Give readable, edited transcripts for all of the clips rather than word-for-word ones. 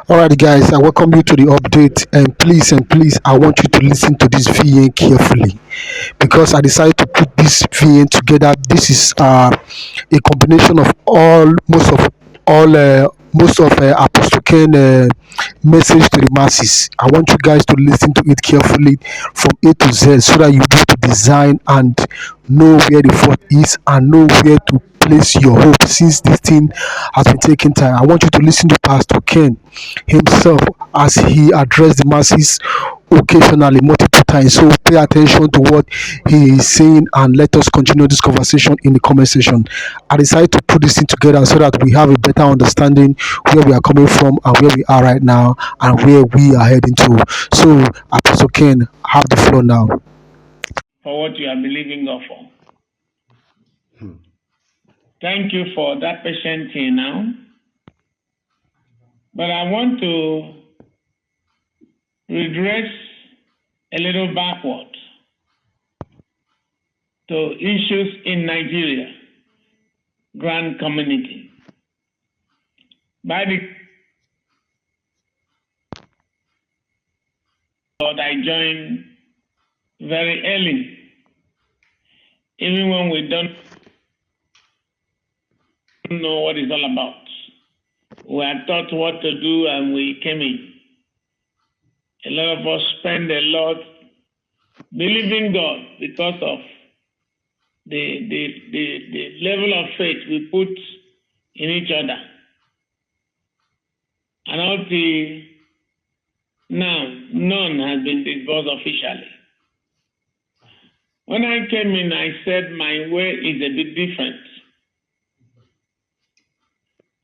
All right, guys, I welcome you to the update. And please, I want you to listen to this VN carefully because I decided to put this VN together. This is a combination of most of Apostle Ken message to the masses. I want you guys to listen to it carefully from A to Z so that you be able to design and know where the fault is and know where to place your hope since this thing has been taking time. I want you to listen to Pastor Ken himself as he addressed the masses occasionally, multiple times. So pay attention to what he is saying and let us continue this conversation in the comment section. I decided to put this thing together so that we have a better understanding where we are coming from and where we are right now and where we are heading to. So, Apostle Ken, have the floor now. For what you are believing God for. Thank you for that patient here now. But I want to redress a little backward to issues in Nigeria, grand community. By the Lord, I joined very early, even when we don't know what it's all about. We are taught what to do and we came in. A lot of us spend a lot believing God because of the level of faith we put in each other. And until now, none has been disbursed officially. When I came in, I said my way is a bit different.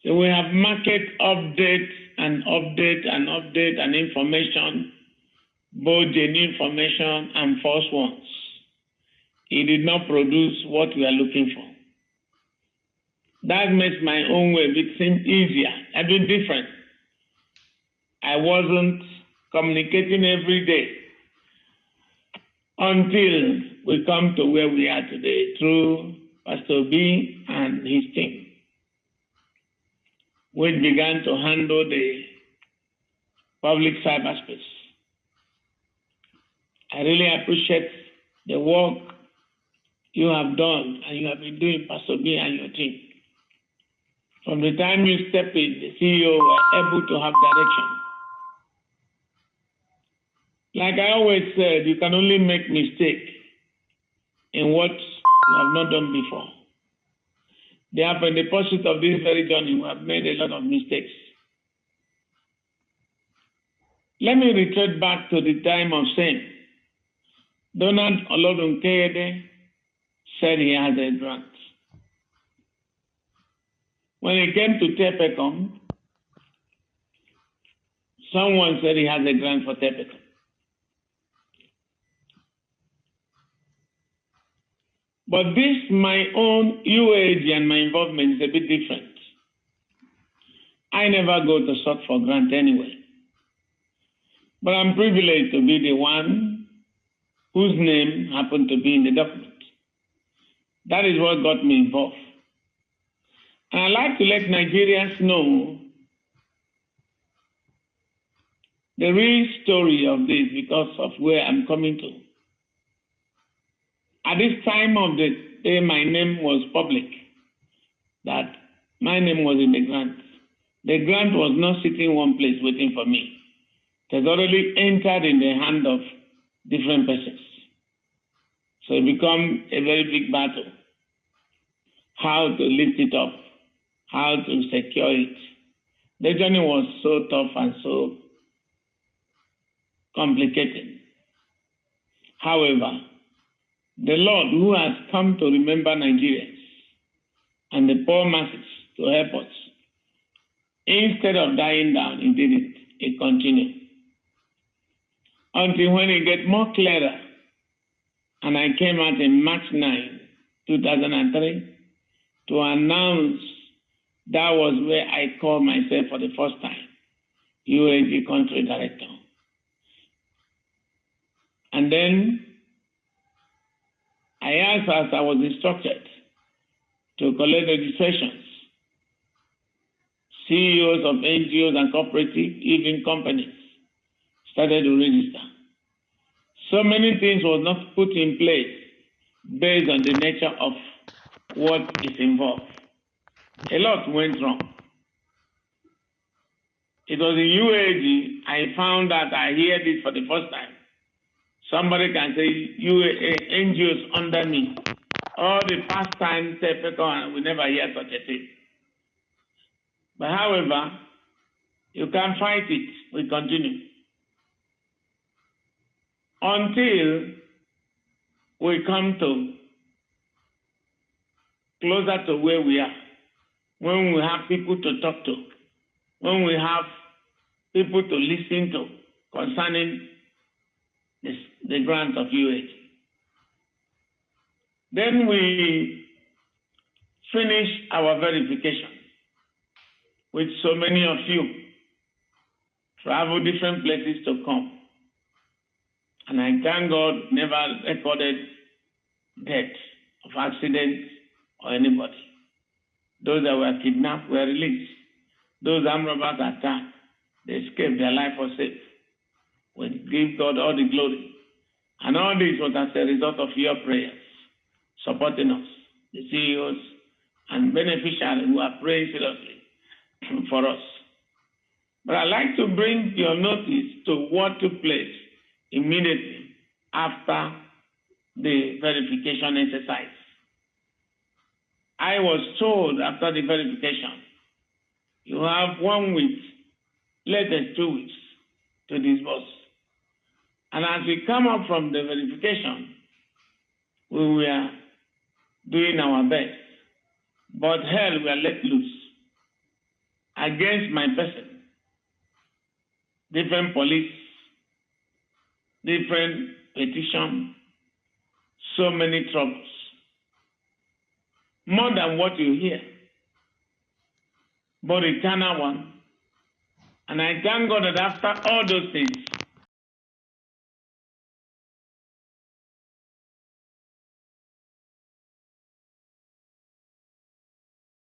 So we have market updates and information, both genuine information and false ones. He did not produce what we are looking for. That makes my own way seem easier, a bit different. I wasn't communicating every day until we come to where we are today through Pastor B and his team, which began to handle the public cyberspace. I really appreciate the work you have done and you have been doing, Pastor B and your team. From the time you stepped in, the CEO were able to have direction. Like I always said, you can only make mistake in what you have not done before. Therefore, in the pursuit of this very journey, we have made a lot of mistakes. Let me retreat back to the time of sin. Donald Olodunkede said he has a grant. When he came to Tepecom, someone said he has a grant for Tepecom. But this, my own UAAG and my involvement is a bit different. I never go to search for grant anyway. But I'm privileged to be the one whose name happened to be in the document. That is what got me involved. And I like to let Nigerians know the real story of this because of where I'm coming to. At this time of the day, my name was public, that my name was in the grant. The grant was not sitting one place waiting for me. It has already entered in the hand of different persons. So it became a very big battle. How to lift it up, how to secure it. The journey was so tough and so complicated. However, the Lord, who has come to remember Nigerians and the poor masses to help us, instead of dying down, he did it. It continued. Until when it get more clearer, and I came out in March 9, 2003, to announce that was where I called myself for the first time, UAG Country Director. And then I asked, as I was instructed, to collect registrations CEOs of NGOs and cooperatives, even companies, started to register. So many things were not put in place based on the nature of what is involved. A lot went wrong. It was in UAAG, I found that I heard it for the first time. Somebody can say NGOs under me. All the past time, we never hear such a thing. But however, you can't fight it. We continue. Until we come to closer to where we are, when we have people to talk to, when we have people to listen to concerning the grant of UAAG. Then we finish our verification, with so many of you travel different places to come. And I thank God never recorded death of accident or anybody. Those that were kidnapped were released. Those armed robbers attacked, they escaped, their life was safe. We give God all the glory. And all this was as a result of your prayers, supporting us, the CEOs and beneficiaries who are praying seriously for us. But I'd like to bring your notice to what took place immediately after the verification exercise. I was told after the verification, you have 1 week, latest 2 weeks to disburse. And as we come up from the verification, we were doing our best. But hell were let loose against my person. Different police, different petition, so many troubles. More than what you hear, but eternal one. And I thank God that after all those things,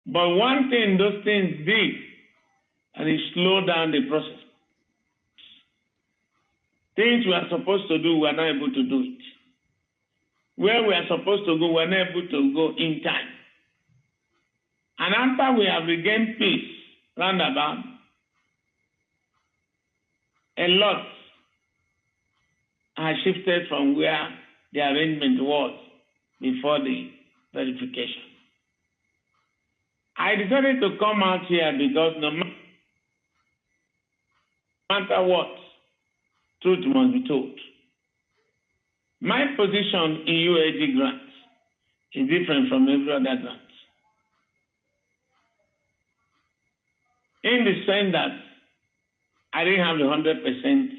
but one thing those things did, and it slowed down the process. Things we are supposed to do, we are not able to do it. Where we are supposed to go, we are not able to go in time. And after we have regained peace, roundabout, a lot has shifted from where the arrangement was before the verification. I decided to come out here because no matter what, truth must be told. My position in UAAG grants is different from every other grant. In the sense that I didn't have the 100%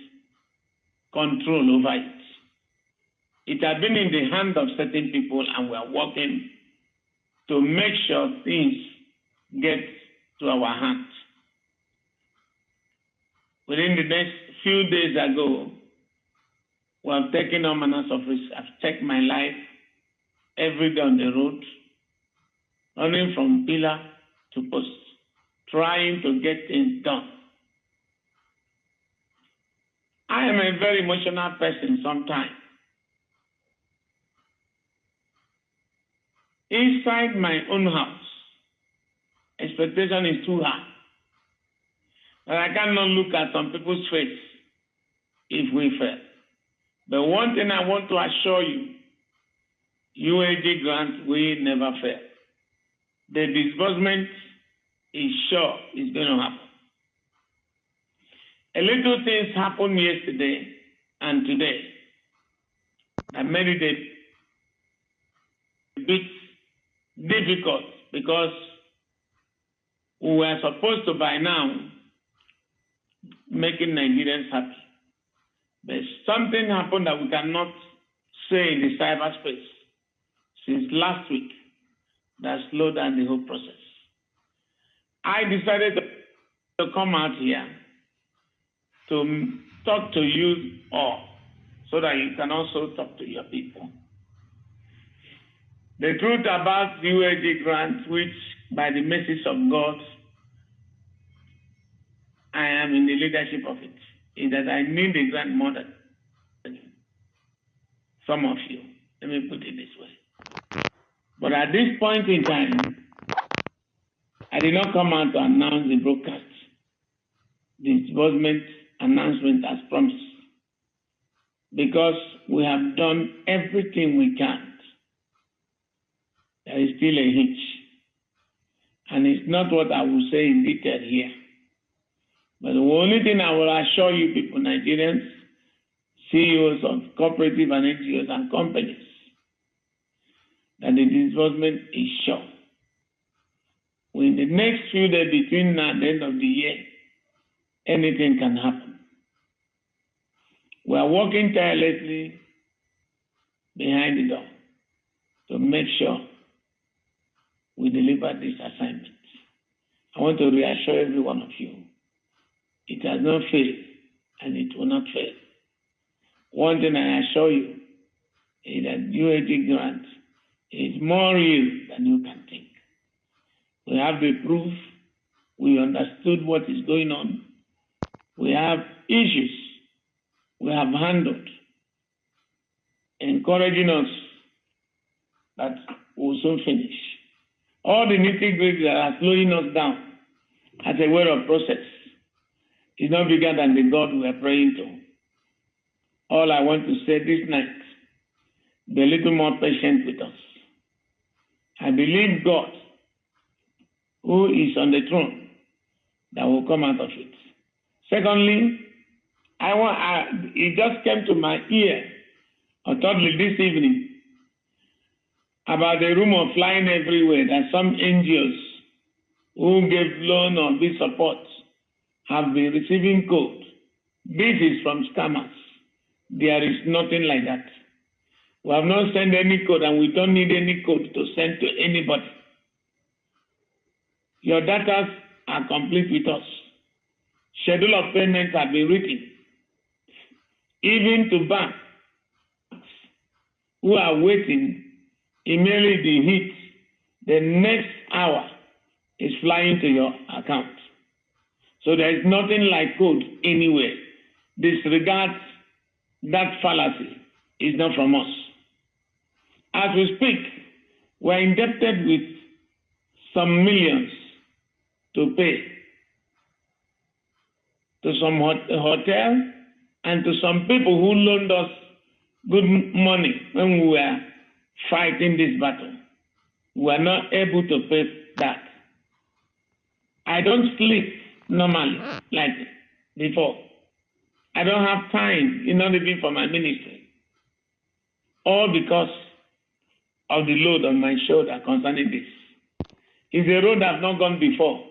control over it. It had been in the hands of certain people, and we are working to make sure things get to our hands. Within the next few days ago, we have taken all manners of risks. I've checked my life every day on the road, running from pillar to post, trying to get things done. I am a very emotional person sometimes. Inside my own house, expectation is too high. But I cannot look at some people's face if we fail. But one thing I want to assure you, UAAG grant will never fail. The disbursement is sure it's going to happen. A little things happened yesterday and today that made it a bit difficult because we were supposed to by now making Nigerians happy. But something happened that we cannot say in the cyberspace since last week that slowed down the whole process. I decided to come out here to talk to you all so that you can also talk to your people. The truth about UAAG grants, which by the mercies of God I am in the leadership of it is that I need a grant more than some of you. Let me put it this way. But at this point in time, I did not come out to announce the broadcast, the disbursement announcement as promised, because we have done everything we can. There is still a hitch, and it's not what I will say in detail here. But the only thing I will assure you people, Nigerians, CEOs of cooperative and NGOs and companies, that the disbursement is sure. In the next few days between now and the end of the year, anything can happen. We are working tirelessly behind the door to make sure we deliver this assignment. I want to reassure every one of you, it has not failed and it will not fail. One thing I assure you is that UAAG grant is more real than you can think. We have the proof. We understood what is going on. We have issues we have handled, encouraging us that we'll soon finish. All the nitty-gritty that are slowing us down as a way of process is not bigger than the God we are praying to. All I want to say this night, be a little more patient with us. I believe God, who is on the throne, that will come out of it. Secondly, it just came to my ear, or thirdly this evening, about the rumor flying everywhere that some NGOs who gave loan or big support have been receiving code. This is from scammers. There is nothing like that. We have not sent any code, and we don't need any code to send to anybody. Your data are complete with us. Schedule of payments have been written, even to banks who are waiting. Immediately the hit, the next hour is flying to your account. So there is nothing like code anywhere. Disregard that fallacy. It's not from us. As we speak, we're indebted with some millions to pay to some hotel and to some people who loaned us good money when we were fighting this battle. We are not able to pay that. I don't sleep normally like before. I don't have time, not even for my ministry. All because of the load on my shoulder concerning this. It's a road I've not gone before.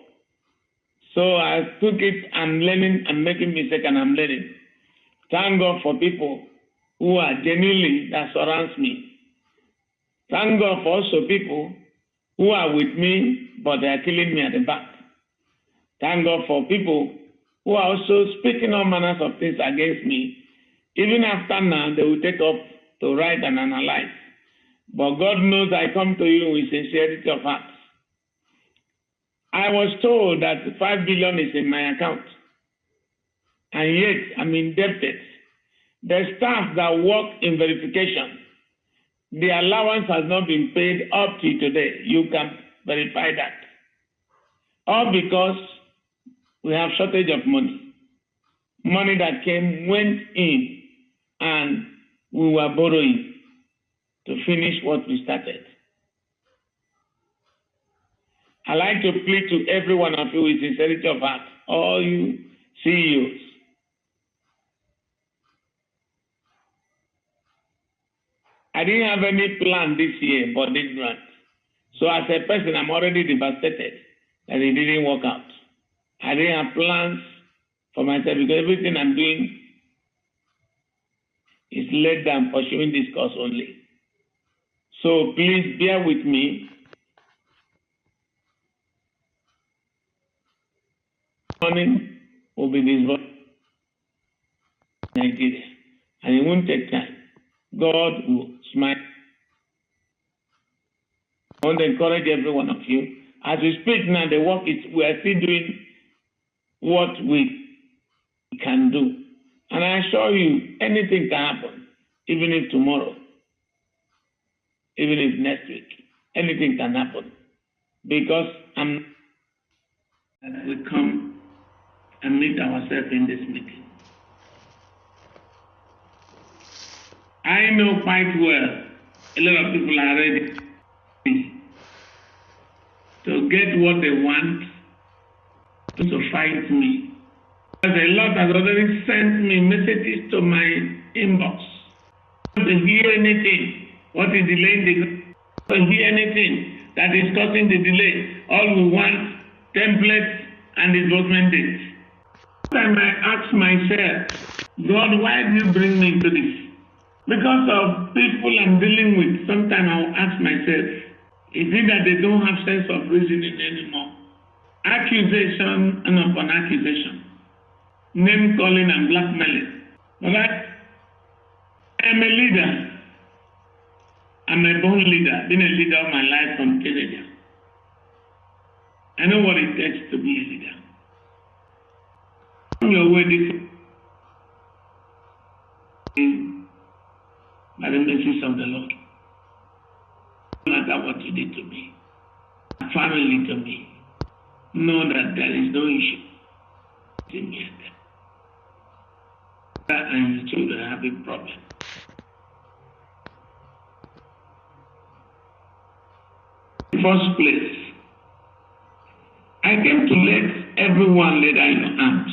So I took it, I'm learning, I'm making mistakes, and I'm learning. Thank God for people who are genuinely that surrounds me. Thank God for also people who are with me, but they are killing me at the back. Thank God for people who are also speaking all manners of things against me. Even after now, they will take up to write and analyze. But God knows I come to you with sincerity of heart. I was told that 5 billion is in my account, and yet I'm indebted. The staff that work in verification, the allowance has not been paid up to today. You can verify that. All because we have shortage of money. Money that went in, and we were borrowing to finish what we started. I like to plead to every one of you with sincerity of heart, all you CEOs. I didn't have any plan this year for this grant. So as a person, I'm already devastated that it didn't work out. I didn't have plans for myself because everything I'm doing is led than pursuing this course only. So please bear with me. Morning will be disbursed in Nigeria, and it won't take time. God will smile. I want to encourage every one of you. As we speak now, the work we are still doing what we can do. And I assure you, anything can happen, even if tomorrow, even if next week, anything can happen. Because we come and meet ourselves in this meeting. I know quite well a lot of people are ready to get what they want to fight me. Because a lot has already sent me messages to my inbox. To hear anything, what is delaying to hear anything that is causing the delay. All we want, templates and disbursement dates. Sometimes I ask myself, God, why do you bring me to this? Because of people I'm dealing with, sometimes I'll ask myself, is it that they don't have sense of reasoning anymore? Accusation and upon accusation. Name calling and blackmailing. But I'm a leader. I'm a born leader. Been a leader all my life from teenager. I know what it takes to be a leader. On your way this by the mercies of the Lord. No matter what you did to me, family to me, know that there is no issue between me and them. And your children have a problem. In the first place, I came to let everyone lay down your arms.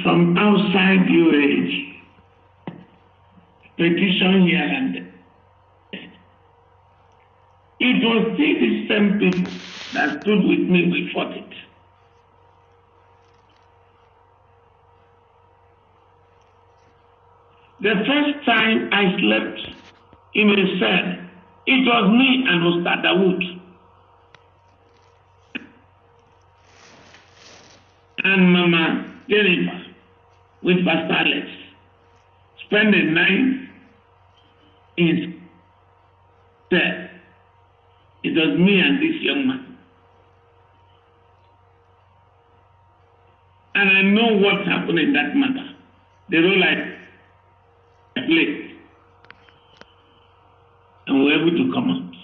From outside UAAG, petition here and there. It was still the same people that stood with me, we fought it. The first time I slept in a cell, it was me and Ustad Dawood. And Mama Jennifer with Pastor Alex spent the night in cell. It was me and this young man. And I know what happened in that matter. The role I played. And we were able to come out.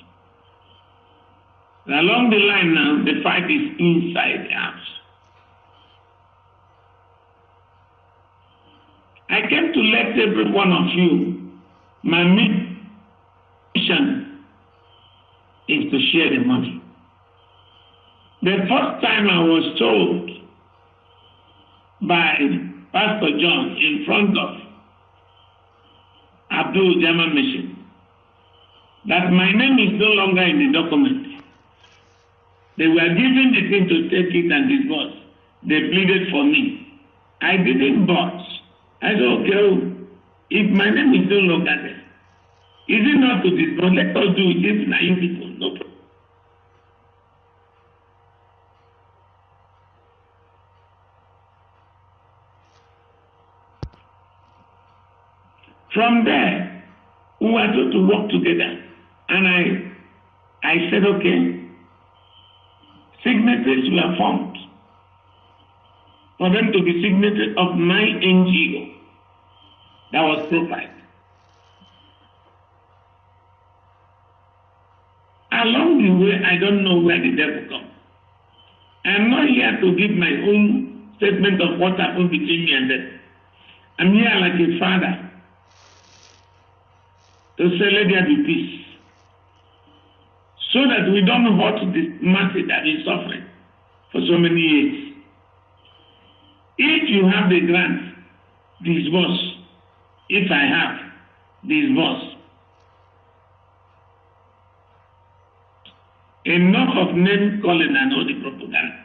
And along the line now, the fight is inside the house. I came to let every one of you, my mission is to share the money. The first time I was told by Pastor John in front of Abdul Jama Mission that my name is no longer in the document. They were given the thing to take it and disburse. They pleaded for me. I didn't budge. I said, okay, if my name is no longer there, is it not to disburse? Let us do it. If naive people, no problem. From there, we were told to work together. And I said, okay, signatories were formed for them to be signatories of my NGO that was profiled. Along the way, I don't know where the devil comes. I'm not here to give my own statement of what happened between me and them. I'm here like a father to say, let there be peace, so that we don't hurt the masses that is suffering for so many years. If you have the grant, disburse. If I have, disburse. Enough of name calling and all the propaganda.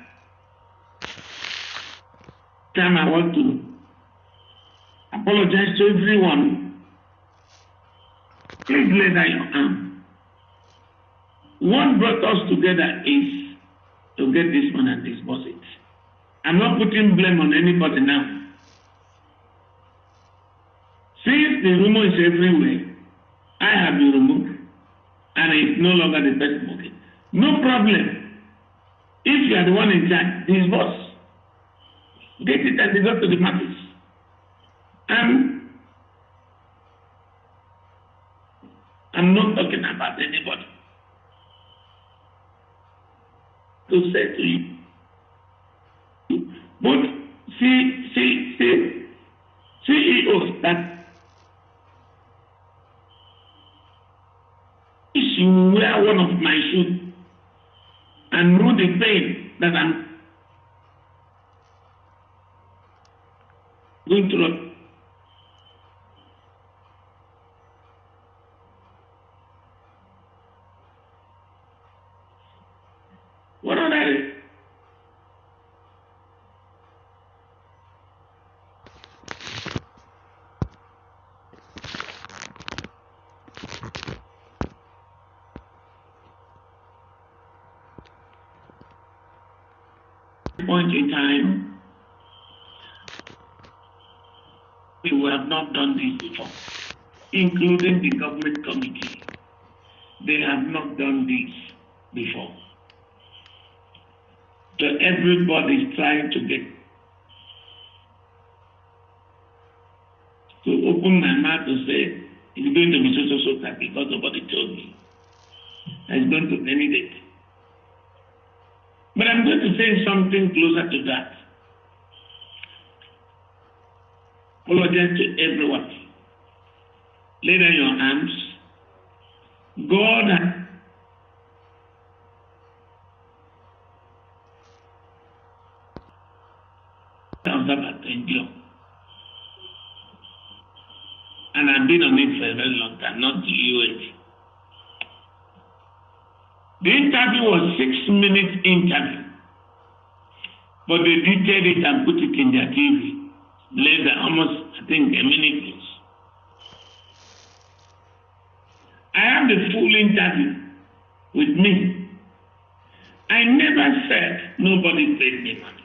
Time I want to apologize to everyone. Please lay down your arm. What brought us together is to get this one and disburse it. I'm not putting blame on anybody now. Since the rumor is everywhere, I have been removed and it's no longer the person working. No problem. If you are the one in charge, disburse. Get it and disburse to the masses. I'm not talking about anybody. To say to you, but CEOs that if you wear one of my shoes and know the pain that I'm going through. What are that? Point in time, we have not done this before, including the government committee. They have not done this before. So everybody is trying to get to open my mouth to say it's going to be so that because nobody told me. It's going to any date. But I'm going to say something closer to that. Apologize to everyone. Lay down your arms. God has to endure. And I've been on it for a very long time, not the UAAG. The interview was 6 minutes interview, but they detailed it and put it in their TV. Less than almost, I think, a minute. I have the full interview with me. I never said nobody paid me money.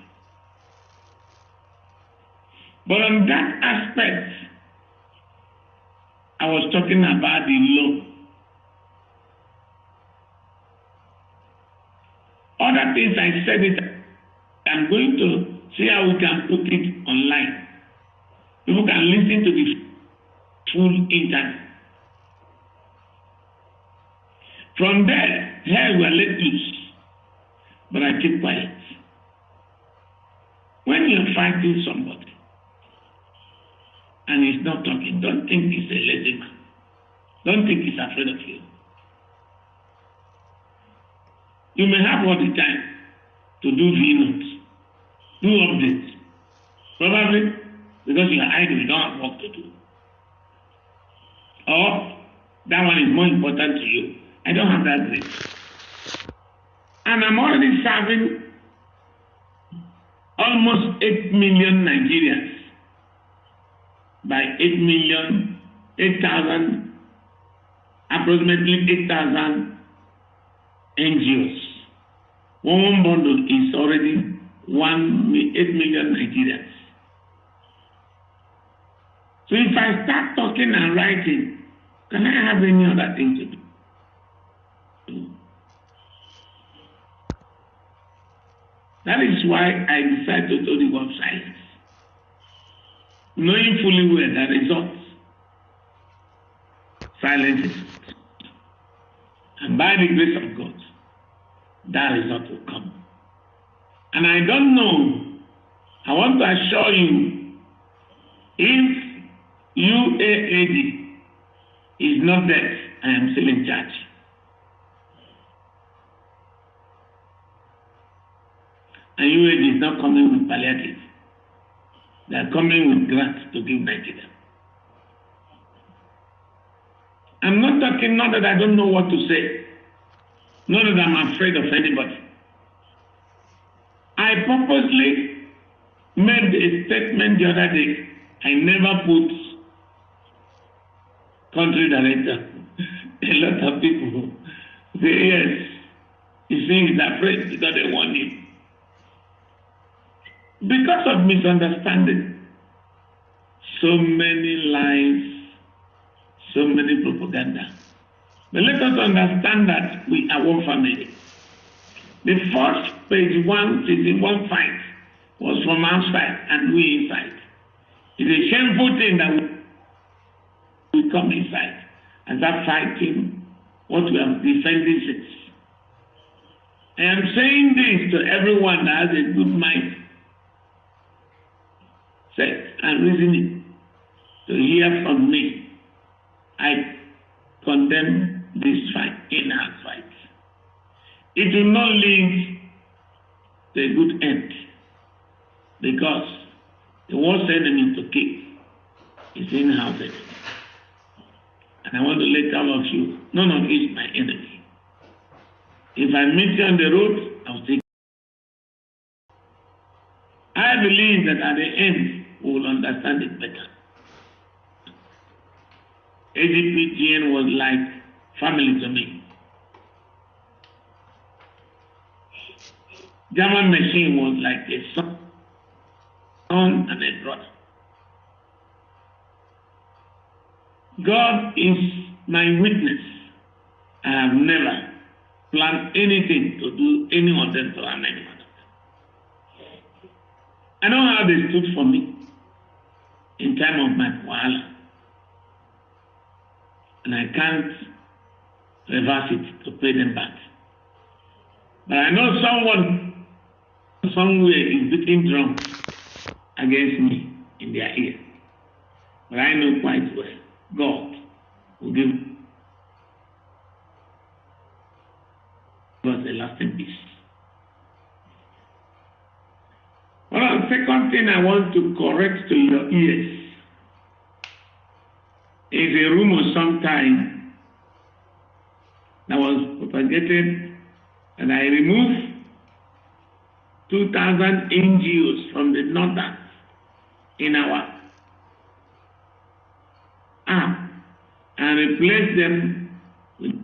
But on that aspect, I was talking about the law. Other things I said it, I'm going to see how we can put it online. People can listen to the full interview. From there, hell were let loose. But I keep quiet. When you're fighting somebody and he's not talking, don't think he's a lazy man. Don't think he's afraid of you. You may have all the time to do V-notes, do updates. Probably because you are idle, you don't have work to do. Or that one is more important to you. I don't have that grace. And I'm already serving almost 8 million Nigerians by 8,000, approximately 8,000 NGOs. One bundle is already 8 million Nigerians. So if I start talking and writing, can I have any other thing to do? That is why I decided to do the word silence, knowing fully well the results. Silence is. And by the grace of God, that result will come. And I don't know, I want to assure you, if UAAG is not there, I am still in charge. And UAAG is not coming with palliative. They are coming with grants to give Nigeria. I'm not talking, not that I don't know what to say, not that I'm afraid of anybody. I purposely made a statement the other day. I never put country director. A lot of people say, yes, you see, he's afraid because they want him. Because of misunderstanding, so many lies, so many propaganda. But let us understand that we are one family. The first page 161 fight was from outside and we inside. It's a shameful thing that we come inside and start fighting what we have defended since. I am saying this to everyone that has a good mind set and reasoning to hear from me. I condemn this fight, in-house fight. It will not lead to a good end because the worst enemy to kill is in-house enemy. And I want to let all of you, none of you is my enemy. If I meet you on the road, I'll take you. I believe that at the end, we will understand it better. AGPGN was like family to me. German machine was like a son and a brother. God is my witness. I have never planned anything to do any of them to harm anyone. I know how they stood for me in time of my wahala. And I can't reverse it to pay them back. But I know someone somewhere is beating drums against me in their ear. But I know quite well God will give us a lasting peace. Well, the second thing I want to correct to your ears is a rumor sometime that was propagated and I removed 2,000 NGOs from the northern in our app and replaced them with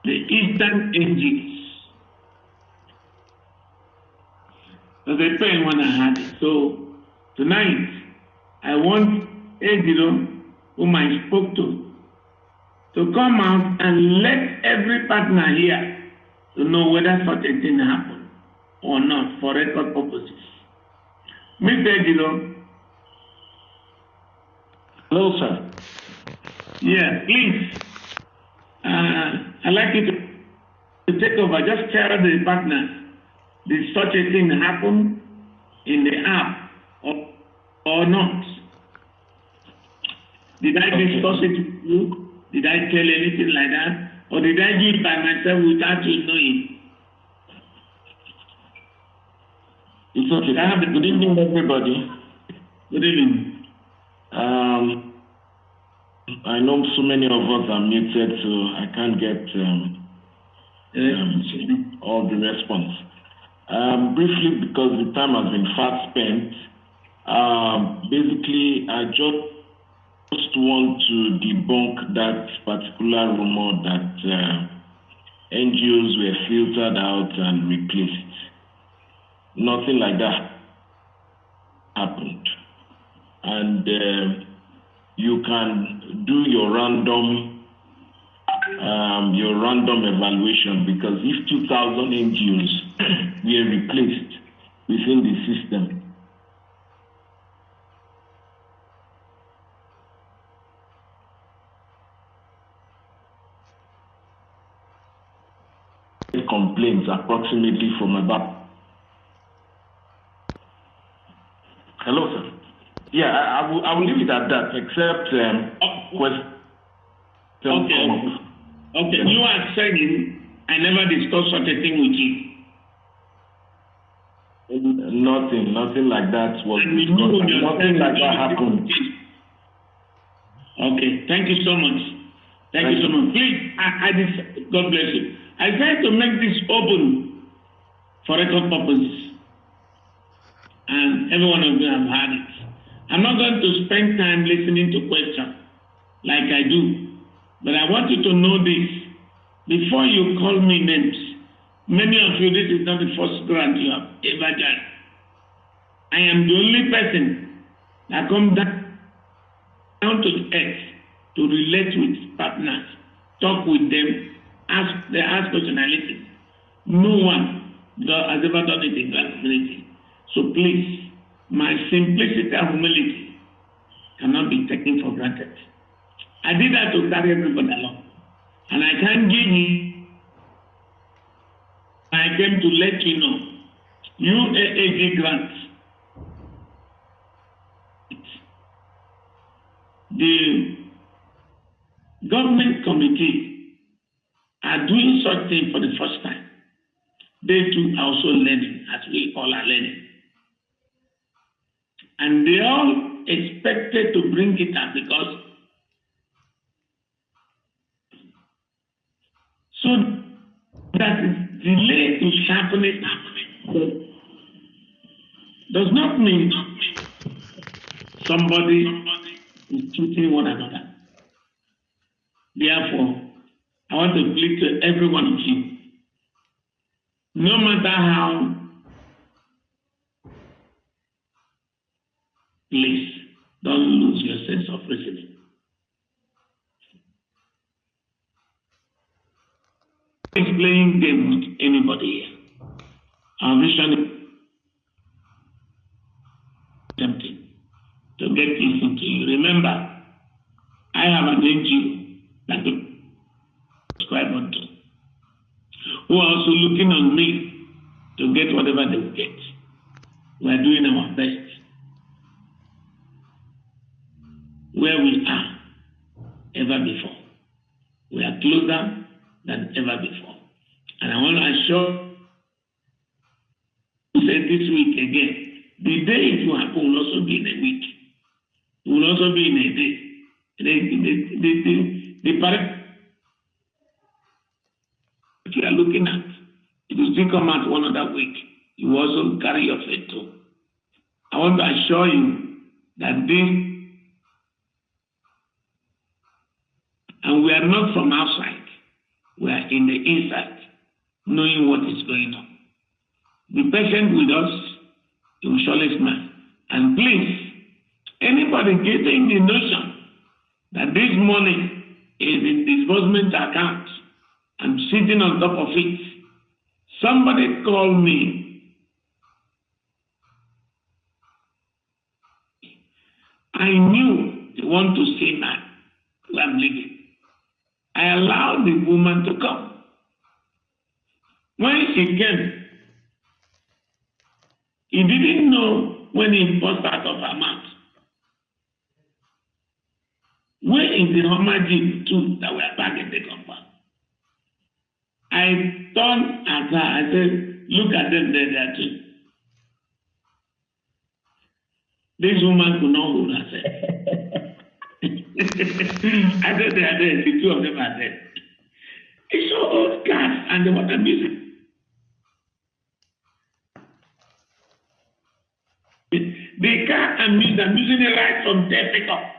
the eastern NGOs. So they pain when I had it. So tonight, I want Ejiro, whom I spoke to come out and let every partner here to know whether such a thing happened or not for record purposes. Mr. Ejiro. Hello, sir. Yeah, please. I'd like you to take over. Just tell the partners, did such a thing happen in the app or not? Did I discuss it with you? Did I tell anything like that? Or did I do it by myself without you knowing? It's okay. Good evening, everybody. Good evening. I know so many of us are muted, so I can't get all the response. Briefly, because the time has been fast spent, basically, I just want to debunk that particular rumor that NGOs were filtered out and replaced. Nothing like that happened. And you can do your random evaluation, because if 2,000 NGOs were replaced within the system, complaints approximately from about. Hello, sir. Yeah, I will leave it at that, except question. Okay, you are saying I never discussed such a thing with you. Nothing like that was discussed. Nothing like that happened. Okay, thank you so much. Thank you so much. Please, God bless you. I tried to make this open for record purposes, and every one of you have had it. I'm not going to spend time listening to questions like I do, but I want you to know this. Before you call me names, many of you, this is not the first grant you have ever done. I am the only person that come down to the earth to relate with partners, talk with them, ask questions and listen. No one has ever done it in that community. So please, my simplicity and humility cannot be taken for granted. I did that to carry everybody along. And I can give you, I came to let you know, UAAG grants. The government committee are doing something for the first time. They too are also learning, as we all are learning. And they all expected to bring it up because so that delay is happening does not mean somebody is treating one another. Therefore, I want to plead to every one of you, no matter how, please don't lose your sense of reasoning. Is playing game with anybody here. Our vision is tempting to get listened to you. Remember, I have an NGO that to subscribe onto, who are also looking on me to get whatever they will get. We are doing our best. Where we are ever before. We are closer than ever before. And I want to assure you, say this week again, the day it will happen will also be in a week. It will also be in a day. The parameter we are looking at, it will still come out one other week. You will also carry your faith too. I want to assure you that this, and we are not from outside, we are in the inside, knowing what is going on. Be patient with us, you will surely smile. And please, anybody getting the notion that this money is in disbursement account, I'm sitting on top of it. Somebody call me. I knew they want to see me where I'm living. I allowed the woman to come. When she came, he didn't know when he burst out of her mouth. Where is the homage too that we are back in the compound? I turned at her, I said, look at them there, they are two. This woman could not hold herself. I said, they are there, the two of them are there. It's so old cars and the water music. The car and music, I'm using it right from there, pick up.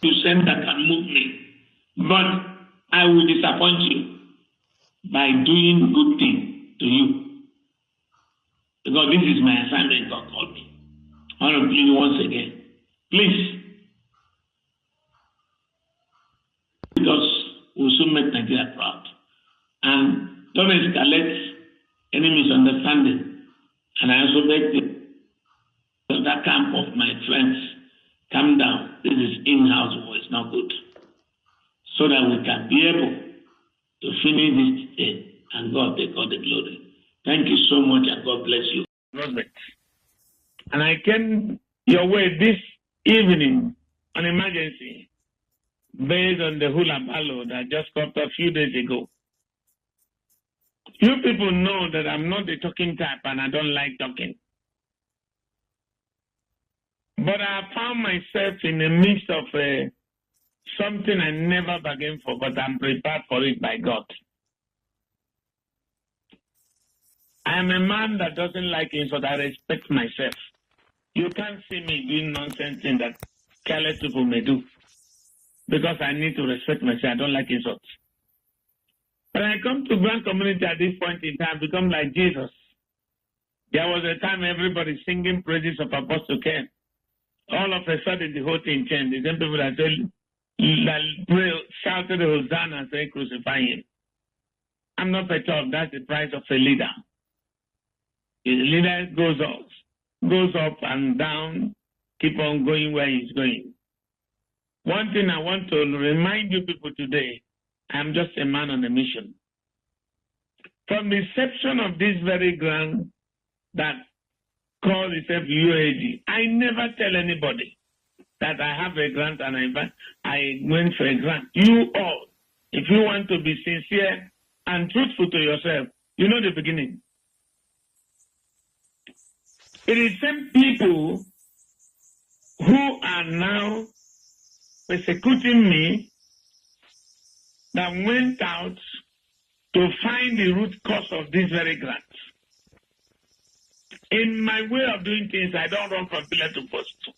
To send that can move me, but I will disappoint you by doing good thing to you, because this is my assignment. God called me. I want to plead once again, please, because we'll soon make Nigeria proud, and don't escalate any misunderstanding. And I also beg that camp of my friends, calm down. This is in-house war, it's not good. So that we can be able to finish this thing and God take all the glory. Thank you so much and God bless you. And I came your way this evening on emergency based on the hula ballo that just popped a few days ago. You people know that I'm not the talking type and I don't like talking. But I found myself in the midst of something I never bargained for, but I'm prepared for it by God. I am a man that doesn't like insult. I respect myself. You can't see me doing nonsense things that careless people may do. Because I need to respect myself. I don't like insults. When I come to Grand Community at this point in time, become like Jesus. There was a time everybody singing praises of Apostle Ken. All of a sudden, the whole thing changed. The same people that shouted Hosanna and said, crucify him. I'm not perturbed. That's the price of a leader. The leader goes up and down, keep on going where he's going. One thing I want to remind you people today, I'm just a man on a mission. From the inception of this very grant that calls itself UAAG, I never tell anybody that I have a grant and I went for a grant. You all, if you want to be sincere and truthful to yourself, you know the beginning. It is some people who are now persecuting me that went out to find the root cause of this very grant. In my way of doing things, I don't run from pillar to post.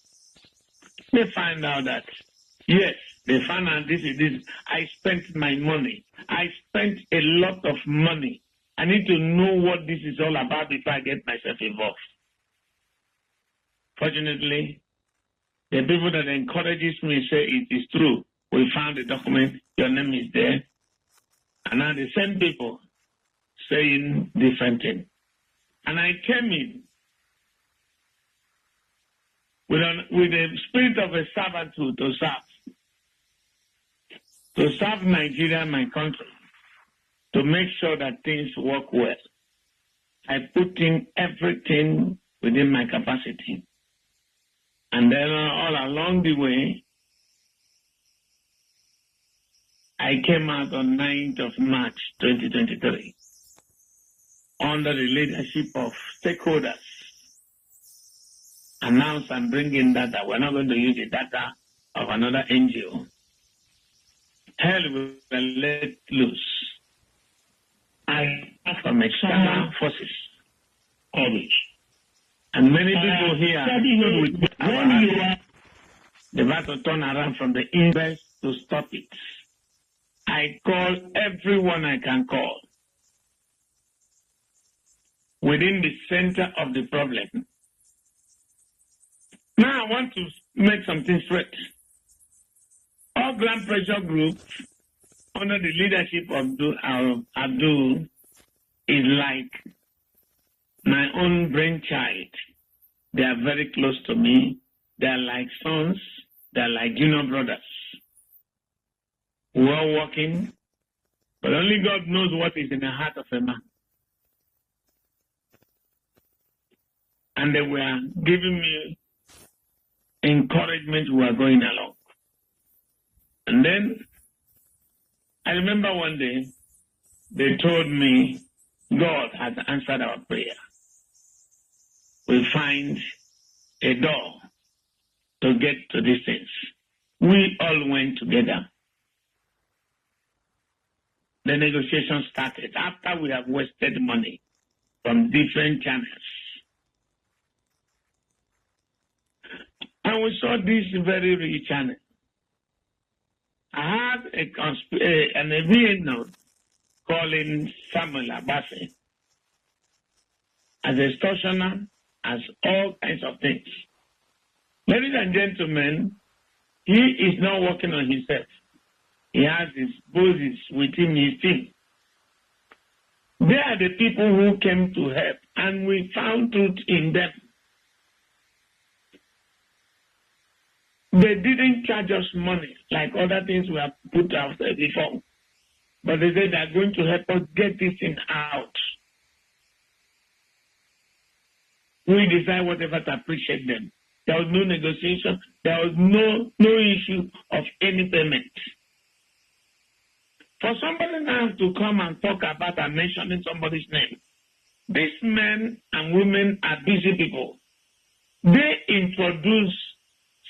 They find out that, yes, they found out this is this. I spent my money. I spent a lot of money. I need to know what this is all about before I get myself involved. Fortunately, the people that encourages me say it is true. We found the document, your name is there. And now the same people saying different things. And I came in with a spirit of a servanthood to serve Nigeria, my country, to make sure that things work well. I put in everything within my capacity. And then all along the way, I came out on 9th of March 2023 under the leadership of stakeholders. Announce and bring in data. We're not going to use the data of another NGO. Hell will let loose. I have from external forces coverage. And many people here they've had to turn around from the invest to stop it. I call everyone I can call within the center of the problem. Now I want to make something straight. All Grand Pressure Group under the leadership of Abdul is like my own brainchild. They are very close to me. They are like sons. They are like junior brothers. We are working, but only God knows what is in the heart of a man. And they were giving me encouragement. We are going along. And then I remember one day they told me God has answered our prayer. We find a door to get to these things. We all went together. The negotiation started after we have wasted money from different channels. And we saw this very rich channel. I had an AVA note calling Samuel Abase as extortioner, as all kinds of things. Ladies and gentlemen, he is not working on himself. He has his bosses with him, his team. They are the people who came to help, and we found truth in them. They didn't charge us money like other things we have put out there before. But they said they are going to help us get this thing out. We decide whatever to appreciate them. There was no negotiation. There was no issue of any payment. For somebody now to come and talk about and mentioning somebody's name, these men and women are busy people. They introduce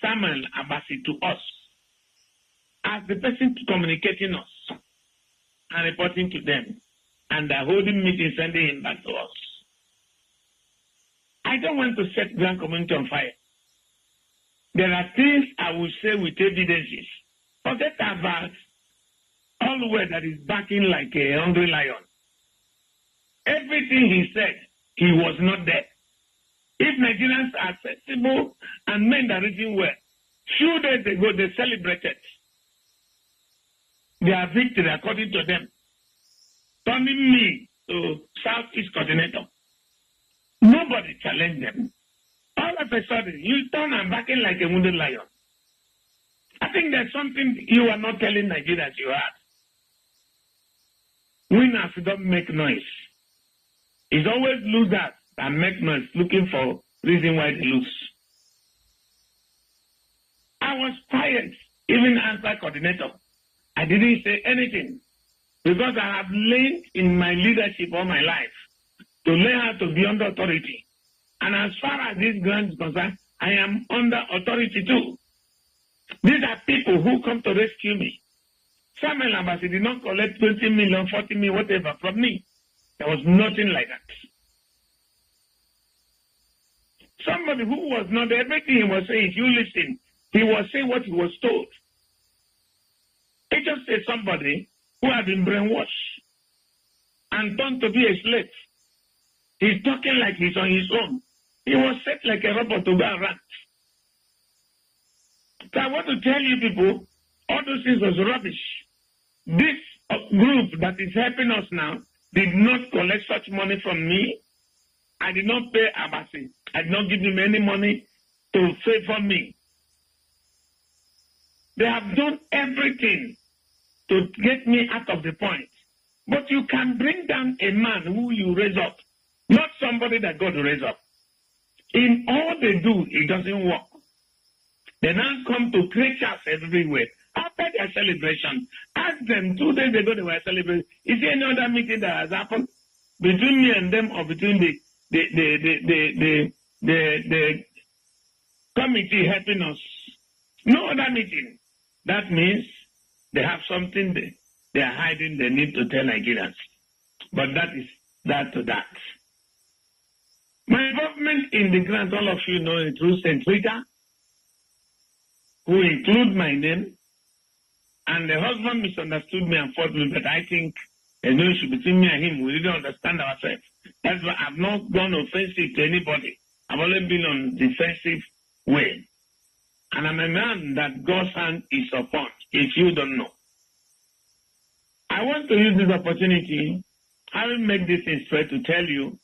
Samuel Abasi to us as the person communicating us and reporting to them, and they're holding meetings, sending him back to us. I don't want to set Grand Community on fire. There are things I will say with evidences. Forget about all the way that is backing like a hungry lion. Everything he said, he was not there. If Nigerians are sensible and men that reason well, few days ago they celebrated their victory according to them, turning me to Southeast coordinator. Nobody challenged them. All of a sudden, you turn and backing like a wounded lion. I think there's something you are not telling Nigerians you have. Winners don't make noise. It's always losers that make noise looking for reason why they lose. I was quiet, even answer coordinator. I didn't say anything because I have learned in my leadership all my life to learn how to be under authority. And as far as this grant is concerned, I am under authority too. These are people who come to rescue me. Samuel Abbasi did not collect 20 million, 40 million, whatever from me. There was nothing like that. Somebody who was not everything he was saying, if you listen, he was saying what he was told. It just said somebody who had been brainwashed and turned to be a slave. He's talking like he's on his own. He was set like a robot to go around. So I want to tell you people, all those things was rubbish. This group that is helping us now did not collect such money from me. I did not pay Abbasi. I did not give him any money to favor me. They have done everything to get me out of the point. But you can bring down a man who you raise up, not somebody that God raise up. In all they do, it doesn't work. They now come to creatures everywhere. After their celebration, ask them 2 days ago they were celebrating. Is there any other meeting that has happened between me and them or between the committee helping us? No other meeting. That means they have something they are hiding. They need to tell Nigerians. But that is that to that. My involvement in the grant, all of you know it through St. Rita, who include my name, and the husband misunderstood me and fought me, but I think there's no issue between me and him. We didn't understand ourselves. That's why I've not gone offensive to anybody. I've always been on defensive way. And I'm a man that God's hand is upon, if you don't know. I want to use this opportunity, I will make this in straight to tell you,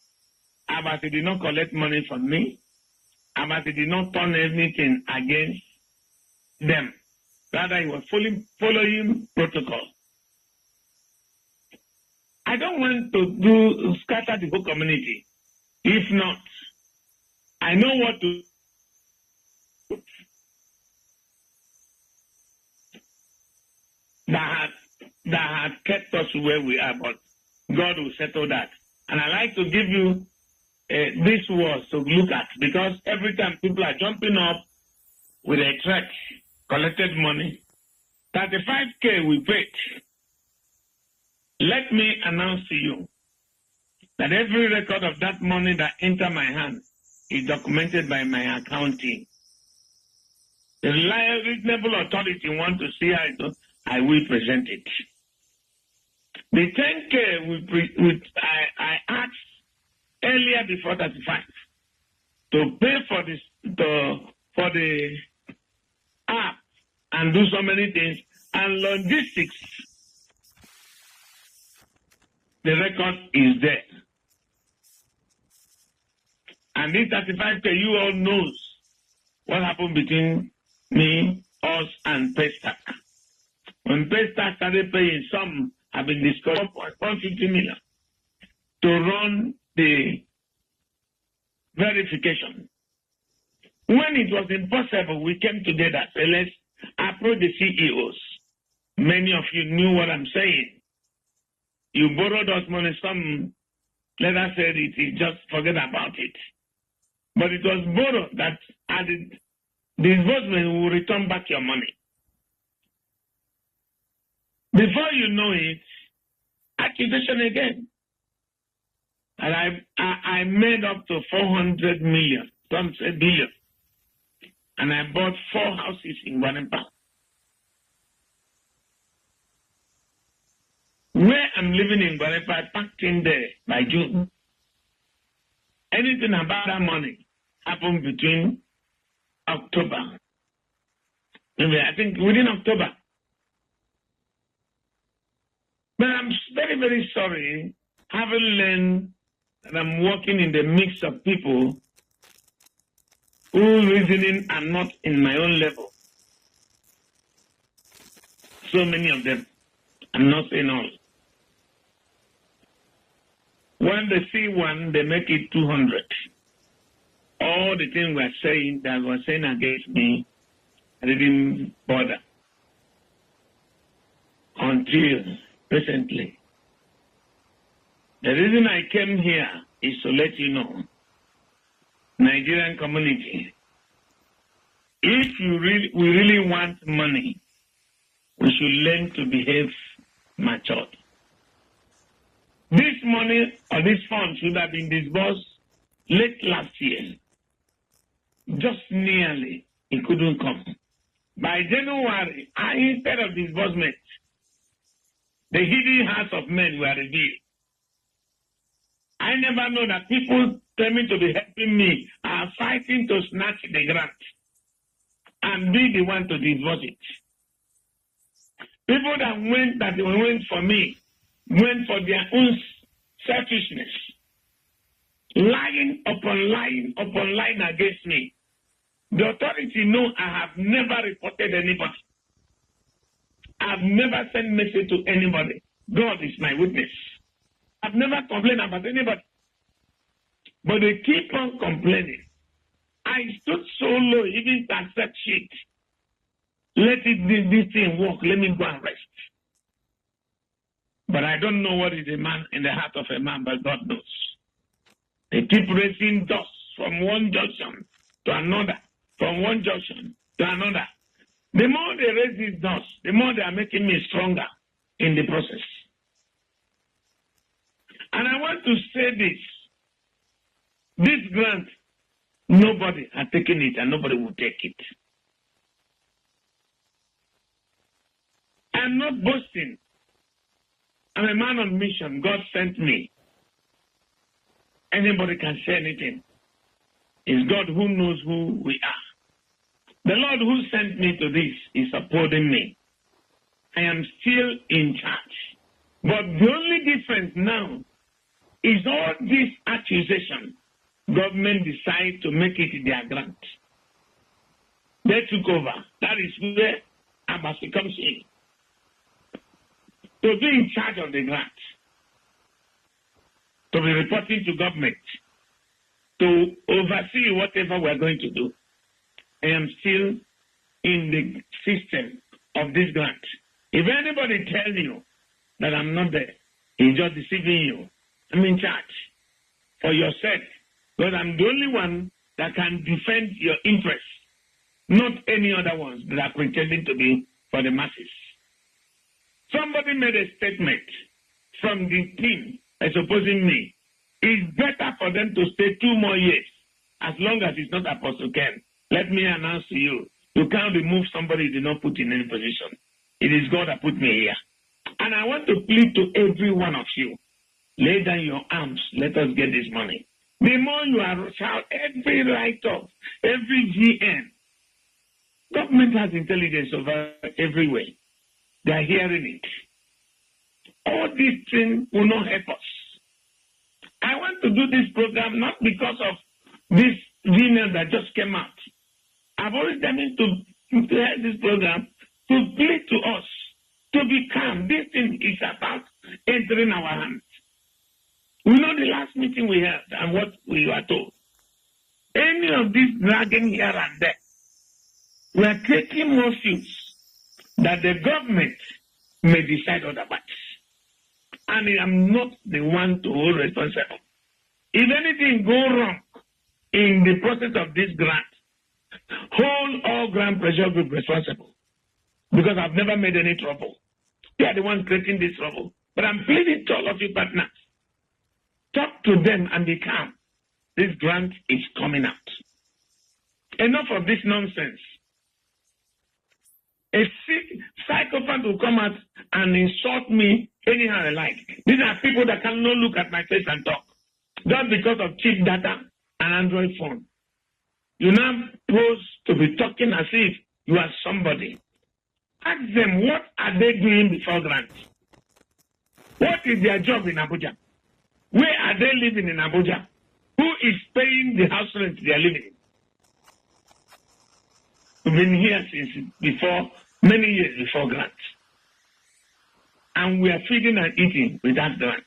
Abbasi did not collect money from me. Abbasi did not turn anything against them. Rather, he was following protocol. I don't want to scatter the whole community. If not, I know what to do. That had kept us where we are, but God will settle that. And I like to give you this words to look at, because every time people are jumping up with a threat, collected money, 35K we paid. Let me announce to you that every record of that money that enter my hand is documented by my accounting. The reasonable authority want to see how it goes, I will present it. The 10K I asked earlier before 35 to pay for the app and do so many things, and logistics. The record is there. And this 35K, you all knows what happened between me, us, and Paystack. When Paystack started paying, some have been discovered for 150 million to run the verification. When it was impossible, we came together. So let's approach the CEOs. Many of you knew what I'm saying. You borrowed us money. Some, let us say it, just forget about it. But it was borrowed that at the disbursement will return back your money. Before you know it, accusation again. And I made up to 400 million, some say billion. and I bought 4 houses in Guanempa. Where I'm living in Guanempa, I packed in there by June. Anything about that money happened between October. Maybe I think within October. But I'm very, very sorry, having learned that I'm working in the mix of people whose reasoning are not in my own level. So many of them. I'm not saying all. When they see one, they make it 200. All the things we're saying that were saying against me, I didn't bother. Until recently. The reason I came here is to let you know, Nigerian community, if we really want money, we should learn to behave matured. This money or this fund should have been disbursed late last year. Just nearly, it couldn't come. By January, instead of disbursement, the hidden hearts of men were revealed. I never know that people claiming to be helping me are fighting to snatch the grant and be the one to disburse it. People that went for me went for their own selfishness, lying upon lying against me. The authority know I have never reported anybody. I've never sent message to anybody. God is my witness. I've never complained about anybody. But they keep on complaining. I stood so low, even to accept shit. Let this thing work. Let me go and rest. But I don't know what is a man in the heart of a man, but God knows. They keep raising dust from one junction to another, from one junction to another. The more they raise this dust, the more they are making me stronger in the process. And I want to say this. This grant, nobody has taken it and nobody will take it. I'm not boasting. I'm a man on mission. God sent me. Anybody can say anything. It's God who knows who we are. The Lord who sent me to this is supporting me. I am still in charge. But the only difference now is all this accusation, government decide to make it their grant. They took over. That is where Apst comes in. To be in charge of the grant, to be reporting to government, to oversee whatever we're going to do. I am still in the system of this grant. If anybody tells you that I'm not there, he's just deceiving you. I'm in charge for yourself, because I'm the only one that can defend your interests, not any other ones that are pretending to be for the masses. Somebody made a statement from the team opposing me. It's better for them to stay 2 more years, as long as it's not Apostle Ken. Let me announce to you, you can't remove somebody you did not put in any position. It is God that put me here. And I want to plead to every one of you, lay down your arms, let us get this money. The more you are shout, every write-off, every GM, government has intelligence over everywhere. They are hearing it. All these things will not help us. I want to do this program not because of this email that just came out. I've always done it to have this program to plead to us to be calm. This thing is about entering our hands. We know the last meeting we had and what we were told. Any of this dragging here and there, we are creating more fuels that the government may decide otherwise. And I am not the one to hold responsible. If anything go wrong in the process of this grant, hold all grant pressure group responsible. Because I've never made any trouble. They are the ones creating this trouble. But I'm pleading to all of you partners. Talk to them and be calm. This grant is coming out. Enough of this nonsense. A sick psychopath will come out and insult me anyhow I like. These are people that cannot look at my face and talk. Just because of cheap data and Android phone. You now pose to be talking as if you are somebody. Ask them, what are they doing before grant? What is their job in Abuja? Where are they living in Abuja? Who is paying the house rent they are living in? We've been here since before, many years before grant. And we are feeding and eating without grant.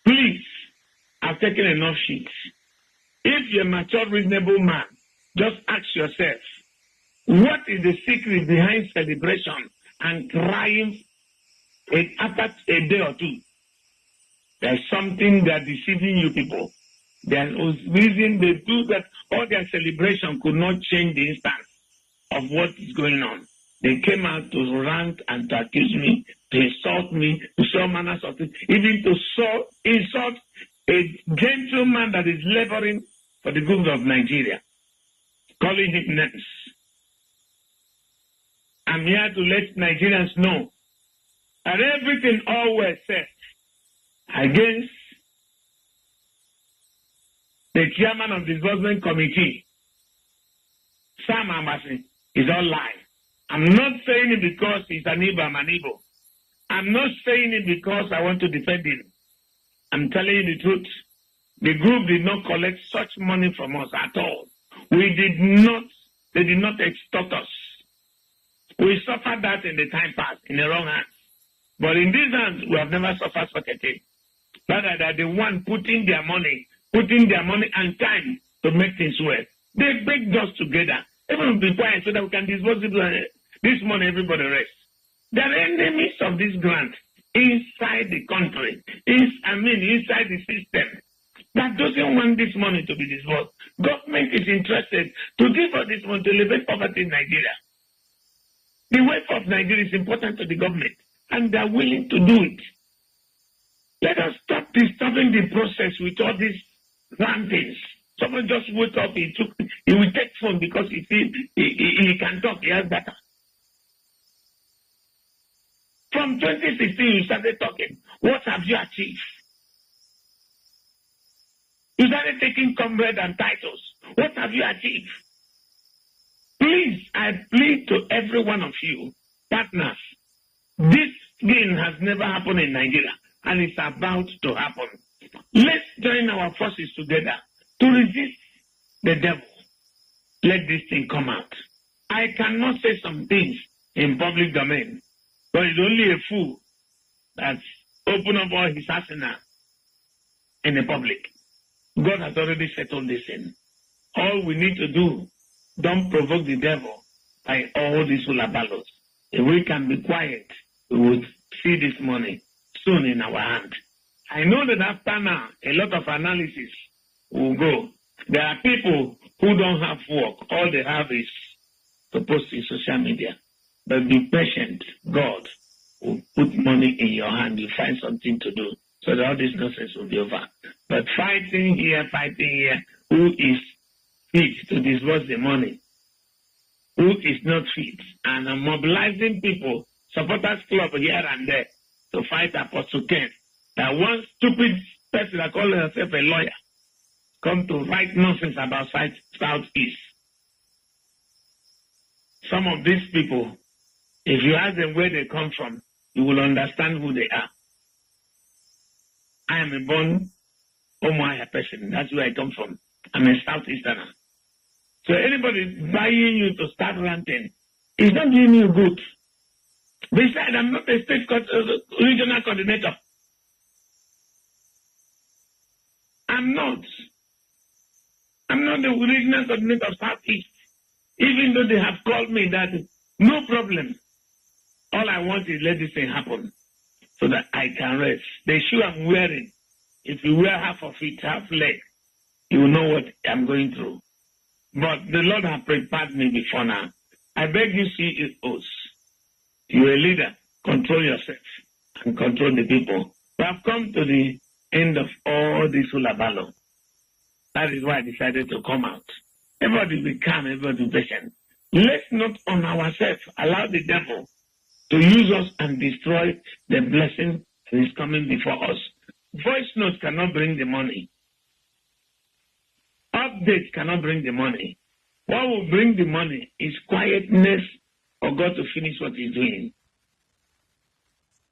Please, I've taken enough sheets. If you're a mature, reasonable man, just ask yourself, what is the secret behind celebration and crying after a day or two? There's something that's deceiving you people. There's a reason they do that. All their celebration could not change the instance of what is going on. They came out to rant and to accuse me, to insult me, to show manners of things, even to insult a gentleman that is laboring for the good of Nigeria, calling him names. I'm here to let Nigerians know that everything always said against the chairman of the disbursement committee, Sam Amasi, is all lie. I'm not saying it because he's an Igbo, I'm an Igbo. I'm not saying it because I want to defend him. I'm telling you the truth. The group did not collect such money from us at all. They did not extort us. We suffered that in the time past, in the wrong hands. But in these hands, we have never suffered such a thing. Rather, they're the one putting their money and time to make things well. They begged us together, even be quiet so that we can disburse this money, everybody rests. They are enemies of this grant inside the country, inside the system that doesn't want this money to be disbursed. Government is interested to give us this money to elevate poverty in Nigeria. The welfare of Nigeria is important to the government, and they are willing to do it. Let us stop disturbing the process with all these things. Someone just wake up, he will take phone because he can talk, he has data. From 2016, you started talking. What have you achieved? You started taking comrade and titles. What have you achieved? Please, I plead to every one of you, partners, this thing has never happened in Nigeria, and it's about to happen. Let's join our forces together to resist the devil. Let this thing come out. I cannot say some things in public domain, but it's only a fool that's open up all his arsenal in the public. God has already settled this in. All we need to do, don't provoke the devil by all these hulabalus. If we can be quiet, we will see this money soon in our hand. I know that after now, a lot of analysis will go. There are people who don't have work. All they have is to post in social media. But be patient. God will put money in your hand. You find something to do. So that all this nonsense will be over. But fighting here, who is fit to disburse the money? Who is not fit? And mobilizing people, supporters club here and there, to fight Apostle Ken. That one stupid person that calls himself a lawyer come to write nonsense about Southeast. Some of these people, if you ask them where they come from, you will understand who they are. I am a born Omoaya person. That's where I come from. I'm a Southeasterner. So anybody buying you to start ranting, it's not doing you good. Besides, I'm not a state regional coordinator. I'm not the regional coordinator of Southeast. Even though they have called me that, no problem. All I want is let this thing happen so that I can rest. The shoe I'm wearing, if you wear half of it, half leg, you will know what I'm going through. But the Lord has prepared me before now. I beg you, CEOs, you're a leader. Control yourself and control the people. We have come to the end of all this hulabalo. That is why I decided to come out. Everybody be calm, everybody be patient. Let's not on ourselves allow the devil to use us and destroy the blessing that is coming before us. Voice notes cannot bring the money. Updates cannot bring the money. What will bring the money is quietness for God to finish what He's doing.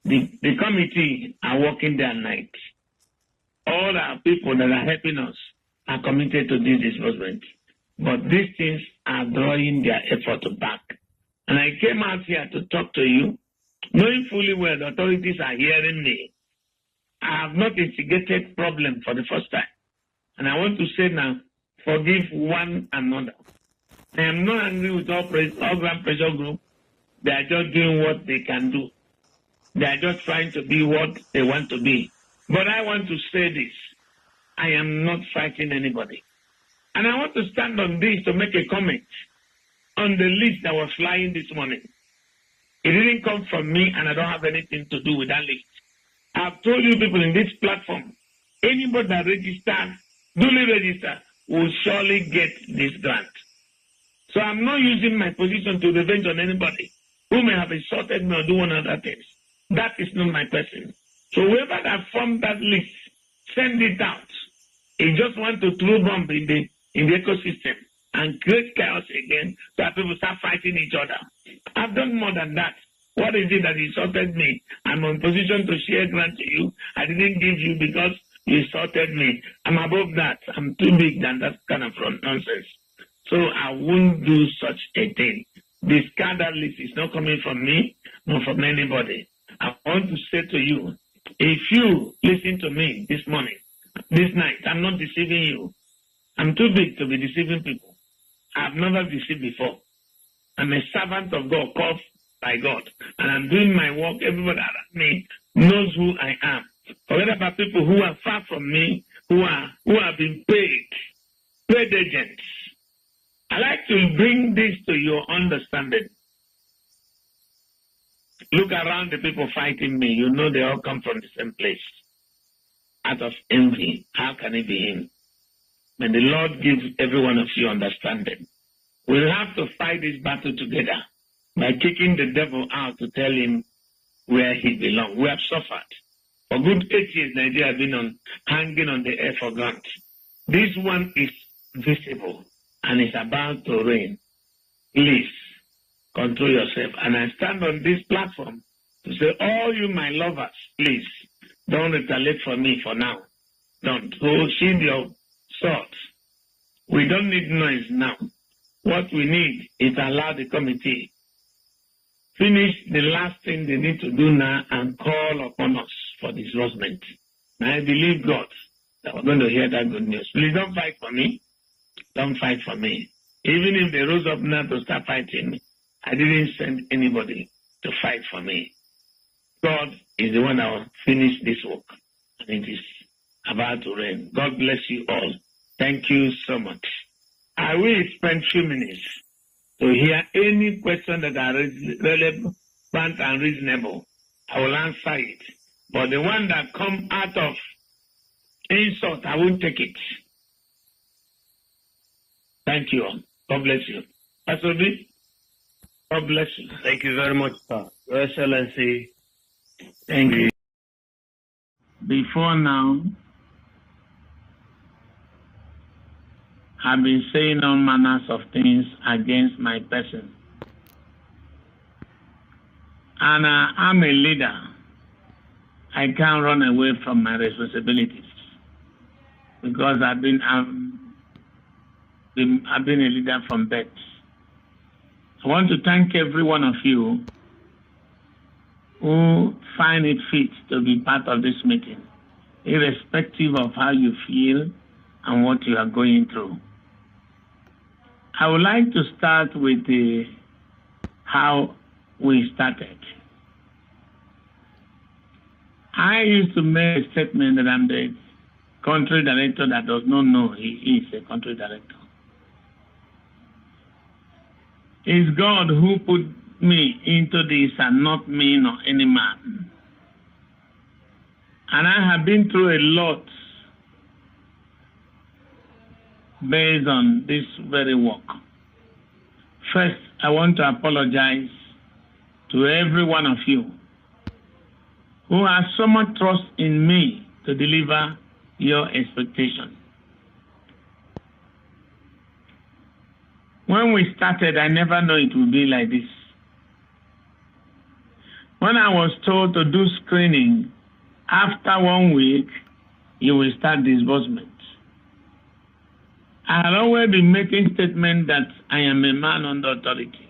The committee are working day and night. All our people that are helping us are committed to this disbursement. But these things are drawing their effort back. And I came out here to talk to you, knowing fully well the authorities are hearing me. I have not instigated problem for the first time. And I want to say now, forgive one another. I am not angry with all Grand Pressure Group. They are just doing what they can do. They are just trying to be what they want to be. But I want to say this. I am not fighting anybody. And I want to stand on this to make a comment on the list that was flying this morning. It didn't come from me, and I don't have anything to do with that list. I've told you people in this platform, anybody that registers, duly register, will surely get this grant. So I'm not using my position to revenge on anybody who may have insulted me or do one other things. That is not my person. So whoever that formed that list, send it out. He just want to throw bomb in the ecosystem and create chaos again so that people start fighting each other. I've done more than that. What is it that insulted me? I'm in position to share grant to you. I didn't give you because you insulted me. I'm above that. I'm too big than that kind of nonsense. So I won't do such a thing. This scandal list is not coming from me, nor from anybody. I want to say to you, if you listen to me this morning, this night, I'm not deceiving you. I'm too big to be deceiving people. I've never deceived before. I'm a servant of God, called by God. And I'm doing my work. Everybody around me knows who I am. Forget about people who are far from me, who have been paid agents. I like to bring this to your understanding. Look around the people fighting me. You know they all come from the same place. Out of envy. How can it be him? May the Lord give every one of you understanding. We'll have to fight this battle together by kicking the devil out to tell him where he belongs. We have suffered. For good 8 years, Nigeria has been hanging on the air for grant. This one is visible and is about to rain. Please control yourself. And I stand on this platform to say, all you my lovers, please don't retaliate for me for now. Don't. Go shield your swords. We don't need noise now. What we need is allow the committee finish the last thing they need to do now and call upon us for disbursement. And I believe God that we're going to hear that good news. Please don't fight for me. Don't fight for me. Even if they rose up now to start fighting me, I didn't send anybody to fight for me. God is the one that will finish this work. And it is about to rain. God bless you all. Thank you so much. I will spend few minutes to hear any question that are relevant and reasonable. I will answer it. But the one that come out of insult, I won't take it. Thank you all. God bless you. Pastor B, God bless you. Thank you very much, sir. Your Excellency. Thank you. Before now, I've been saying all manners of things against my person. And I'm a leader. I can't run away from my responsibilities because I've been a leader from birth. I want to thank every one of you who find it fit to be part of this meeting, irrespective of how you feel and what you are going through. I would like to start with how we started. I used to make a statement that I'm the country director that does not know he is a country director. It's God who put me into this and not me nor any man. And I have been through a lot based on this very work. First, I want to apologize to every one of you who has so much trust in me to deliver your expectation. When we started, I never knew it would be like this. When I was told to do screening, after 1 week, you will start disbursement. I had always been making statement that I am a man under authority.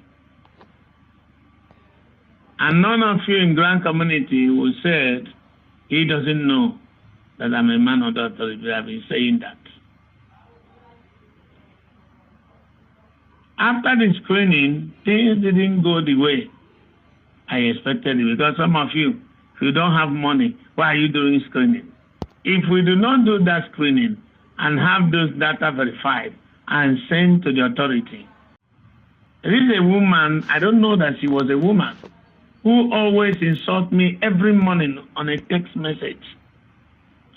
And none of you in Grand Community who said he doesn't know that I'm a man under authority. I've been saying that. After the screening, things didn't go the way I expected it, because some of you, if you don't have money, why are you doing screening? If we do not do that screening and have those data verified and sent to the authority, there is a woman, I don't know that she was a woman, who always insults me every morning on a text message.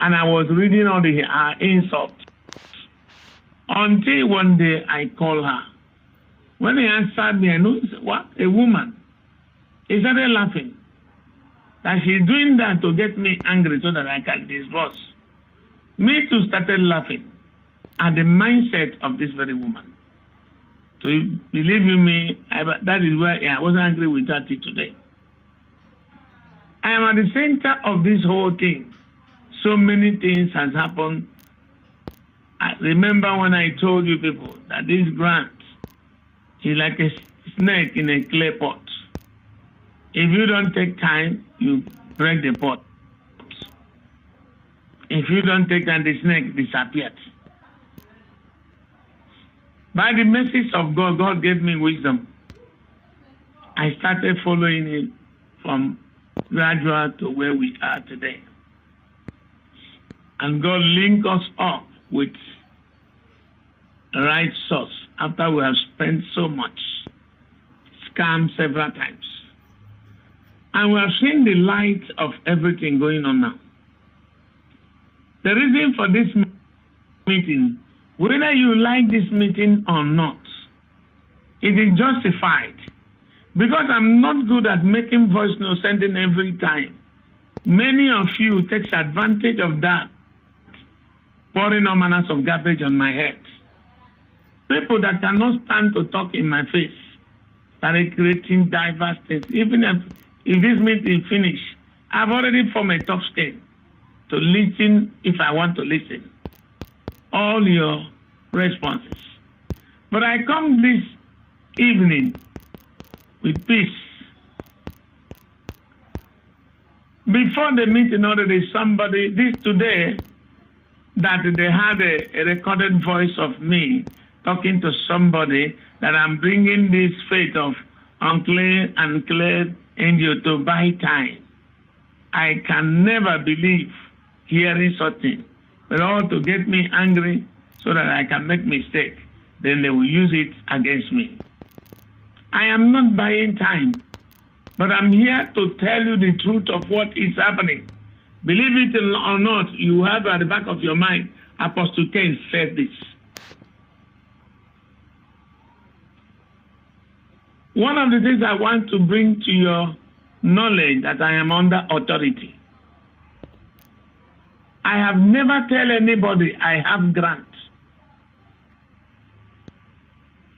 And I was reading all the insults. Until one day I called her. When he answered me, I know, what? A woman. He started laughing. That she's doing that to get me angry so that I can disburse. Me too started laughing at the mindset of this very woman. So believe you me, that is why I wasn't angry with her till today. I am at the center of this whole thing. So many things has happened. I remember when I told you people that this grant is like a snake in a clay pot. If you don't take time, you break the pot. If you don't take time, the snake disappears. By the message of God, God gave me wisdom. I started following it from gradual to where we are today. And God linked us up with the right source after we have spent so much, scammed several times. And we have seen the light of everything going on now. The reason for this meeting, whether you like this meeting or not, it is justified. Because I'm not good at making voice note sending every time. Many of you take advantage of that, pouring all manners of garbage on my head. People that cannot stand to talk in my face started creating diverse things. Even if this meeting finish, I've already formed a top skin to listen if I want to listen. All your responses. But I come this evening with peace. Before the meeting already, somebody, this today, that they had a recorded voice of me talking to somebody that I'm bringing this faith of unclean and clear angel to buy time. I can never believe hearing something, but all to get me angry so that I can make mistake. Then they will use it against me. I am not buying time, but I'm here to tell you the truth of what is happening. Believe it or not, you have at the back of your mind, Apostle Cain said this. One of the things I want to bring to your knowledge that I am under authority. I have never tell anybody I have grant.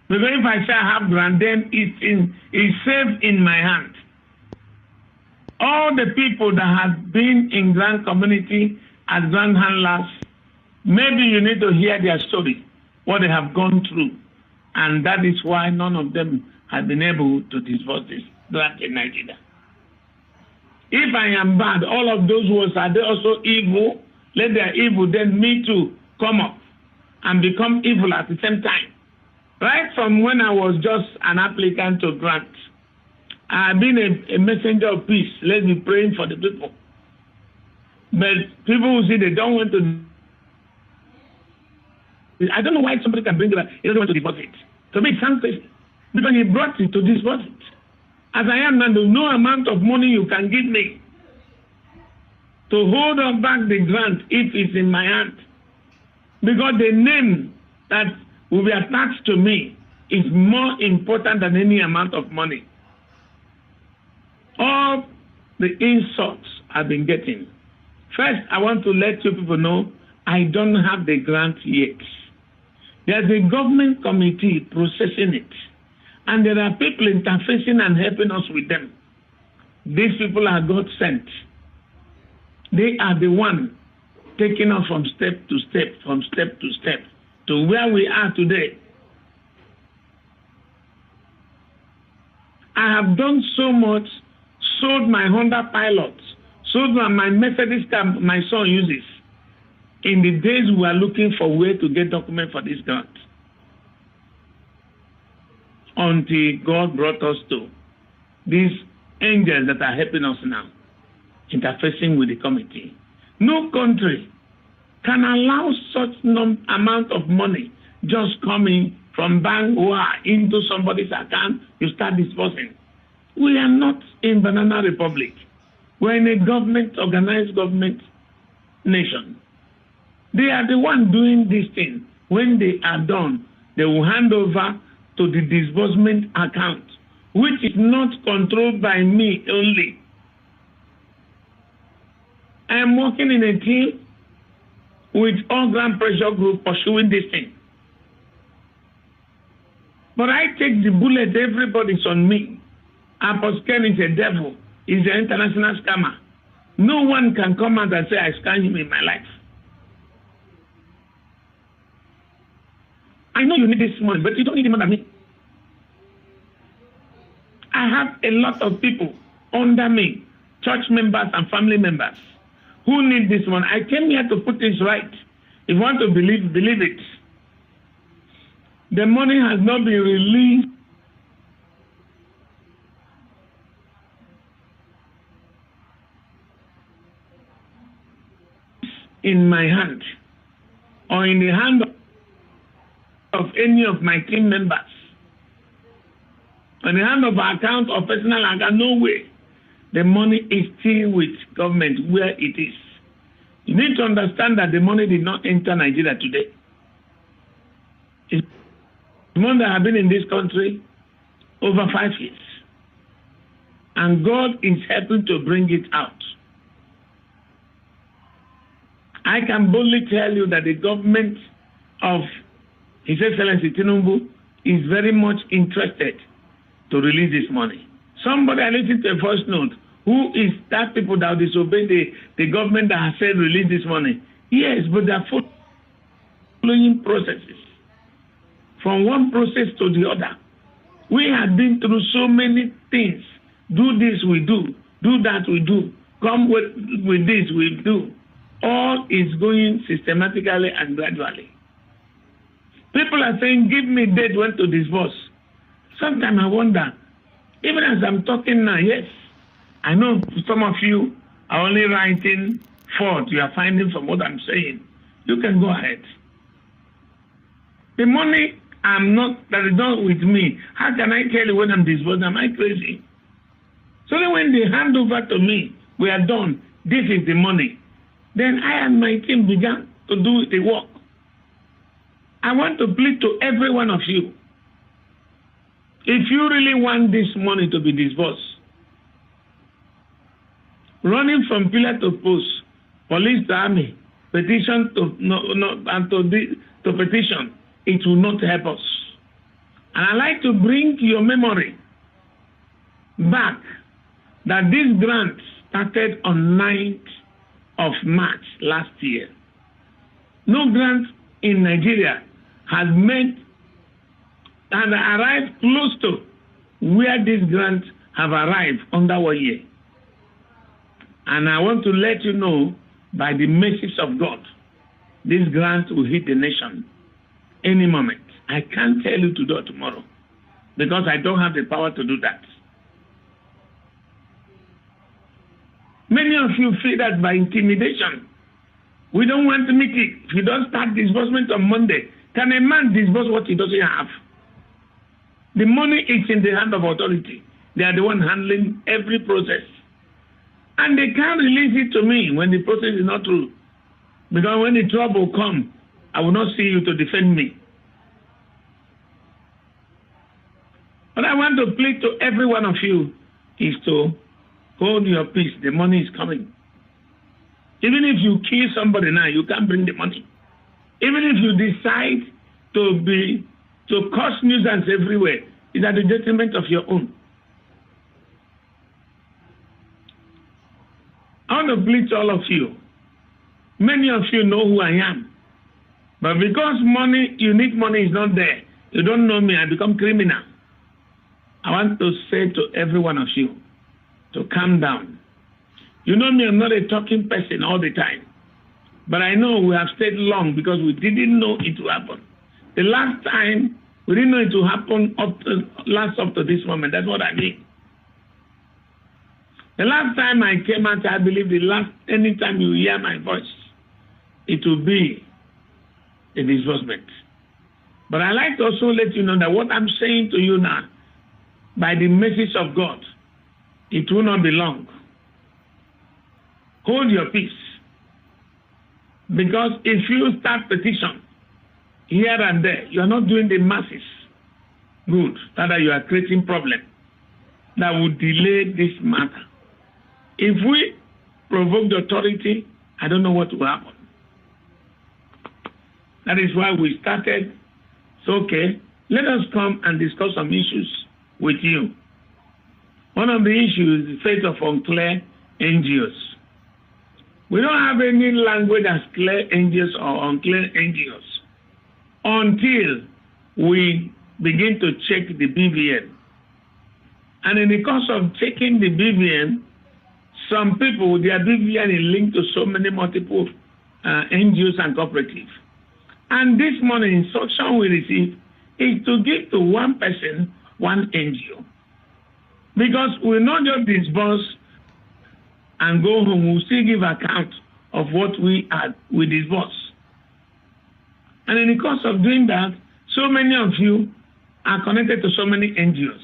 Because if I say I have grant, then it's safe in my hand. All the people that have been in Grand Community as grand handlers, maybe you need to hear their story, what they have gone through. And that is why none of them have been able to disburse this grant in Nigeria. If I am bad, all of those ones, are they also evil? Let their evil, then me too, come up and become evil at the same time. Right from when I was just an applicant to grant, I've been a messenger of peace. Let's be praying for the people. But people who say they don't want to, I don't know why somebody can bring it up. He doesn't want to divorce it. To me, it sounds crazy. Because he brought it to divorce it. As I am now, there's no amount of money you can give me to hold up back the grant if it's in my hand. Because the name that will be attached to me is more important than any amount of money. All the insults I've been getting. First, I want to let you people know I don't have the grant yet. There's a government committee processing it, and there are people interfacing and helping us with them. These people are God sent. They are the one taking us from step to step, to where we are today. I have done so much, sold my Honda Pilot, sold my Mercedes car my son uses. In the days we were looking for where to get document for this grant. Until God brought us to these angels that are helping us now, interfacing with the committee. No country can allow such amount of money just coming from bank into somebody's account, you start disbursing. We are not in Banana Republic. We're in a government, organized government nation. They are the one doing this thing. When they are done, they will hand over to the disbursement account, which is not controlled by me only. I am working in a team with all Grand Pressure Group pursuing this thing. But I take the bullet, everybody's on me. Apst is a devil, he's an international scammer. No one can come out and say I scam him in my life. I know you need this money, but you don't need it more than me. I have a lot of people under me, church members and family members, who need this money. I came here to put this right. If you want to believe, believe it. The money has not been released in my hand or in the hand of any of my team members. On the hand of account or personal account, no way. The money is still with government where it is. You need to understand that the money did not enter Nigeria today. It's money that have been in this country over 5 years. And God is helping to bring it out. I can boldly tell you that the government of His Excellency Tinubu is very much interested to release this money. Somebody, I listened to a voice note, who is that people that disobey the government that has said release this money? Yes, but they are following processes. From one process to the other. We have been through so many things. Do this, we do. Do that, we do. Come with this, we do. All is going systematically and gradually. People are saying, give me date when to disburse. Sometimes I wonder, even as I'm talking now, yes, I know some of you are only writing fault you are finding from what I'm saying. You can go ahead. The money that is not with me, how can I tell you when I'm disbursing? Am I crazy? So then when they hand over to me, we are done, this is the money. Then I and my team began to do the work. I want to plead to every one of you. If you really want this money to be disbursed, running from pillar to post, police to army, petition to petition, it will not help us. And I like to bring to your memory back that this grant started on 9th of March last year. No grant in Nigeria has arrived close to where these grants have arrived under 1 year. And I want to let you know, by the mercies of God, this grant will hit the nation any moment. I can't tell you today or tomorrow because I don't have the power to do that. Many of you feel that by intimidation. We don't want to meet it. If you don't start disbursement on Monday, can a man disburse what he doesn't have? The money is in the hand of authority. They are the one handling every process. And they can't release it to me when the process is not through. Because when the trouble comes, I will not see you to defend me. What I want to plead to every one of you is to hold your peace. The money is coming. Even if you kill somebody now, you can't bring the money. Even if you decide to cause nuisance everywhere, it's at the detriment of your own. I want to plead to all of you. Many of you know who I am. But because money, you need money, is not there. You don't know me, I become criminal. I want to say to every one of you to calm down. You know me, I'm not a talking person all the time. But I know we have stayed long because we didn't know it would happen. The last time, we didn't know it would happen up to this moment. That's what I mean. The last time I came out, I believe anytime you hear my voice, it will be a disbursement. But I like to also let you know that what I'm saying to you now, by the message of God, it will not be long. Hold your peace. Because if you start petition here and there, you are not doing the masses good. Rather, you are creating problem that will delay this matter. If we provoke the authority, I don't know what will happen. That is why we started. So, okay, let us come and discuss some issues with you. One of the issues is the fate of unclear NGOs. We don't have any language as clear NGOs or unclear NGOs until we begin to check the BVN. And in the course of checking the BVN, some people, their BVN is linked to so many multiple NGOs and cooperatives. And this money instruction we receive is to give to one person, one NGO. Because we not just disburse and go home, we still give account of what we disburse. And in the course of doing that, so many of you are connected to so many NGOs.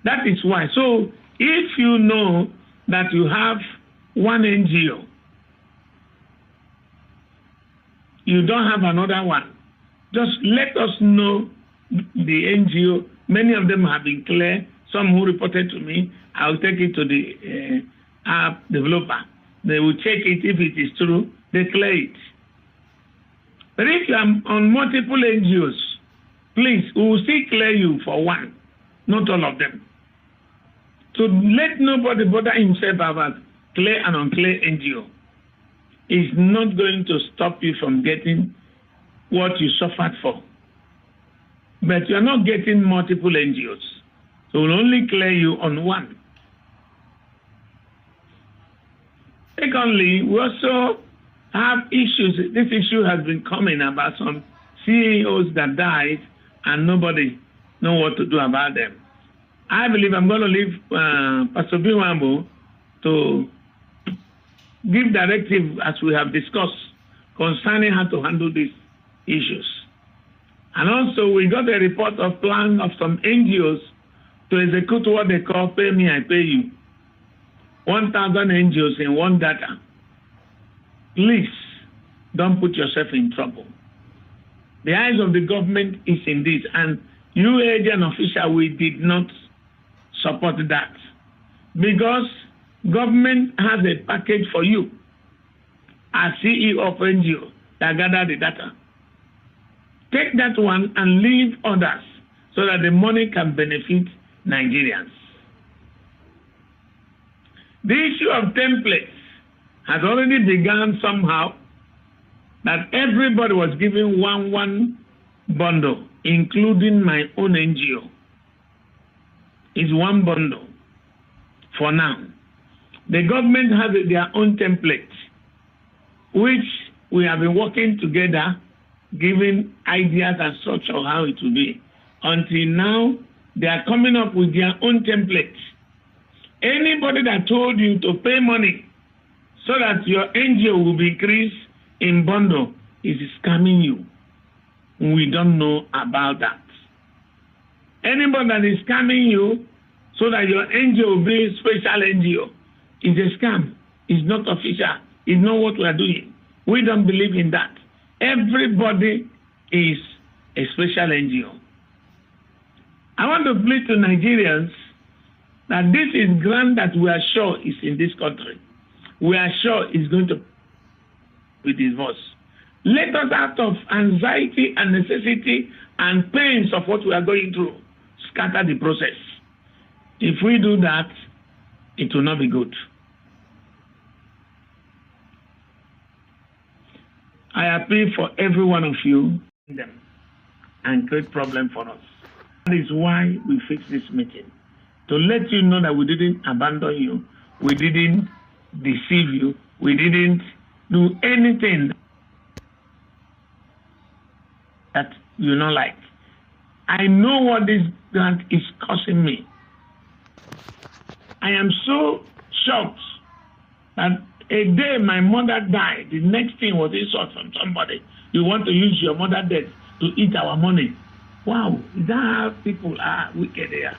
That is why. So if you know that you have one NGO, you don't have another one, just let us know the NGO. Many of them have been clear. Some who reported to me, I'll take it to the app developer. They will check it. If it is true, they clear it. But if you are on multiple NGOs, please, we will still clear you for one, not all of them. So let nobody bother himself about clear and unclear NGO. It's not going to stop you from getting what you suffered for. But you're not getting multiple NGOs. So we'll only clear you on one. Secondly, we also have issues. This issue has been coming about some CEOs that died and nobody knows what to do about them. I believe I'm going to leave Pastor Biwambo to give directive, as we have discussed, concerning how to handle these issues. And also, we got a report of plan of some NGOs to execute what they call pay me, I pay you. 1,000 NGOs in one data. Please, don't put yourself in trouble. The eyes of the government is in this, and UAAG and official, we did not support that. Because government has a package for you as CEO of NGO that gather the data. Take that one and leave others so that the money can benefit Nigerians. The issue of templates has already begun somehow, that everybody was given one bundle, including my own NGO. It's one bundle for now. The government has their own template, which we have been working together, giving ideas and such of how it will be. Until now, they are coming up with their own template. Anybody that told you to pay money so that your NGO will be increased in bundle is scamming you. We don't know about that. Anybody that is scamming you so that your NGO will be a special NGO is a scam. It's not official. It's not what we are doing. We don't believe in that. Everybody is a special NGO. I want to plead to Nigerians that this is grant that we are sure is in this country. We are sure is going to be divorced. Let us, out of anxiety and necessity and pains of what we are going through, scatter the process. If we do that, it will not be good. I appeal for every one of you and create problem for us. That is why we fixed this meeting. To let you know that we didn't abandon you, we didn't deceive you, we didn't do anything that you don't like. I know what this grant is costing me. I am so shocked that a day my mother died, the next thing was insult from somebody. You want to use your mother death to eat our money. Wow, is that how people are wicked here?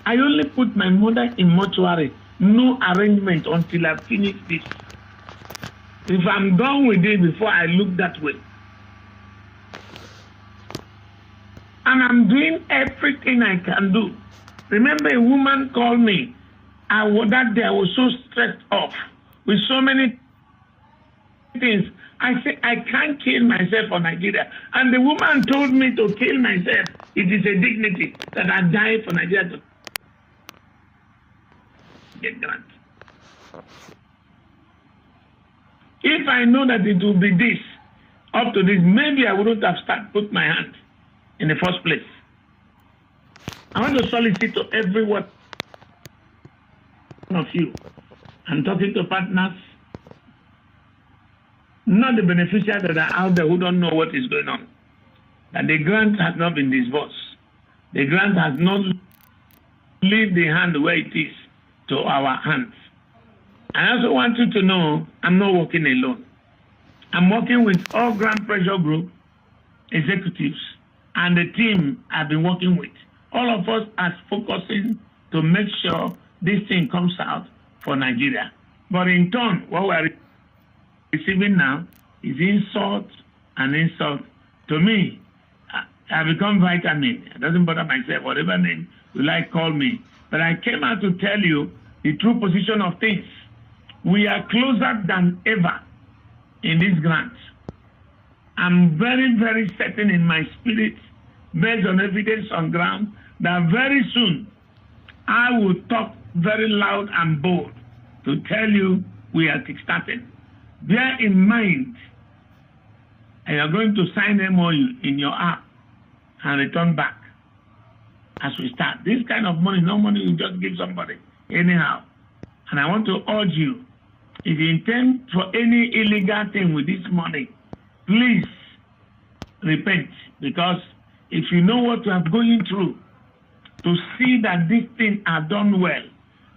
I only put my mother in mortuary, no arrangement until I finish this. If I'm done with it before I look that way. And I'm doing everything I can do. Remember, a woman called me. That day I was so stressed off with so many things. I said, I can't kill myself for Nigeria. And the woman told me to kill myself. It is a dignity that I die for Nigeria to get grant. If I know that it will be this, up to this, maybe I wouldn't have put my hand in the first place. I want to solicit to every one of you. I'm talking to partners, not the beneficiaries that are out there who don't know what is going on. That the grant has not been disbursed. The grant has not leave the hand where it is to our hands. I also want you to know I'm not working alone. I'm working with all Grand Pressure Group executives and the team I've been working with. All of us are focusing to make sure this thing comes out for Nigeria. But in turn, what we are receiving now is insult and insult. To me, I become vitamin. It doesn't bother myself, whatever name you like, call me. But I came out to tell you the true position of things. We are closer than ever in this grant. I'm very, very certain in my spirit, based on evidence on ground, that very soon I will talk very loud and bold to tell you we are kickstarting. Bear in mind, and you're going to sign MOU in your app and return back as we start. This kind of money, no money you just give somebody anyhow. And I want to urge you, if you intend for any illegal thing with this money, please repent, because if you know what you are going through, to see that these things are done well,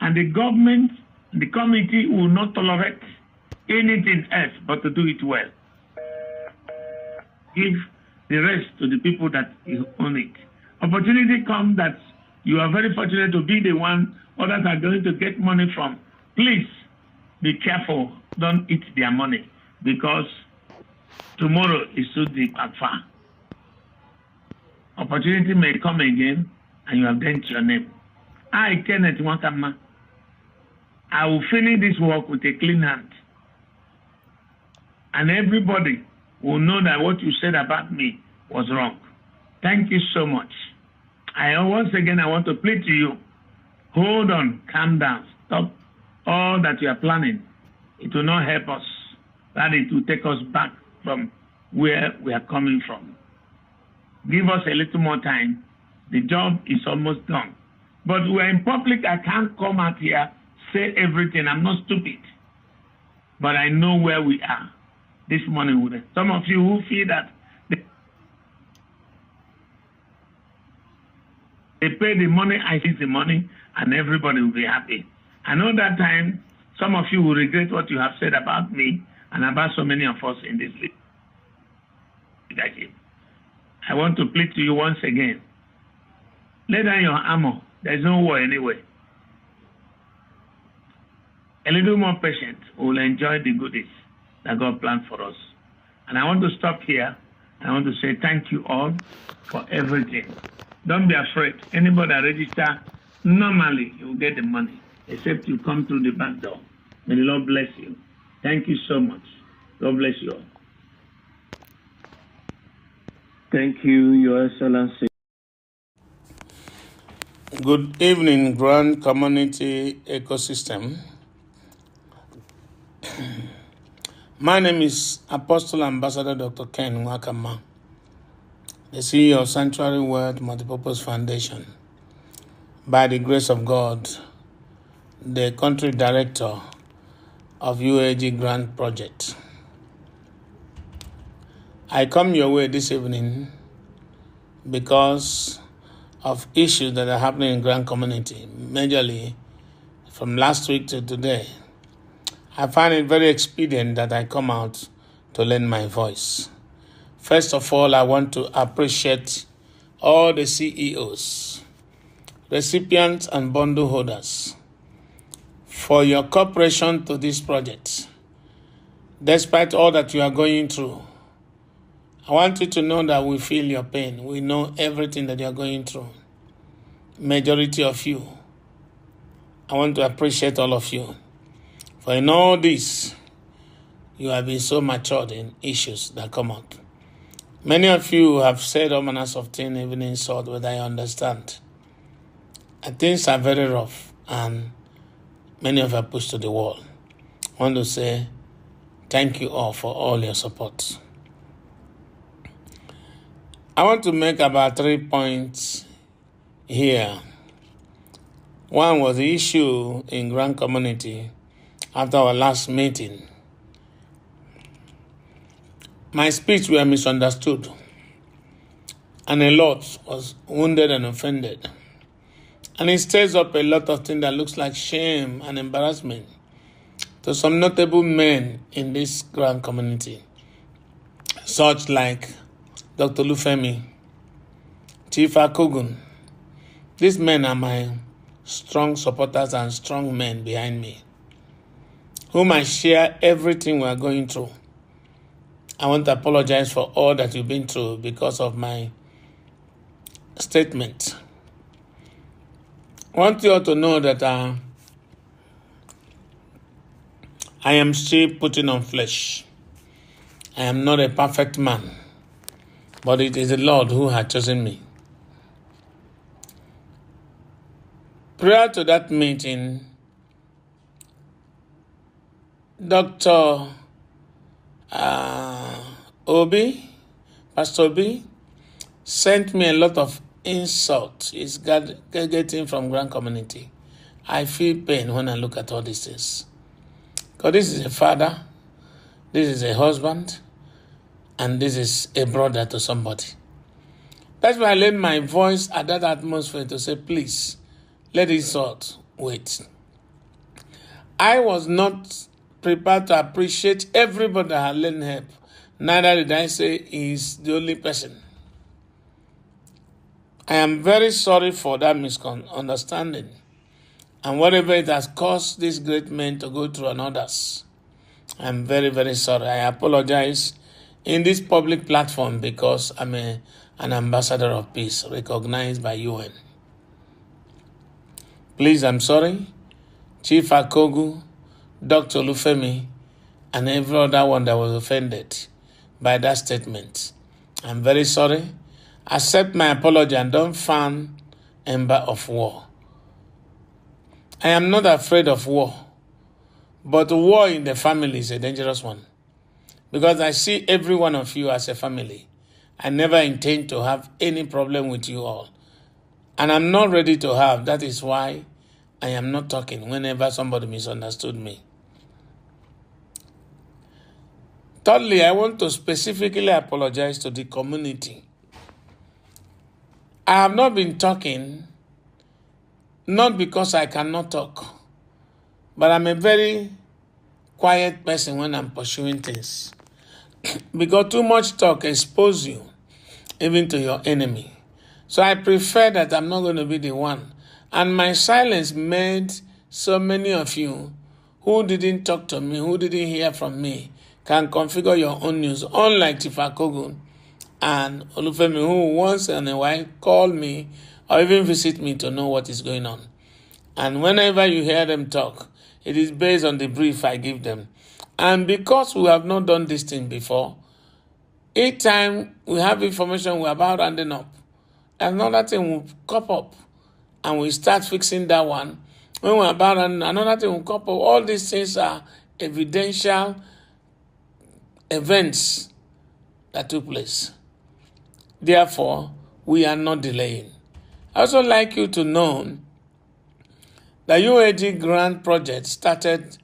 and the government, the committee will not tolerate anything else but to do it well. Give the rest to the people that own it. Opportunity comes that you are very fortunate to be the one others are going to get money from. Please be careful. Don't eat their money, because tomorrow is so deep and far. Opportunity may come again, and you have dent your name. I, Kenneth Nwakama, I will finish this work with a clean hand. And everybody will know that what you said about me was wrong. Thank you so much. Once again, I want to plead to you, hold on, calm down, stop all that you are planning. It will not help us. That it will take us back from where we are coming from. Give us a little more time. The job is almost done. But we're in public. I can't come out here, say everything. I'm not stupid. But I know where we are. This morning, some of you who feel that they pay the money, I see the money, and everybody will be happy. I know that time, some of you will regret what you have said about me and about so many of us in this leadership. I want to plead to you once again. Lay down your armor. There's no war anyway. A little more patient, we will enjoy the goodies that God planned for us. And I want to stop here. I want to say thank you all for everything. Don't be afraid. Anybody that register, normally you will get the money, except you come through the back door. May the Lord bless you. Thank you so much. God bless you all. Thank you, Your Excellency. Good evening, Grand Community Ecosystem. My name is Apostle Ambassador Dr. Ken Nwakama, the CEO of Sanctuary World Multipurpose Foundation. By the grace of God, the country director of UAAG Grant Project. I come your way this evening because of issues that are happening in Grand Community, majorly from last week to today. I find it very expedient that I come out to lend my voice. First of all, I want to appreciate all the CEOs, recipients, and bundle holders for your cooperation to this project. Despite all that you are going through, I want you to know that we feel your pain. We know everything that you are going through. Majority of you. I want to appreciate all of you. For in all this, you have been so matured in issues that come out. Many of you have said all manners of things, even insult, but I understand. And things are very rough, and many of you are pushed to the wall. I want to say thank you all for all your support. I want to make about 3 points here. One was the issue in Grand Community after our last meeting. My speech were misunderstood, and a lot was wounded and offended. And it stirs up a lot of things that looks like shame and embarrassment to some notable men in this Grand Community, such like Dr. Lufemi, Chief Akogun. These men are my strong supporters and strong men behind me, whom I share everything we are going through. I want to apologize for all that you've been through because of my statement. I want you all to know that I am still putting on flesh. I am not a perfect man, but it is the Lord who has chosen me. Prior to that meeting, Dr. Pastor Obi, sent me a lot of insult. He's getting from Grand Community. I feel pain when I look at all these things. Because this is a father, this is a husband, and this is a brother to somebody. That's why I lent my voice at that atmosphere to say, please, let this insult wait. I was not prepared to appreciate everybody that had lent help. Neither did I say he's the only person. I am very sorry for that misunderstanding and whatever it has caused these great men to go through and others. I'm very, very sorry. I apologize in this public platform because I'm an ambassador of peace recognized by UN. Please, I'm sorry. Chief Akogu, Dr. Lufemi, and every other one that was offended by that statement. I'm very sorry. Accept my apology and don't fan ember of war. I am not afraid of war, but war in the family is a dangerous one because I see every one of you as a family. I never intend to have any problem with you all, and I'm not ready to have. That is why I am not talking whenever somebody misunderstood me. Thirdly, I want to specifically apologize to the community. I have not been talking, not because I cannot talk, but I'm a very quiet person when I'm pursuing things. Because too much talk exposes you, even to your enemy. So I prefer that I'm not going to be the one. And my silence made so many of you who didn't talk to me, who didn't hear from me, can configure your own news. Unlike Chief Akogun, and Olufemi, who once in a while call me or even visit me to know what is going on. And whenever you hear them talk, it is based on the brief I give them. And because we have not done this thing before, each time we have information we're about rounding up, another thing will pop up, and we start fixing that one. When we're about rounding, another thing will pop up. All these things are evidential events that took place. Therefore, we are not delaying. I also like you to know the UAAG grant project started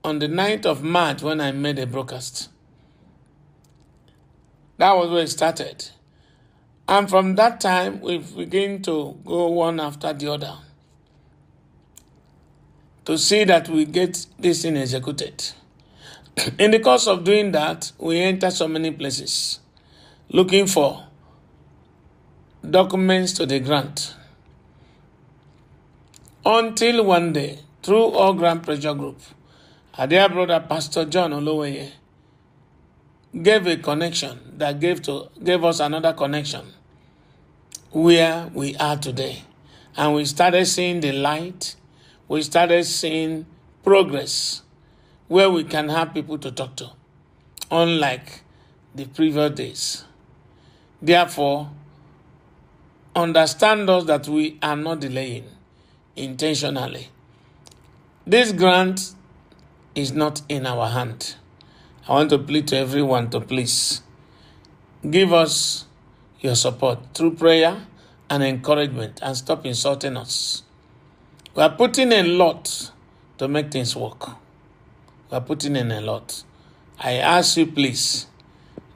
on the 9th of March when I made a broadcast. That was where it started. And from that time, we've begun to go one after the other to see that we get this thing executed. In the course of doing that, we enter so many places looking for documents to the grant. Until one day, through All Grant Pressure Group, our dear brother Pastor John Oloweye gave a connection that gave us another connection where we are today. And we started seeing the light. We started seeing progress where we can have people to talk to, unlike the previous days. Therefore, understand us that we are not delaying intentionally. This grant is not in our hand. I want to plead to everyone to please give us your support through prayer and encouragement and stop insulting us. We are putting a lot to make things work. We are putting in a lot. I ask you, please,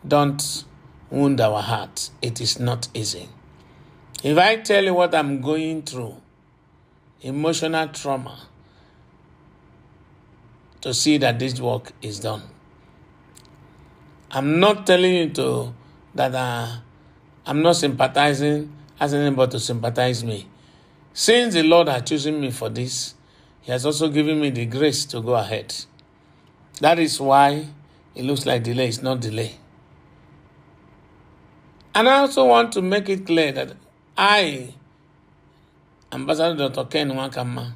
don't wound our heart. It is not easy. If I tell you what I'm going through, emotional trauma, to see that this work is done. I'm not telling you that I'm not sympathizing, asking anybody to sympathize me. Since the Lord has chosen me for this, He has also given me the grace to go ahead. That is why it looks like delay. It's not delay. And I also want to make it clear that I, Ambassador Dr. Ken Nwakama,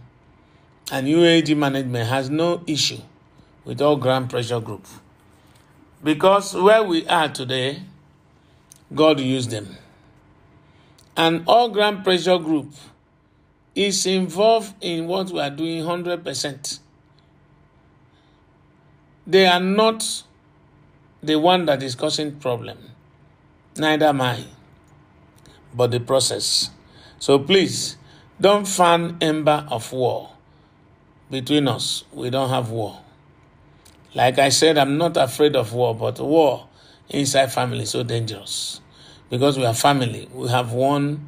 and UAAG management has no issue with All Grant Pressure Group. Because where we are today, God used them. And All Grant Pressure Group is involved in what we are doing 100%. They are not the one that is causing problem. Neither am I. But the process. So please, don't fan ember of war between us. We don't have war. Like I said, I'm not afraid of war, but war inside family is so dangerous. Because we are family. We have one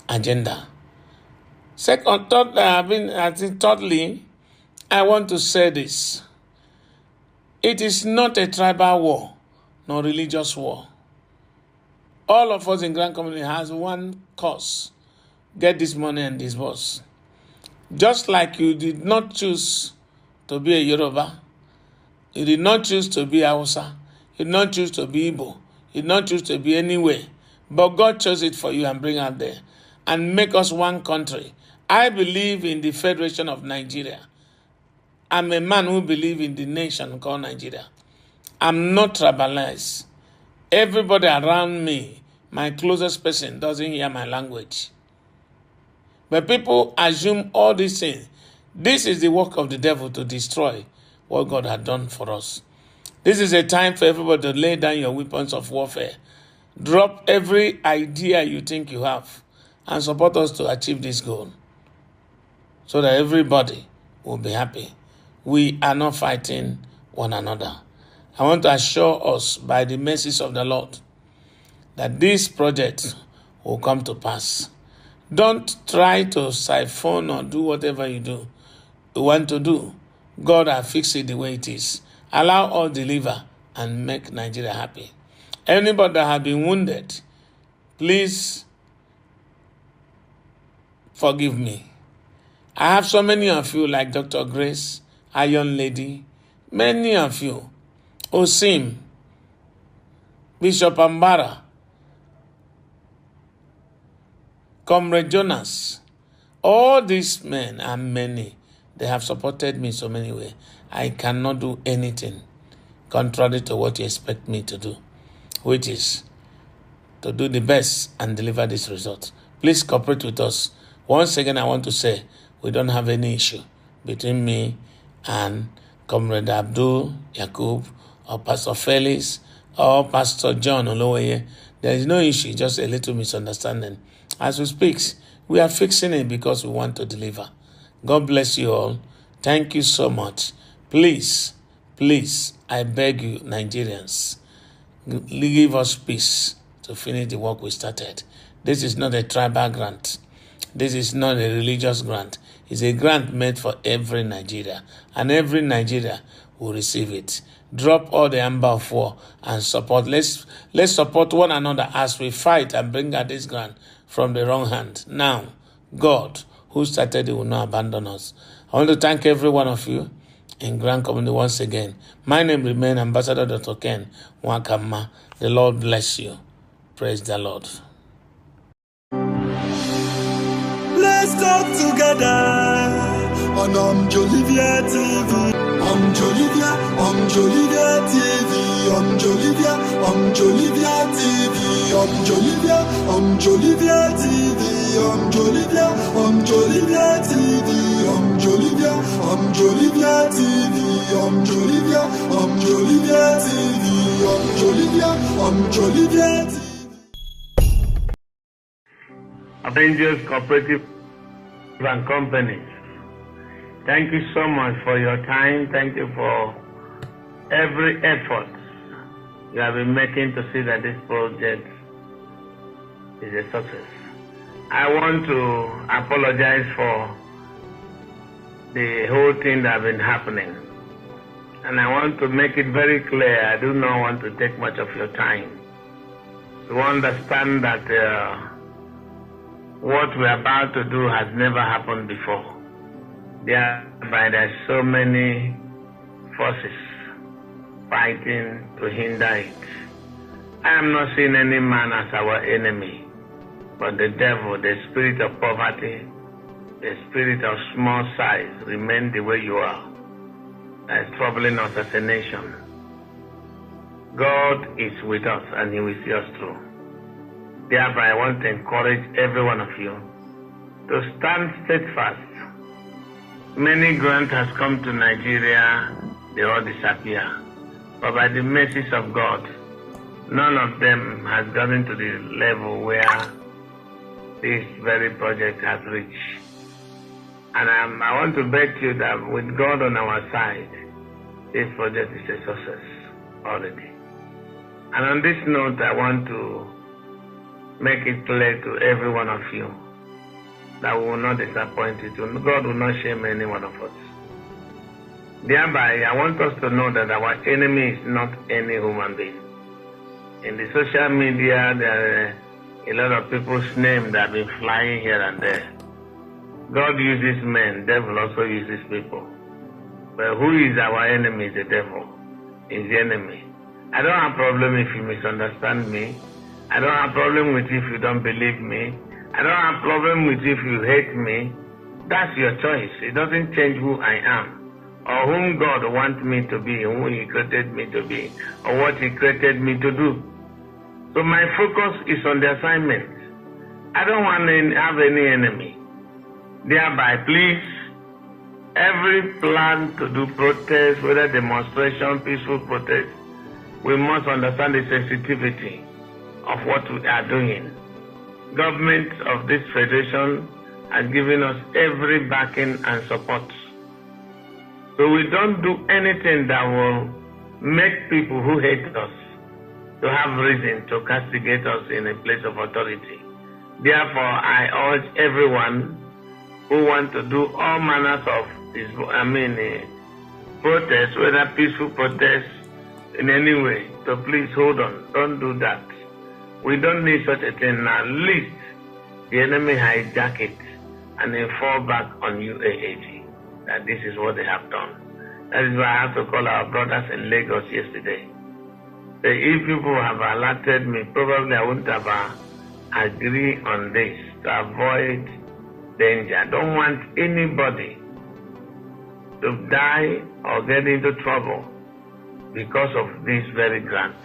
agenda. Thirdly, I want to say this. It is not a tribal war, nor religious war. All of us in Grand Community has one cause. Get this money and disburse. Just like you did not choose to be a Yoruba, you did not choose to be Hausa, you did not choose to be Igbo, you did not choose to be anywhere, but God chose it for you and bring out there and make us one country. I believe in the Federation of Nigeria. I'm a man who believes in the nation called Nigeria. I'm not tribalized. Everybody around me, my closest person, doesn't hear my language. But people assume all these things. This is the work of the devil to destroy what God had done for us. This is a time for everybody to lay down your weapons of warfare. Drop every idea you think you have and support us to achieve this goal so that everybody will be happy. We are not fighting one another. I want to assure us by the mercies of the Lord that this project will come to pass. Don't try to siphon or do whatever you want to do. God has fixed it the way it is. Allow all deliver and make Nigeria happy. Anybody that has been wounded, please forgive me. I have so many of you like Dr. Grace, Iron Lady, many of you, Osim, Bishop Ambara, Comrade Jonas. All these men and many, they have supported me in so many ways. I cannot do anything contrary to what you expect me to do, which is to do the best and deliver this result. Please cooperate with us. Once again, I want to say we don't have any issue between me and Comrade Abdul Yakub or Pastor Felix or Pastor John Oloweye. There is no issue, just a little misunderstanding. As we speak, we are fixing it because we want to deliver. God bless you all. Thank you so much. Please, I beg you, Nigerians, give us peace to finish the work we started. This is not a tribal grant. This is not a religious grant. It's a grant made for every Nigeria, and every Nigeria will receive it. Drop all the amber of war and support. Let's support one another as we fight and bring out this grant from the wrong hand. Now, God, who started it, will not abandon us. I want to thank every one of you in Grand Community once again. My name remains Ambassador Dr. Ken Nwakama. The Lord bless you. Praise the Lord. Let's talk together on Jolivia TV. Jolivia TV. Jolivia TV. Jolivia TV. Jolivia TV. Jolivia TV. Jolivia TV. Avengers Cooperative and Companies. Thank you so much for your time. Thank you for every effort you have been making to see that this project is a success. I want to apologize for the whole thing that has been happening. And I want to make it very clear, I do not want to take much of your time. You understand that what we're about to do has never happened before. Thereby, there's so many forces fighting to hinder it. I am not seeing any man as our enemy, but the devil, the spirit of poverty, the spirit of small size, remain the way you are. That is troubling us as a nation. God is with us and He will see us through. Thereby, I want to encourage every one of you to stand steadfast. Many grants has come to Nigeria, they all disappear. But by the mercies of God, none of them has gotten to the level where this very project has reached. And I want to beg you that with God on our side, this project is a success already. And on this note, I want to make it clear to every one of you that we will not disappoint you. God will not shame any one of us. Thereby, I want us to know that our enemy is not any human being. In the social media, there are a lot of people's names that have been flying here and there. God uses men, devil also uses people. But who is our enemy? The devil is the enemy. I don't have a problem if you misunderstand me. I don't have a problem with if you don't believe me. I don't have a problem with if you hate me. That's your choice. It doesn't change who I am or whom God wants me to be, who He created me to be, or what He created me to do. So my focus is on the assignment. I don't want to have any enemy. Thereby, please, every plan to do protest, whether demonstration, peaceful protest, we must understand the sensitivity of what we are doing. Government of this federation has given us every backing and support. So we don't do anything that will make people who hate us to have reason to castigate us in a place of authority. Therefore, I urge everyone who want to do all manners of protests, whether peaceful protests in any way, so please hold on. Don't do that. We don't need such a thing now. At least the enemy hijack it and then fall back on UAAG. That this is what they have done. That is why I have to call our brothers in Lagos yesterday. If people have alerted me, probably I wouldn't have agreed on this. to avoid danger. I don't want anybody to die or get into trouble because of this very grant.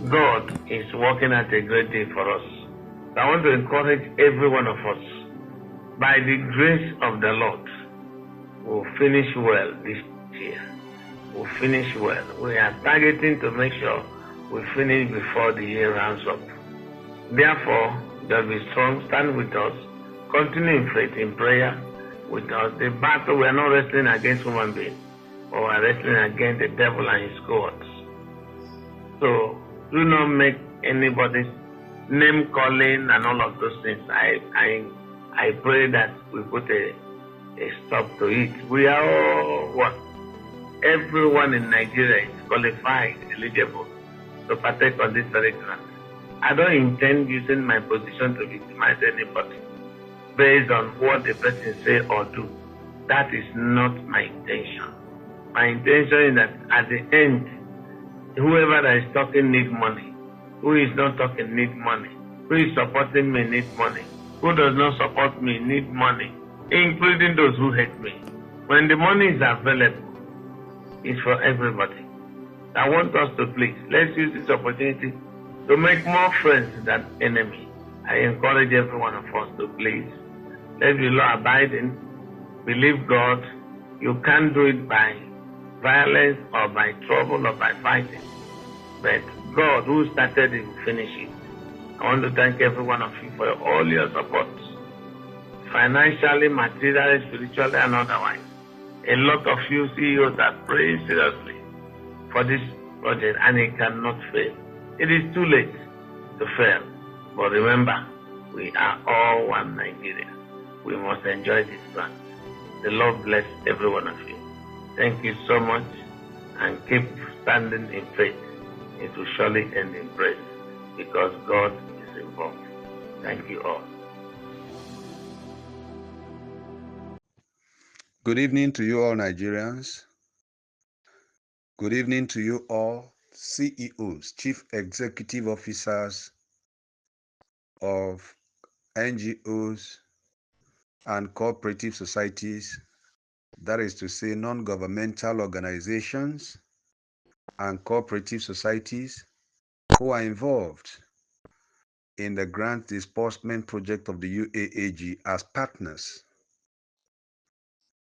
God is working at a great day for us. I want to encourage every one of us, by the grace of the Lord, we'll finish well this year. We'll finish well. We are targeting to make sure we finish before the year rounds up. Therefore, just be strong, stand with us, continue in faith, in prayer with us. The battle, we are not wrestling against human beings, but we are wrestling against the devil and his cohorts. So, do not make anybody's name calling and all of those things. I pray that we put a stop to it. We are all what? Everyone in Nigeria is qualified, eligible to partake on this very grant. I don't intend using my position to victimize anybody based on what the person say or do. That is not my intention. My intention is that at the end, whoever that is talking needs money. Who is not talking needs money. Who is supporting me needs money. Who does not support me needs money, including those who hate me. When the money is available, it's for everybody. I want us to please, let's use this opportunity to make more friends than enemies. I encourage every one of us to please, let's be law-abiding, believe God. You can't do it by violence or by trouble or by fighting. But God, who started it, will finish it. I want to thank every one of you for all your support, financially, materially, spiritually, and otherwise. A lot of you CEOs are praying seriously for this project, and it cannot fail. It is too late to fail. But remember, we are all one Nigeria. We must enjoy this grant. The Lord bless every one of you. Thank you so much, and keep standing in faith. It will surely end in praise, because God is involved. Thank you all. Good evening to you all, Nigerians. Good evening to you all, CEOs, Chief Executive Officers of NGOs and cooperative societies, that is to say non-governmental organizations and cooperative societies who are involved in the grant disbursement project of the UAAG as partners.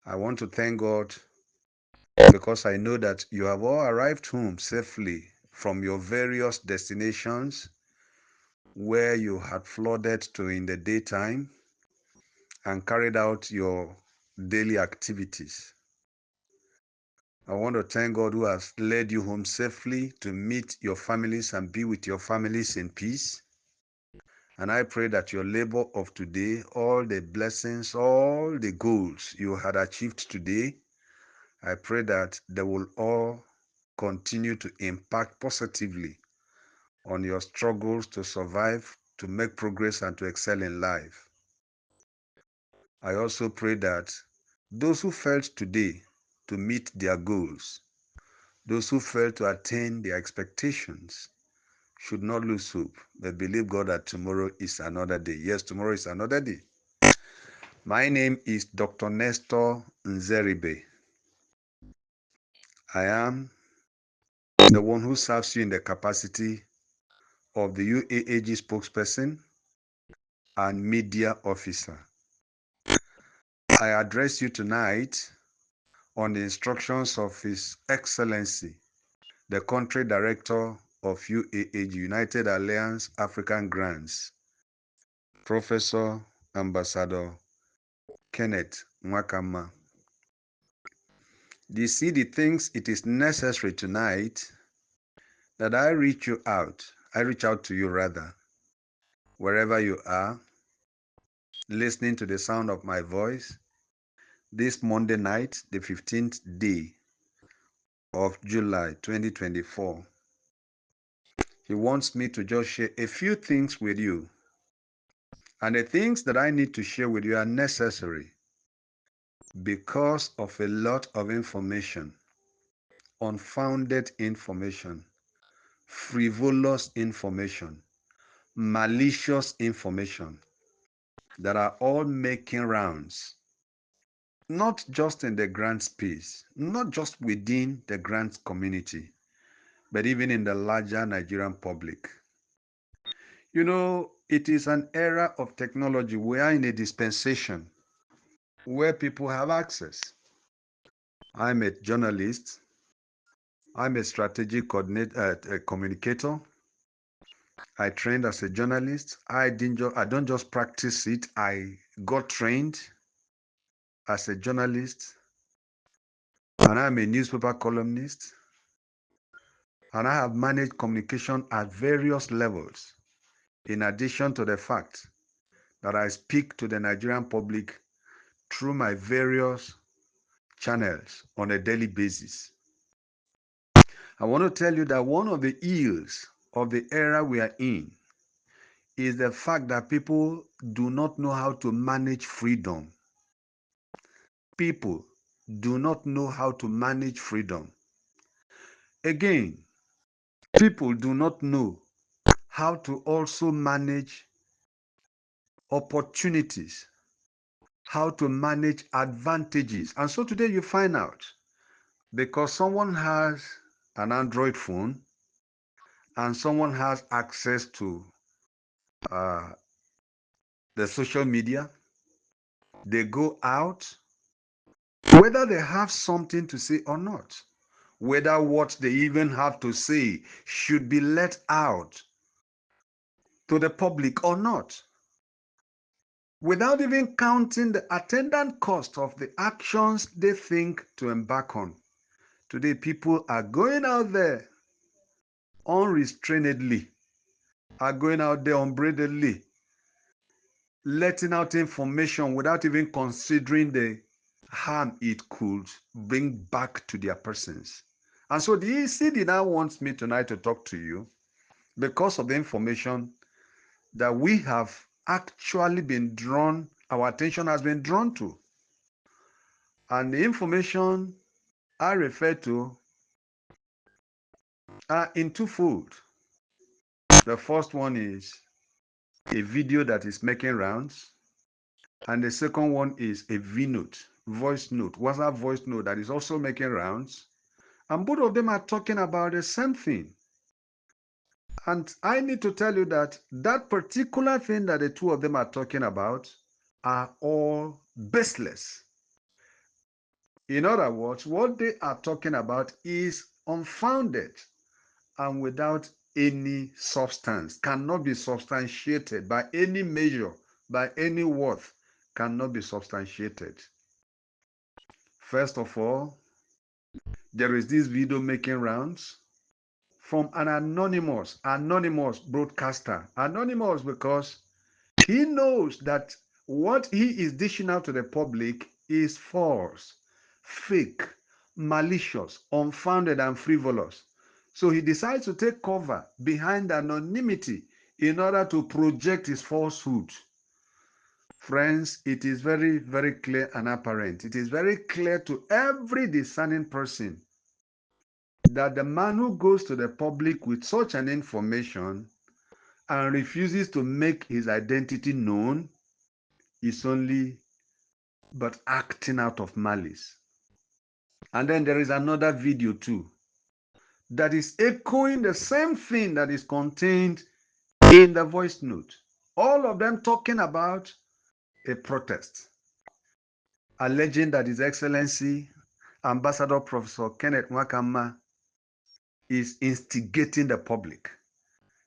I want to thank God because I know that you have all arrived home safely from your various destinations where you had flooded to in the daytime and carried out your daily activities. I want to thank God who has led you home safely to meet your families and be with your families in peace. And I pray that your labor of today, all the blessings, all the goals you had achieved today, I pray that they will all continue to impact positively on your struggles to survive, to make progress, and to excel in life. I also pray that those who failed today to meet their goals, those who failed to attain their expectations, should not lose hope, but believe God that tomorrow is another day. Yes, tomorrow is another day. My name is Dr. Nestor Nzeribe. I am the one who serves you in the capacity of the UAAG spokesperson and media officer. I address you tonight on the instructions of His Excellency, the Country Director of UAAG, United Alliance African Grants, Professor Ambassador Kenneth Nwakama. The CD thinks it is necessary tonight that I reach out to you rather, wherever you are, listening to the sound of my voice, this Monday night, the 15th day of July 2024. He wants me to just share a few things with you. And the things that I need to share with you are necessary because of a lot of information, unfounded information, frivolous information, malicious information that are all making rounds, not just in the grant space, not just within the grant community, but even in the larger Nigerian public. You know, it is an era of technology. We are in a dispensation where people have access. I'm a journalist. I'm a strategic communicator. I trained as a journalist. I don't just practice it. I got trained as a journalist, and I'm a newspaper columnist, and I have managed communication at various levels, in addition to the fact that I speak to the Nigerian public through my various channels on a daily basis. I want to tell you that one of the ills of the era we are in is the fact that people do not know how to manage freedom. People do not know how to manage freedom. Again, people do not know how to also manage opportunities, how to manage advantages. And so today you find out, because someone has an Android phone and someone has access to the social media, they go out, whether they have something to say or not, whether what they even have to say should be let out to the public or not, without even counting the attendant cost of the actions they think to embark on. Today, people are going out there unrestrainedly, are going out there unbridledly, letting out information without even considering the harm it could bring back to their persons. And so the ECD now wants me tonight to talk to you because of the information that we have actually been drawn, our attention has been drawn to. And the information I refer to are in twofold. The first one is a video that is making rounds, and the second one is a V-note, voice note, WhatsApp voice note that is also making rounds. And both of them are talking about the same thing. And I need to tell you that that particular thing that the two of them are talking about are all baseless. In other words, what they are talking about is unfounded and without any substance, cannot be substantiated by any measure, by any worth, cannot be substantiated. First of all, there is this video making rounds from an anonymous broadcaster. Anonymous because he knows that what he is dishing out to the public is false, fake, malicious, unfounded, and frivolous. So he decides to take cover behind anonymity in order to project his falsehood. Friends, it is very, very clear and apparent. It is very clear to every discerning person that the man who goes to the public with such an information and refuses to make his identity known is only but acting out of malice. And then there is another video too that is echoing the same thing that is contained in the voice note. All of them talking about a protest, alleging that His Excellency Ambassador Professor Kenneth Nwakama is instigating the public.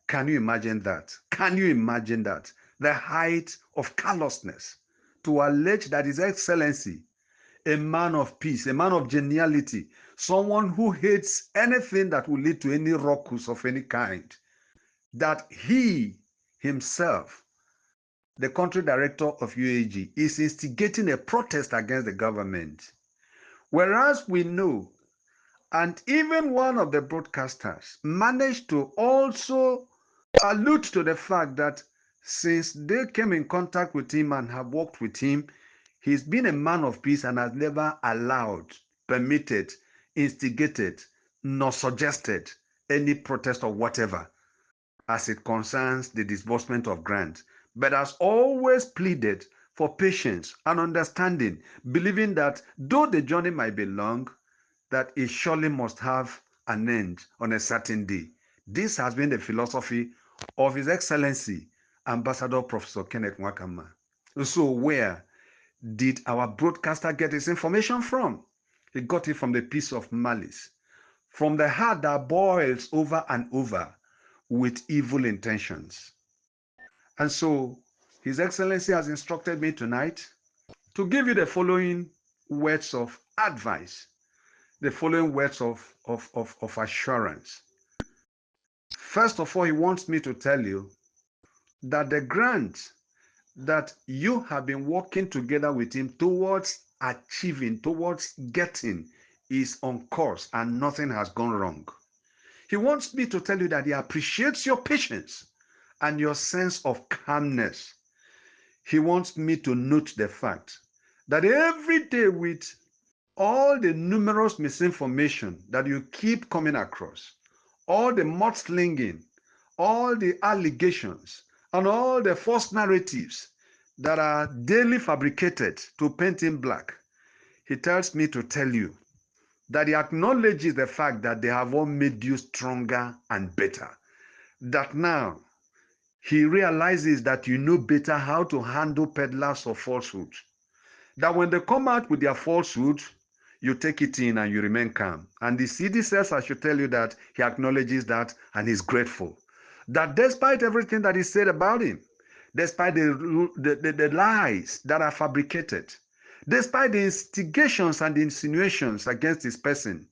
Can you imagine that? Can you imagine that? The height of callousness to allege that His Excellency, a man of peace, a man of geniality, someone who hates anything that will lead to any ruckus of any kind, that he himself, the country director of UAAG, is instigating a protest against the government. Whereas we know, and even one of the broadcasters managed to also allude to the fact that since they came in contact with him and have worked with him, he's been a man of peace and has never allowed, permitted, instigated, nor suggested any protest or whatever as it concerns the disbursement of grant. but has always pleaded for patience and understanding, believing that though the journey might be long, that it surely must have an end on a certain day. This has been the philosophy of His Excellency, Ambassador Professor Kenneth Nwakama. So where did our broadcaster get his information from? He got it from the piece of malice, from the heart that boils over and over with evil intentions. And so His Excellency has instructed me tonight to give you the following words of advice, the following words of assurance. First of all, he wants me to tell you that the grant that you have been working together with him towards achieving, towards getting, is on course and nothing has gone wrong. He wants me to tell you that he appreciates your patience and your sense of calmness. He wants me to note the fact that every day, with all the numerous misinformation that you keep coming across, all the mudslinging, all the allegations, and all the false narratives that are daily fabricated to paint him black, he tells me to tell you that he acknowledges the fact that they have all made you stronger and better. That now he realizes that you know better how to handle peddlers of falsehood. That when they come out with their falsehood, you take it in and you remain calm. And the CD says I should tell you that he acknowledges that and is grateful. That despite everything that is said about him, despite the lies that are fabricated, despite the instigations and the insinuations against his person,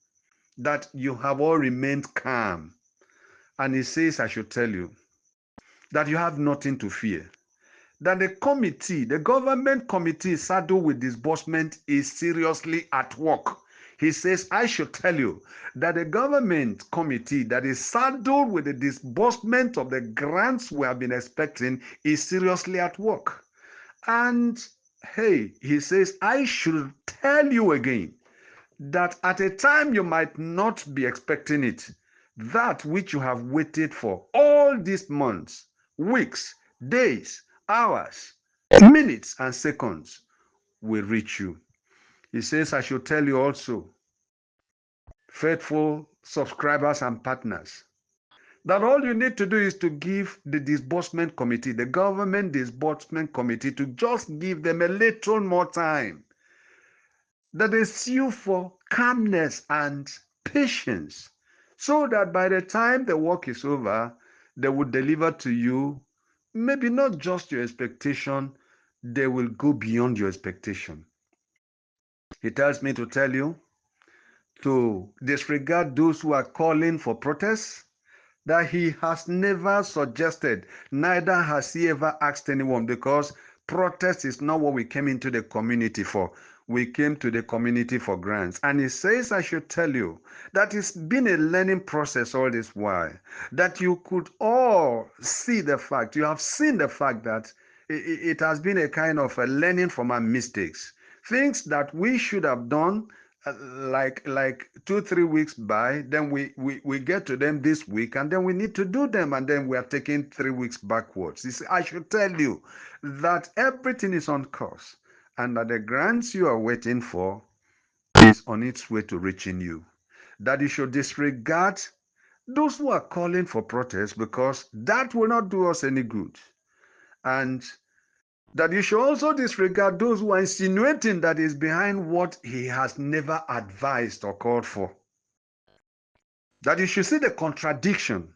that you have all remained calm. And he says I should tell you that you have nothing to fear. That the committee, the government committee saddled with disbursement, is seriously at work. He says, I should tell you that the government committee that is saddled with the disbursement of the grants we have been expecting is seriously at work. And hey, he says, I should tell you again that at a time you might not be expecting it, that which you have waited for all these months, weeks, days, hours, minutes, and seconds will reach you. He says, I should tell you also, faithful subscribers and partners, that all you need to do is to give the disbursement committee, the government disbursement committee, to just give them a little more time. That they sue for calmness and patience, so that by the time the work is over, they will deliver to you maybe not just your expectation, they will go beyond your expectation. He tells me to tell you to disregard those who are calling for protests, that he has never suggested, neither has he ever asked anyone, because protest is not what we came into the community for. We came to the community for grants. And he says, I should tell you that it's been a learning process all this while, that you could all see the fact, you have seen the fact that it has been a kind of a learning from our mistakes. Things that we should have done like 2-3 weeks by, then we get to them this week, and then we need to do them, and then we are taking 3 weeks backwards. You see, I should tell you that everything is on course, and that the grants you are waiting for is on its way to reaching you. That you should disregard those who are calling for protest, because that will not do us any good. And that you should also disregard those who are insinuating that is behind what he has never advised or called for. That you should see the contradiction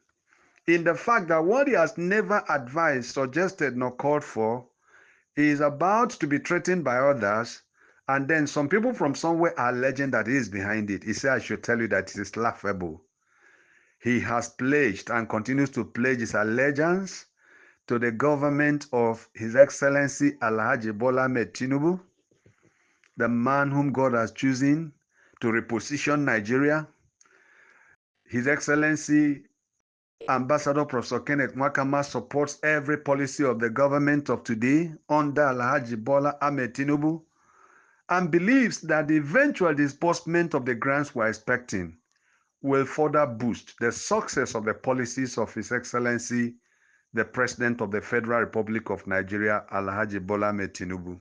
in the fact that what he has never advised, suggested, nor called for is about to be threatened by others, and then some people from somewhere are alleging that he is behind it. He said, I should tell you that it is laughable. He has pledged and continues to pledge his allegiance to the government of His Excellency Alhaji Bola Ahmed Tinubu, the man whom God has chosen to reposition Nigeria. His Excellency Ambassador Professor Kenneth Nwakama supports every policy of the government of today under Alhaji Bola Ahmed Tinubu, and believes that the eventual disbursement of the grants we're expecting will further boost the success of the policies of His Excellency the President of the Federal Republic of Nigeria, Alhaji Bola Ahmed Tinubu.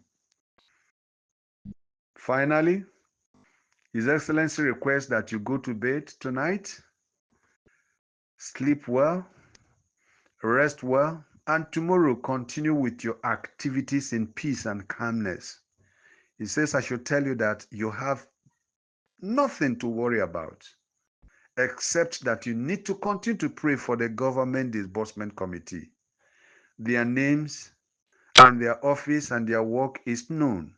Finally, His Excellency requests that you go to bed tonight, sleep well, rest well, and tomorrow continue with your activities in peace and calmness. He says, I should tell you that you have nothing to worry about, except that you need to continue to pray for the Government Disbursement Committee. Their names and their office and their work is known.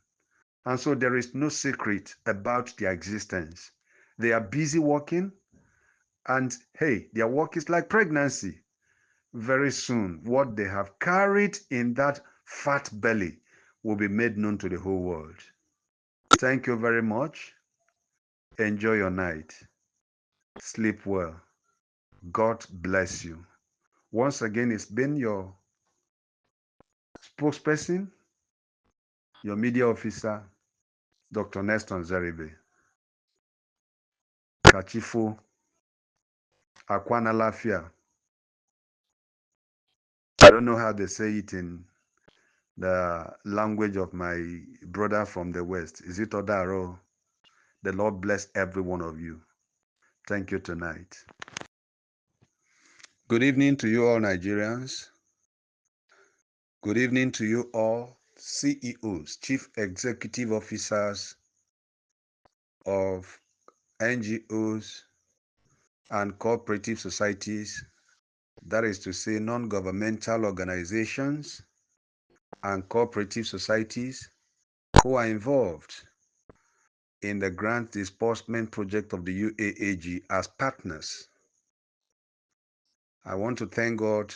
And so there is no secret about their existence. They are busy working, and hey, their work is like pregnancy. Very soon, what they have carried in that fat belly will be made known to the whole world. Thank you very much. Enjoy your night. Sleep well. God bless you. Once again, it's been your spokesperson, your media officer, Dr. Neston Zeribe. Kachifo, Akwana Lafia. I don't know how they say it in the language of my brother from the West. Is it Odaro? The Lord bless every one of you. Thank you tonight. Good evening to you all Nigerians. Good evening to you all CEOs, Chief Executive Officers of NGOs and cooperative societies, that is to say non-governmental organizations and cooperative societies who are involved in the grant disbursement project of the UAAG as partners. I want to thank God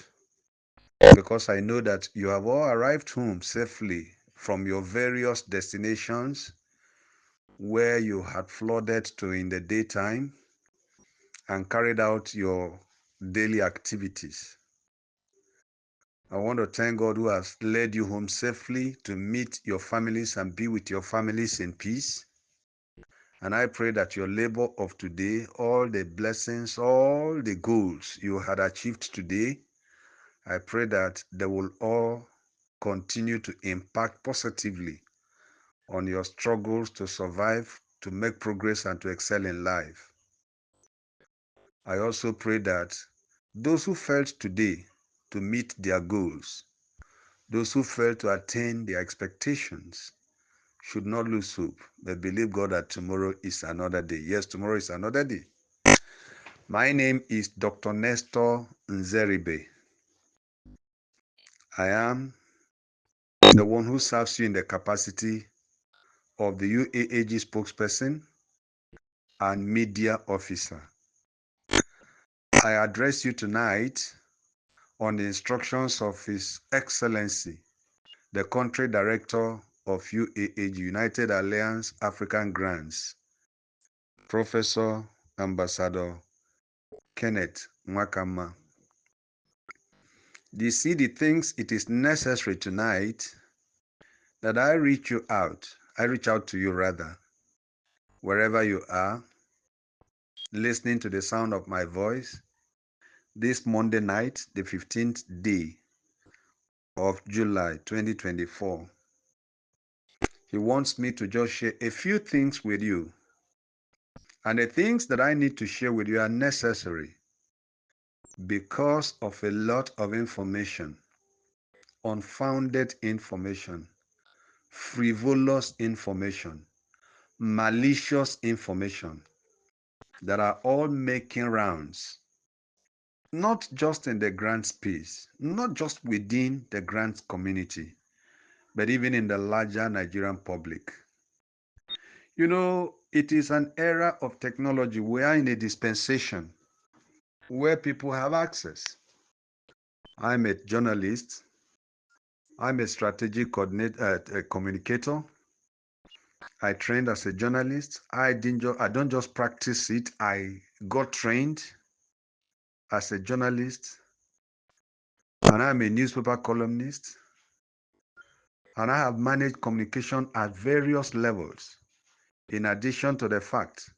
because I know that you have all arrived home safely from your various destinations where you had flooded to in the daytime and carried out your daily activities. I want to thank God who has led you home safely to meet your families and be with your families in peace. And I pray that your labor of today, all the blessings, all the goals you had achieved today, I pray that they will all continue to impact positively on your struggles to survive, to make progress, and to excel in life. I also pray that those who failed today to meet their goals, those who failed to attain their expectations, should not lose hope, but believe God that tomorrow is another day. Yes, tomorrow is another day. My name is Dr. Nestor Nzeribe. I am the one who serves you in the capacity of the UAAG spokesperson and media officer. I address you tonight on the instructions of His Excellency, the Country Director of UAAG, United Alliance African Grants, Professor Ambassador Kenneth Nwakama. The CD thinks it is necessary tonight that I reach out to you rather, wherever you are, listening to the sound of my voice, this Monday night, the 15th day of July 2024. He wants me to just share a few things with you. And the things that I need to share with you are necessary because of a lot of information, unfounded information, frivolous information, malicious information that are all making rounds, not just in the grant space, not just within the grant community, but even in the larger Nigerian public. You know, it is an era of technology. We are in a dispensation where people have access. I'm a journalist. I'm a strategic communicator. I trained as a journalist. I don't just practice it. I got trained as a journalist. And I'm a newspaper columnist. And I have managed communication at various levels, in addition to the fact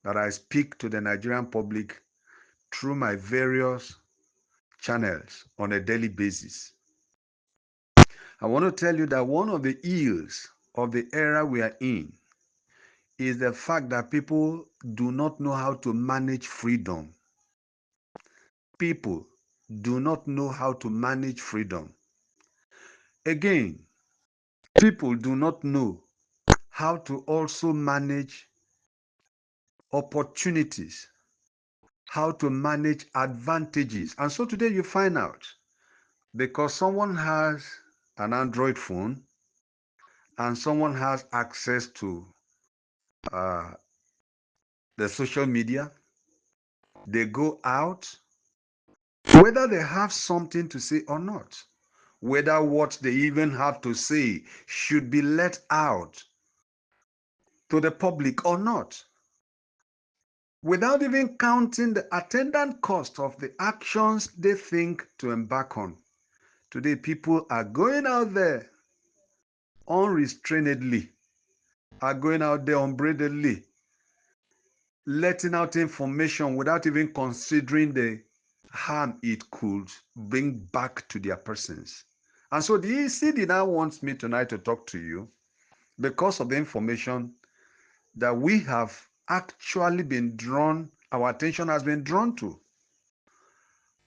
that I speak to the Nigerian public through my various channels on a daily basis. I want to tell you that one of the ills of the era we are in is the fact that people do not know how to manage freedom. People do not know how to manage freedom. Again, people do not know how to also manage opportunities, how to manage advantages. And so today you find out, because someone has an Android phone and someone has access to the social media, they go out, whether they have something to say or not, whether what they even have to say should be let out to the public or not, without even counting the attendant cost of the actions they think to embark on. Today, people are going out there unrestrainedly, are going out there unbridledly, letting out information without even considering the harm it could bring back to their persons. And so the ECD now wants me tonight to talk to you because of the information that we have actually been drawn, our attention has been drawn to.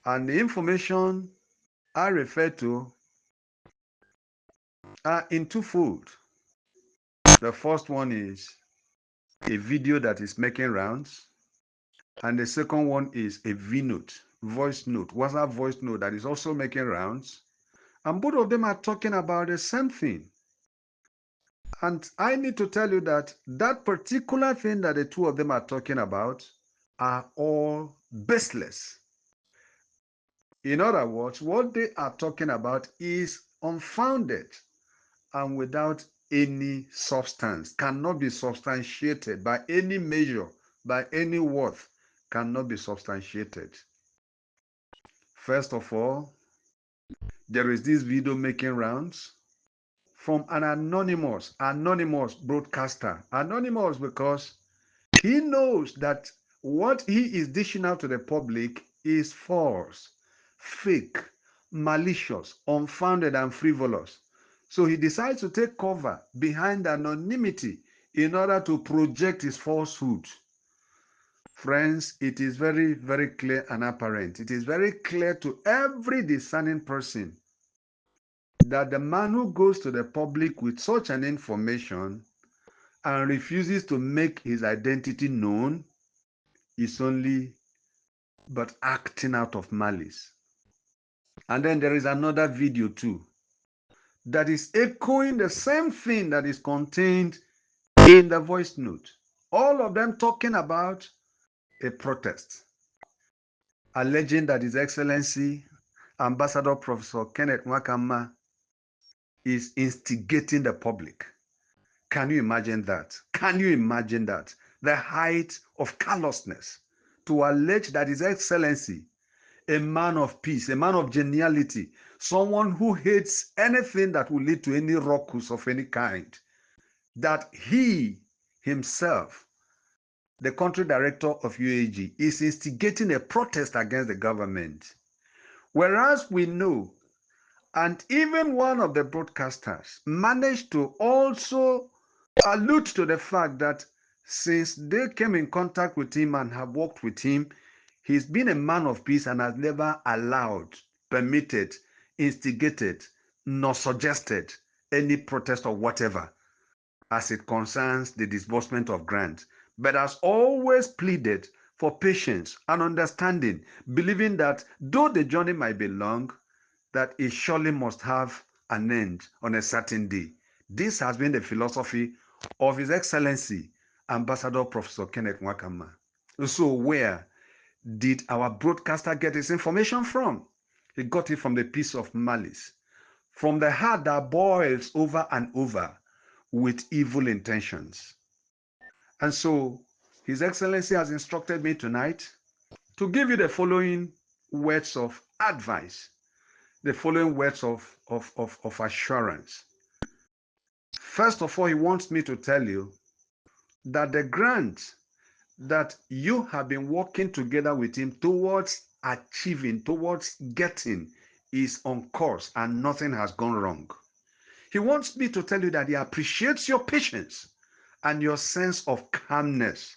And the information I refer to are in twofold. The first one is a video that is making rounds, and the second one is a V-note, voice note, WhatsApp voice note that is also making rounds. And both of them are talking about the same thing. And I need to tell you that that particular thing that the two of them are talking about are all baseless. In other words, what they are talking about is unfounded and without any substance, cannot be substantiated by any measure, by any worth, cannot be substantiated. First of all, there is this video making rounds from an anonymous broadcaster. Anonymous because he knows that what he is dishing out to the public is false, fake, malicious, unfounded, and frivolous. So he decides to take cover behind anonymity in order to project his falsehood. Friends, it is very, very clear and apparent. It is very clear to every discerning person that the man who goes to the public with such an information and refuses to make his identity known is only but acting out of malice. And then there is another video too that is echoing the same thing that is contained in the voice note. All of them talking about a protest, alleging that His Excellency Ambassador Professor Kenneth Nwakama is instigating the public. Can you imagine that? Can you imagine that? The height of callousness to allege that His Excellency, a man of peace, a man of geniality, someone who hates anything that will lead to any ruckus of any kind, that he himself, the country director of UAAG, is instigating a protest against the government. Whereas we know, and even one of the broadcasters managed to also allude to the fact that since they came in contact with him and have worked with him, he's been a man of peace and has never allowed, permitted, instigated, nor suggested any protest or whatever as it concerns the disbursement of grants, but has always pleaded for patience and understanding, believing that though the journey might be long, that it surely must have an end on a certain day. This has been the philosophy of His Excellency Ambassador Professor Kenneth Nwakama. So where did our broadcaster get his information from? He got it from the piece of malice, from the heart that boils over and over with evil intentions. And so His Excellency has instructed me tonight to give you the following words of advice, the following words of assurance. First of all, he wants me to tell you that the grant that you have been working together with him towards achieving, towards getting, is on course and nothing has gone wrong. He wants me to tell you that he appreciates your patience and your sense of calmness.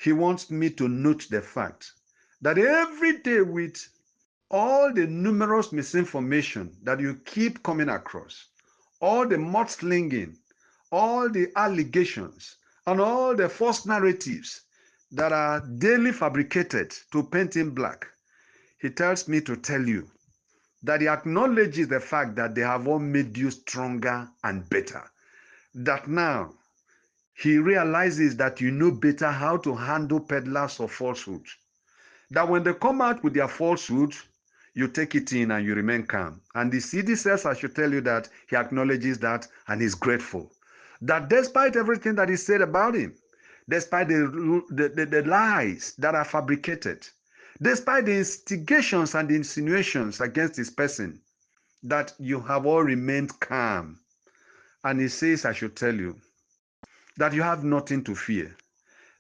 He wants me to note the fact that every day, with all the numerous misinformation that you keep coming across, all the mudslinging, all the allegations, and all the false narratives that are daily fabricated to paint him black, he tells me to tell you that he acknowledges the fact that they have all made you stronger and better. That now he realizes that you know better how to handle peddlers of falsehood. That when they come out with their falsehood, you take it in and you remain calm. And the CD says I should tell you that he acknowledges that and is grateful. That despite everything that is said about him, despite the lies that are fabricated, despite the instigations and the insinuations against his person, that you have all remained calm. And he says I should tell you that you have nothing to fear.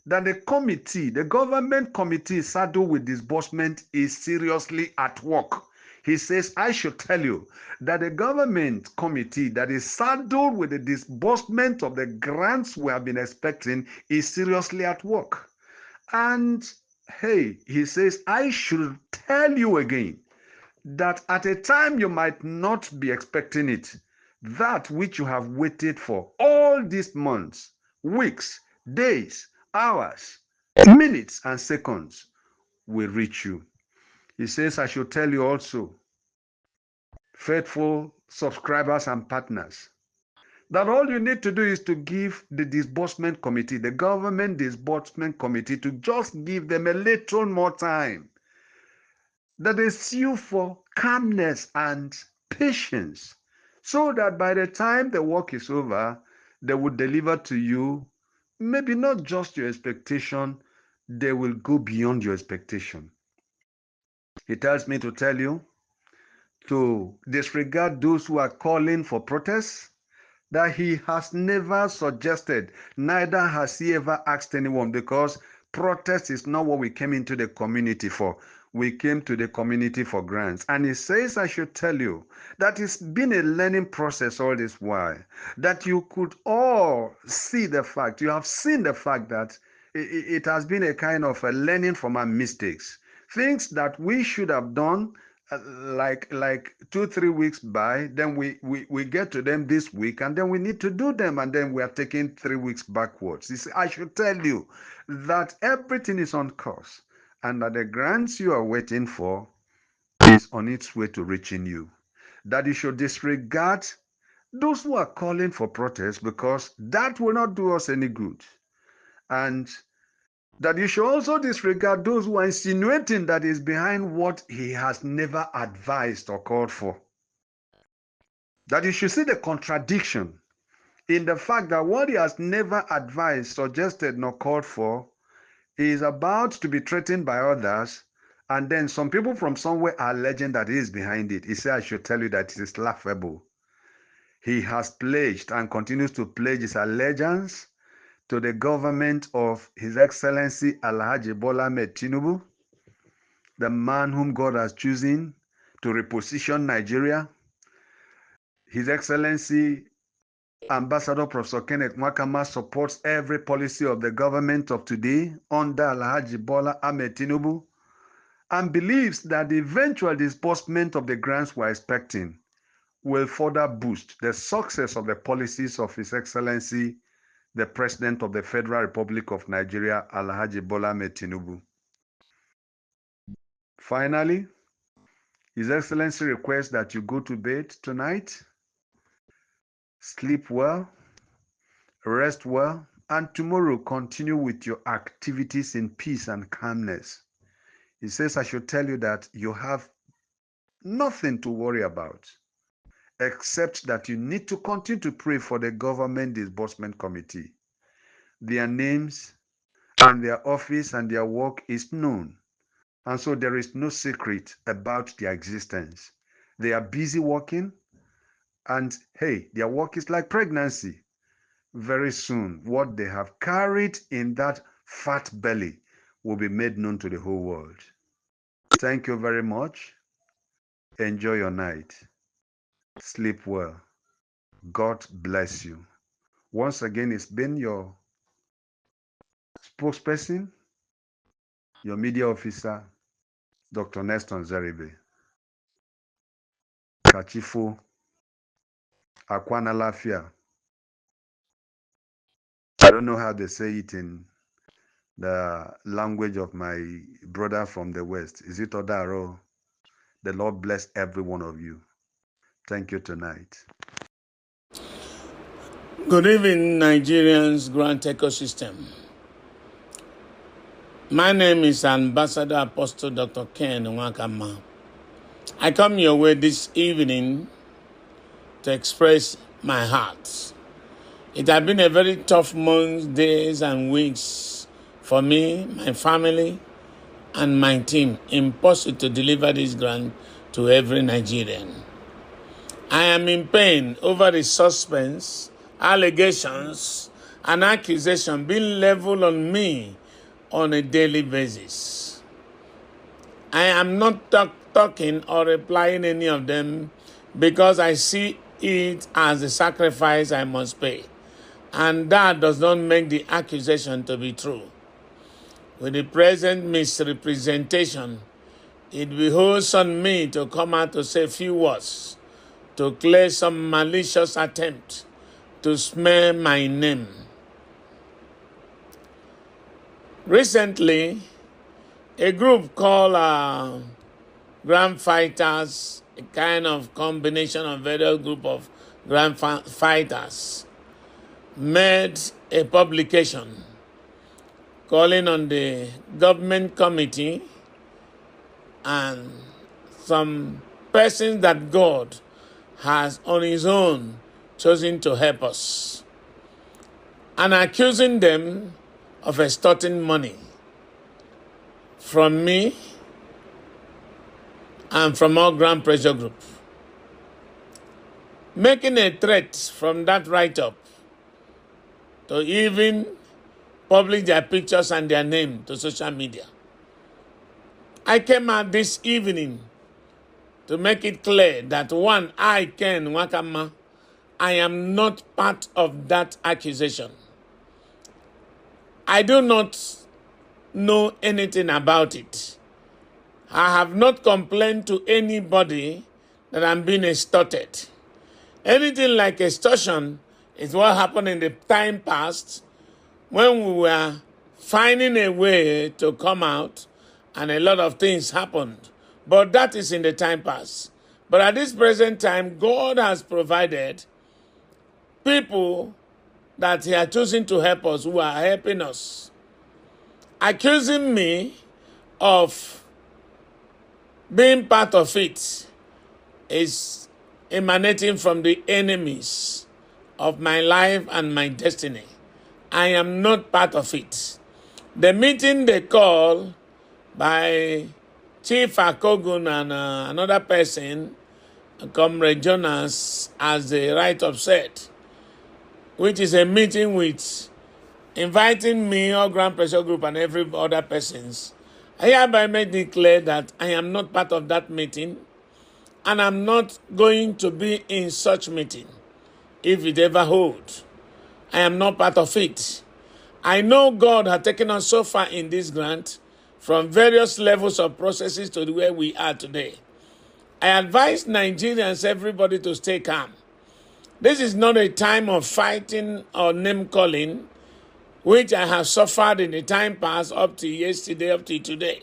That the committee, the government committee saddled with disbursement, is seriously at work. He says, I should tell you that the government committee that is saddled with the disbursement of the grants we have been expecting is seriously at work. And hey, he says, I should tell you again that at a time you might not be expecting it, that which you have waited for all these months, weeks, days, hours, minutes, and seconds will reach you. He says, I should tell you also, faithful subscribers and partners, that all you need to do is to give the disbursement committee, the government disbursement committee, to just give them a little more time. That they sue for calmness and patience, so that by the time the work is over, they will deliver to you maybe not just your expectation, they will go beyond your expectation. He tells me to tell you to disregard those who are calling for protests, that he has never suggested, neither has he ever asked anyone, because protest is not what we came into the community for. We came to the community for grants. And he says, I should tell you that it's been a learning process all this while, that you could all see the fact, you have seen the fact that it has been a kind of a learning from our mistakes. Things that we should have done like 2-3 weeks by, then we get to them this week, and then we need to do them, and then we are taking 3 weeks backwards. You see, I should tell you that everything is on course, and that the grants you are waiting for is on its way to reaching you. That you should disregard those who are calling for protest, because that will not do us any good. And that you should also disregard those who are insinuating that is behind what he has never advised or called for. That you should see the contradiction in the fact that what he has never advised, suggested, nor called for is about to be threatened by others, and then some people from somewhere are alleging that he is behind it. He said, I should tell you that it is laughable. He has pledged and continues to pledge his allegiance to the government of His Excellency Alhaji Bola Ahmed Tinubu, the man whom God has chosen to reposition Nigeria. His Excellency Ambassador Professor Kenneth Nwakama supports every policy of the government of today under Alhaji Bola Ahmed Tinubu, and believes that the eventual disbursement of the grants we're expecting will further boost the success of the policies of His Excellency, the President of the Federal Republic of Nigeria, Alhaji Bola Ahmed Tinubu. Finally, His Excellency requests that you go to bed tonight, sleep well, rest well, and tomorrow continue with your activities in peace and calmness. He says, I should tell you that you have nothing to worry about, except that you need to continue to pray for the Government Disbursement Committee. Their names and their office and their work is known, and so there is no secret about their existence. They are busy working, and hey, their work is like pregnancy. Very soon, what they have carried in that fat belly will be made known to the whole world. Thank you very much. Enjoy your night. Sleep well. God bless you. Once again, it's been your spokesperson, your media officer, Dr. Neston Zeribe. Kachifu Akwana Lafia. I don't know how they say it in the language of my brother from the West. Is it Odaro? The Lord bless every one of you. Thank you tonight. Good evening, Nigerians, grant ecosystem. My name is Ambassador Apostle Dr. Ken Nwakama. I come your way this evening to express my heart. It has been a very tough month, days and weeks for me, my family, and my team in pursuit to deliver this grant to every Nigerian. I am in pain over the suspense, allegations, and accusation being leveled on me on a daily basis. I am not talking or replying any of them because I see it as a sacrifice I must pay. And that does not make the accusation to be true. With the present misrepresentation, it behoves on me to come out to say a few words to clear some malicious attempt to smear my name. Recently, a group called Grand Fighters, a kind of combination of various group of Grand Fighters, made a publication calling on the government committee and some persons that God has on his own chosen to help us, and accusing them of extorting money from me and from our Grand Pressure Group, making a threat from that write-up to even publish their pictures and their name to social media. I came out this evening to make it clear that one, I, Ken Nwakama, I am not part of that accusation. I do not know anything about it. I have not complained to anybody that I'm being extorted. Anything like extortion is what happened in the time past when we were finding a way to come out and a lot of things happened. But that is in the time past. But at this present time, God has provided people that He are choosing to help us, who are helping us. Accusing me of being part of it is emanating from the enemies of my life and my destiny. I am not part of it. The meeting they call by Chief Akogun and another person, Comrade Jonas, as the write-up said, which is a meeting with inviting me, or Grand Pressure Group, and every other persons. I hereby make it clear that I am not part of that meeting, and I'm not going to be in such meeting if it ever holds. I am not part of it. I know God has taken us so far in this grant from various levels of processes to where we are today. I advise Nigerians, everybody, to stay calm. This is not a time of fighting or name-calling, which I have suffered in the time past up to yesterday, up to today.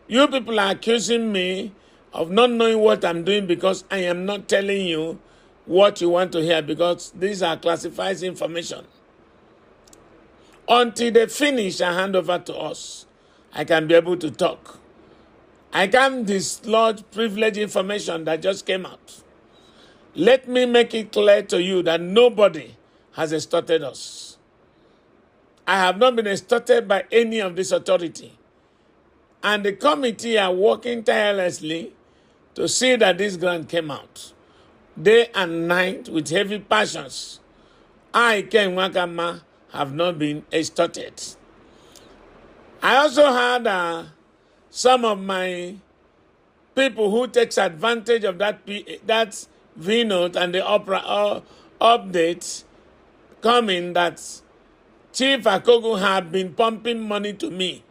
You people are accusing me of not knowing what I'm doing because I am not telling you what you want to hear, because these are classified information. Until they finish and hand over to us, I can be able to talk. I can't dislodge privileged information that just came out. Let me make it clear to you that nobody has extorted us. I have not been extorted by any of this authority. And the committee are working tirelessly to see that this grant came out, day and night with heavy passions. I, Ken Nwakama, have not been extorted. I also had some of my people who takes advantage of that V-note and the update coming that Chief Akogu had been pumping money to me.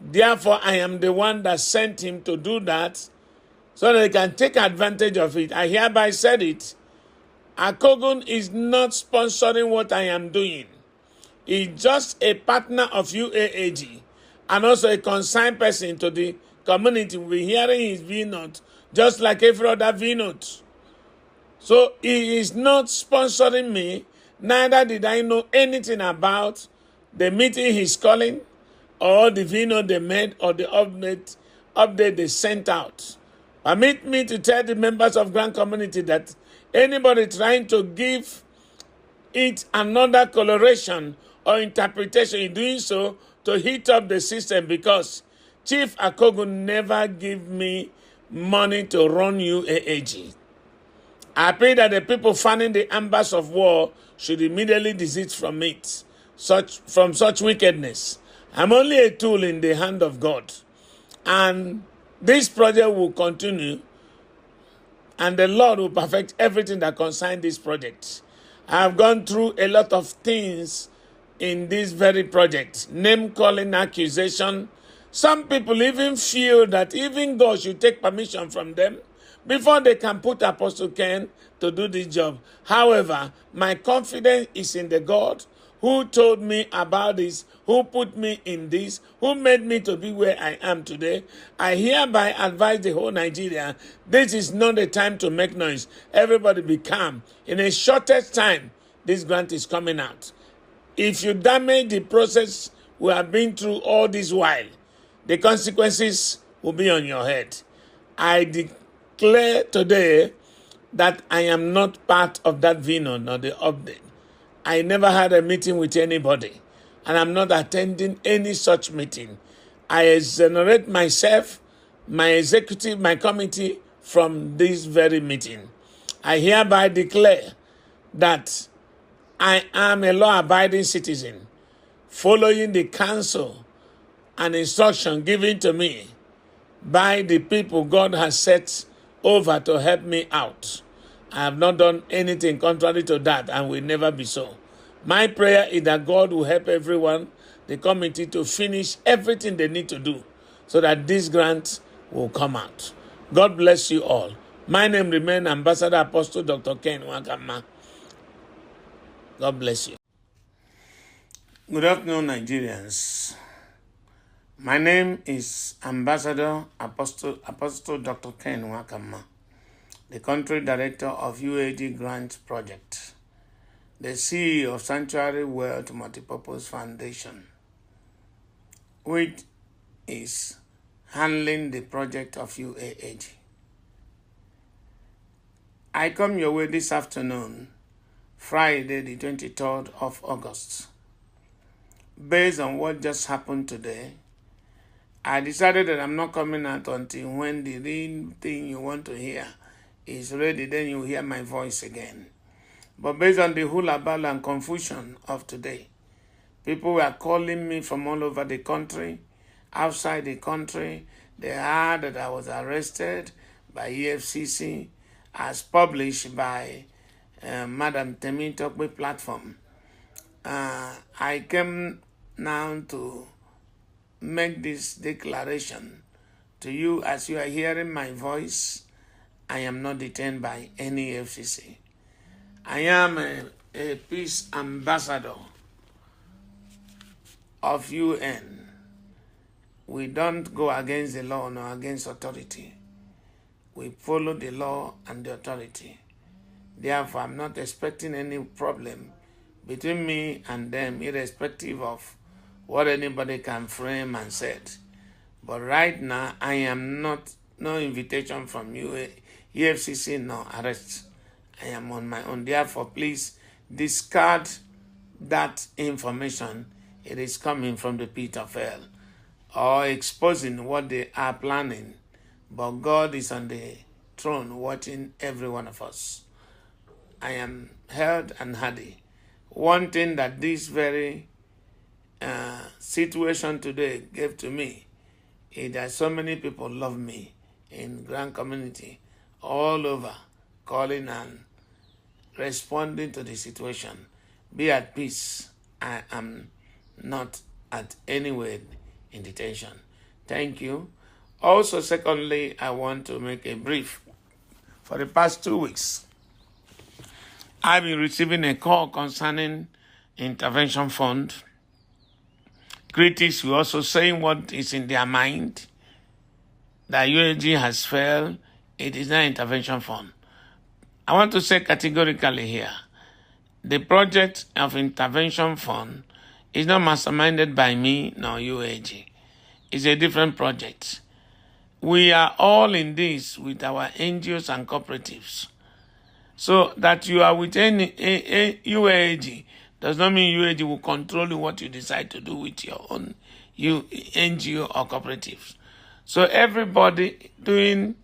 Therefore, I am the one that sent him to do that so that they can take advantage of it. I hereby said it. Akogun is not sponsoring what I am doing. He's just a partner of UAAG and also a consigned person to the community. Will be hearing his V-note just like every other V-note. So he is not sponsoring me. Neither did I know anything about the meeting he's calling or the V-note they made or the update they sent out. Permit me to tell the members of Grand Community that anybody trying to give it another coloration or interpretation in doing so to heat up the system, because Chief Akogu never give me money to run UAAG. I pray that the people fanning the embers of war should immediately desist from it, from such wickedness. I'm only a tool in the hand of God. And this project will continue, and the Lord will perfect everything that concerns this project. I have gone through a lot of things in this very project. Name-calling, accusation. Some people even feel that even God should take permission from them before they can put Apostle Ken to do this job. However, my confidence is in the God who told me about this, who put me in this, who made me to be where I am today. I hereby advise the whole Nigeria, this is not the time to make noise. Everybody be calm. In a shortest time, this grant is coming out. If you damage the process we have been through all this while, the consequences will be on your head. I declare today that I am not part of that V-note nor the update. I never had a meeting with anybody, and I'm not attending any such meeting. I exonerate myself, my executive, my committee from this very meeting. I hereby declare that I am a law-abiding citizen, following the counsel and instruction given to me by the people God has set over to help me out. I have not done anything contrary to that and will never be so. My prayer is that God will help everyone, the committee, to finish everything they need to do so that this grant will come out. God bless you all. My name remains Ambassador Apostle Dr. Ken Nwakama. God bless you. Good afternoon, Nigerians. My name is Ambassador Apostle Dr. Ken Nwakama, the Country Director of UAAG Grant Project, the CEO of Sanctuary Wealth Multipurpose Foundation, which is handling the project of UAAG. I come your way this afternoon, Friday, the 23rd of August. Based on what just happened today, I decided that I'm not coming out until when the real thing you want to hear is ready, then you hear my voice again. But based on the hullabaloo and confusion of today, people were calling me from all over the country, outside the country. They heard that I was arrested by EFCC as published by Madam Temi Tokwe platform. I came now to make this declaration to you as you are hearing my voice. I am not detained by any FCC. I am a peace ambassador of UN. We don't go against the law nor against authority. We follow the law and the authority. Therefore, I'm not expecting any problem between me and them, irrespective of what anybody can frame and said. But right now, I am not, no invitation from EFCC, no arrest. I am on my own. Therefore, please discard that information. It is coming from the pit of hell or exposing what they are planning. But God is on the throne watching every one of us. I am held and hardy. One thing that this very situation today gave to me There's so many people love me in Grand Community all over, calling and responding to the situation. Be at peace. I am not at anywhere in detention. Thank you. Also, secondly, I want to make a brief. For the past 2 weeks, I've been receiving a call concerning intervention fund. Critics were also saying what is in their mind, that UAG has failed. It is not intervention fund. I want to say categorically here, the project of intervention fund is not masterminded by me nor UAG. It's a different project. We are all in this with our NGOs and cooperatives. So that you are with any UAG does not mean UAG will control what you decide to do with your own NGO or cooperatives. So everybody doing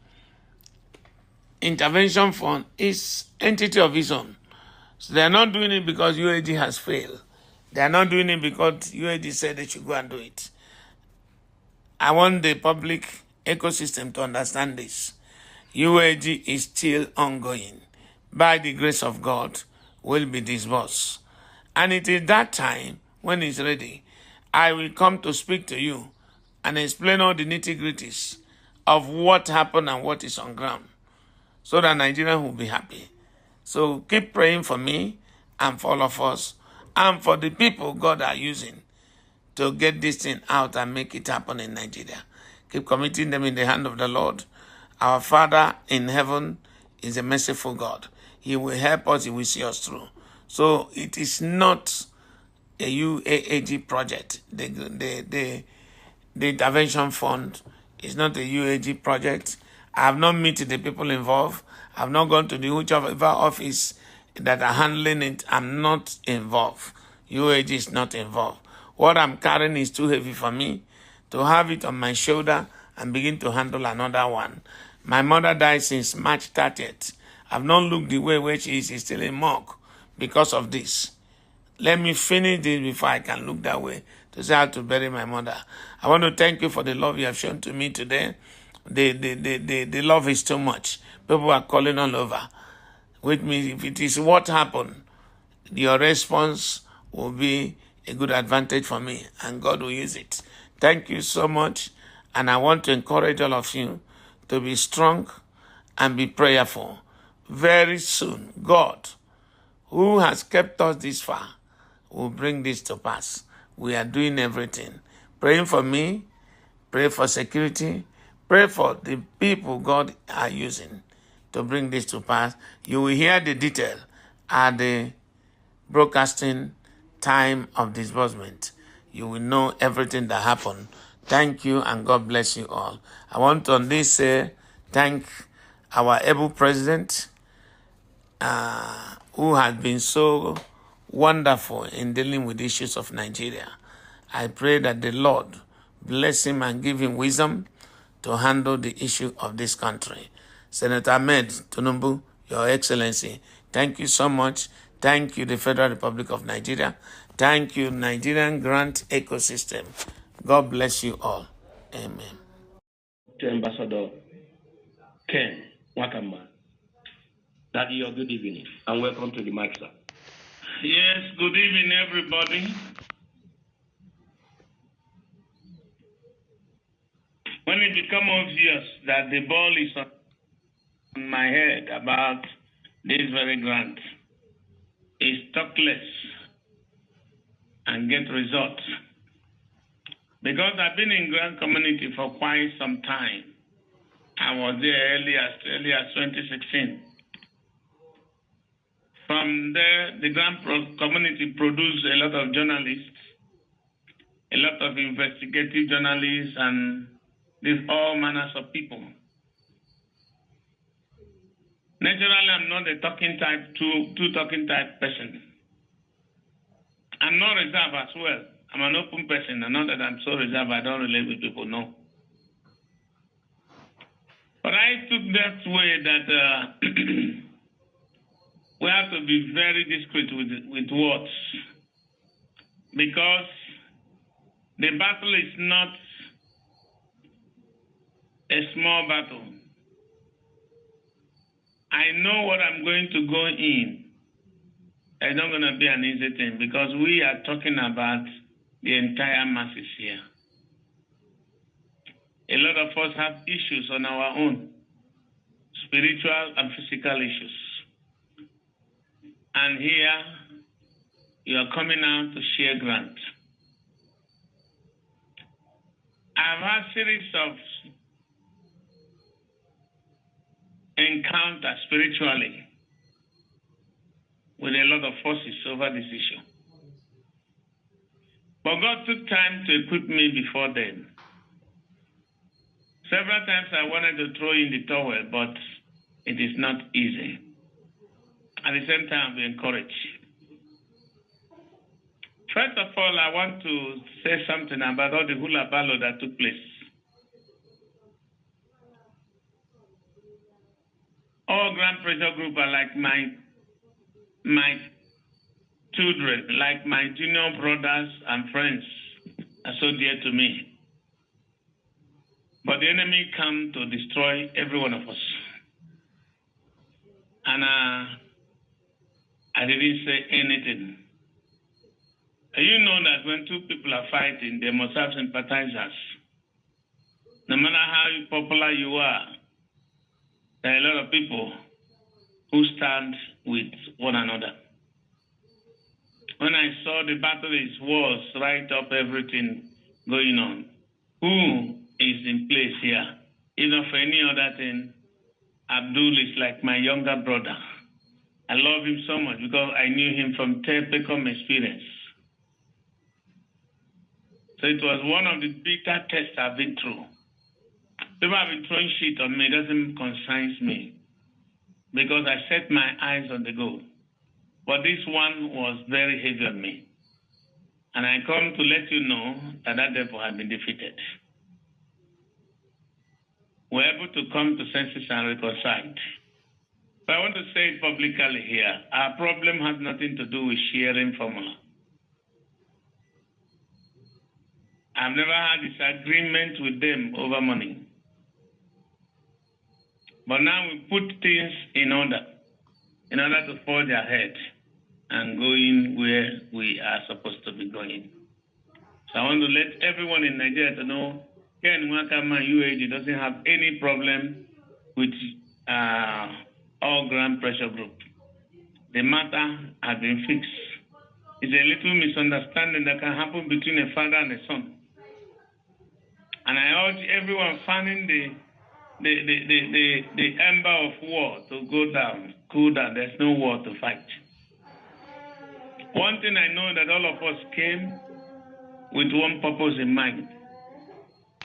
intervention fund is entity of its own. So they are not doing it because UAG has failed. They are not doing it because UAG said they should go and do it. I want the public ecosystem to understand this. UAG is still ongoing. By the grace of God, will be disbursed. And it is that time, when it's ready, I will come to speak to you and explain all the nitty-gritties of what happened and what is on ground, so that Nigerians will be happy. So keep praying for me and for all of us and for the people God are using to get this thing out and make it happen in Nigeria. Keep committing them in the hand of the Lord. Our Father in heaven is a merciful God. He will help us. He will see us through. So it is not a UAAG project. The intervention fund is not a UAG project. I have not met the people involved. I have not gone to the whichever office that are handling it. I'm not involved. UAG is not involved. What I'm carrying is too heavy for me to have it on my shoulder and begin to handle another one. My mother died since March 30th. I've not looked the way where she is. She's still in morgue because of this. Let me finish this before I can look that way to say how to bury my mother. I want to thank you for the love you have shown to me today. The love is too much. People are calling all over. With me, if it is what happened, your response will be a good advantage for me, and God will use it. Thank you so much, and I want to encourage all of you to be strong and be prayerful. Very soon, God, who has kept us this far, will bring this to pass. We are doing everything. Praying for me, pray for security, pray for the people God are using to bring this to pass. You will hear the detail at the broadcasting time of disbursement. You will know everything that happened. Thank you, and God bless you all. I want to on this say thank our able president, who has been so wonderful in dealing with issues of Nigeria. I pray that the Lord bless him and give him wisdom to handle the issue of this country. Senator Ahmed Tinubu, Your Excellency, thank you so much. Thank you, the Federal Republic of Nigeria. Thank you, Nigerian grant ecosystem. God bless you all. Amen. To Ambassador Ken Nwakama. Daddy, your good evening and welcome to the mic, sir. Yes, good evening, everybody. When it becomes obvious that the ball is on my head about this very grant, is talk less and get results. Because I've been in grant community for quite some time. I was there early as 2016. From there, the grant community produced a lot of journalists, a lot of investigative journalists, and these all manners of people. Naturally, I'm not a talking type, two talking type person. I'm not reserved as well. I'm an open person, and not that I'm so reserved I don't relate with people, no. But I took that way that we have to be very discreet with words, because the battle is not a small battle. I know what I'm going to go in. It's not going to be an easy thing because we are talking about the entire masses here. A lot of us have issues on our own, spiritual and physical issues. And here, you are coming out to share grant. I've had a series of encounters spiritually with a lot of forces over this issue. But God took time to equip me before then. Several times I wanted to throw in the towel, but it is not easy. At the same time, be encouraged. First of all, I want to say something about all the hula ballo that took place. All Grand Pressure Group are like my children, like my junior brothers and friends are so dear to me. But the enemy come to destroy every one of us. And I didn't say anything. You know that when two people are fighting, they must have sympathizers. No matter how popular you are, there are a lot of people who stand with one another. When I saw the battle is wars, right up everything going on, who is in place here? Even for any other thing, Abdul is like my younger brother. I love him so much because I knew him from Tepecom experience. So it was one of the bitter tests I've been through. People have been throwing shit on me, it doesn't concern me because I set my eyes on the goal. But this one was very heavy on me. And I come to let you know that that devil had been defeated. We're able to come to senses and reconcile. But I want to say it publicly here. Our problem has nothing to do with sharing formula. I've never had disagreement with them over money. But now we put things in order to forge ahead and going where we are supposed to be going. So I want to let everyone in Nigeria to know Nwakama UAAG doesn't have any problem with all Grand Pressure Group. The matter has been fixed. It's a little misunderstanding that can happen between a father and a son. And I urge everyone fanning the ember of war to go down, cool down. There's no war to fight. One thing I know that all of us came with one purpose in mind,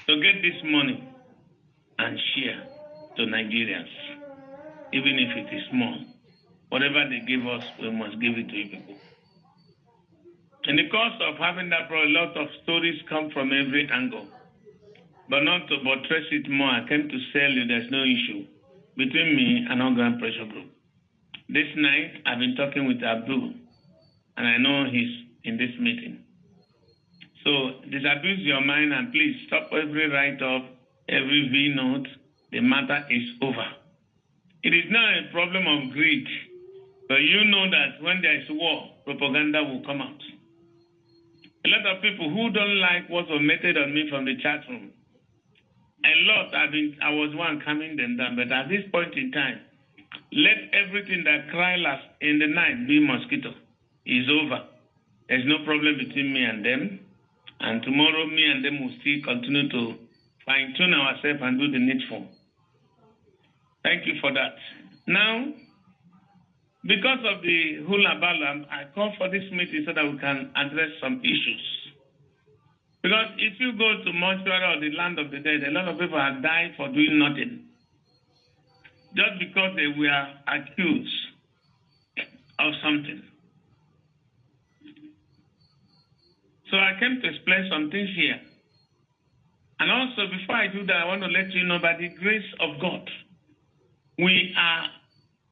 to get this money and share to Nigerians, even if it is small. Whatever they give us, we must give it to you people. In the course of having that, a lot of stories come from every angle. But not to buttress it more, I came to tell you there's no issue between me and our Grand Pressure Group. This night, I've been talking with Abdul, and I know he's in this meeting. So disabuse your mind and please stop every write-off, every V-note. The matter is over. It is not a problem of greed, but you know that when there is war, propaganda will come out. A lot of people who don't like what's omitted on me from the chat room, I was one calming them down, but at this point in time, let everything that cry last in the night be mosquito. It's over. There's no problem between me and them. And tomorrow, me and them will still continue to fine-tune ourselves and do the needful. Thank you for that. Now, because of the hula ballo, I call for this meeting so that we can address some issues. Because if you go to mortuary or the land of the dead, a lot of people have died for doing nothing. Just because they were accused of something. So I came to explain some things here. And also, before I do that, I want to let you know by the grace of God, we are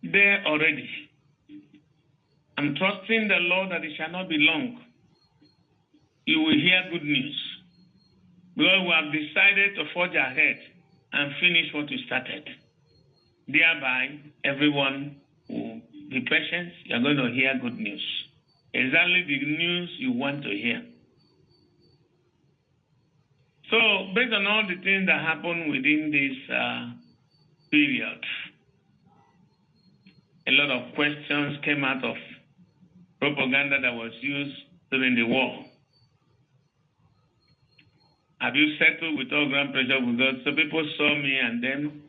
there already. I'm trusting the Lord that it shall not be long. You will hear good news. Because we have decided to forge ahead and finish what you started. Thereby, everyone will be patient. You're going to hear good news. Exactly the news you want to hear. So, based on all the things that happened within this period, a lot of questions came out of propaganda that was used during the war. Have you settled with all grand pressure with God? So people saw me and then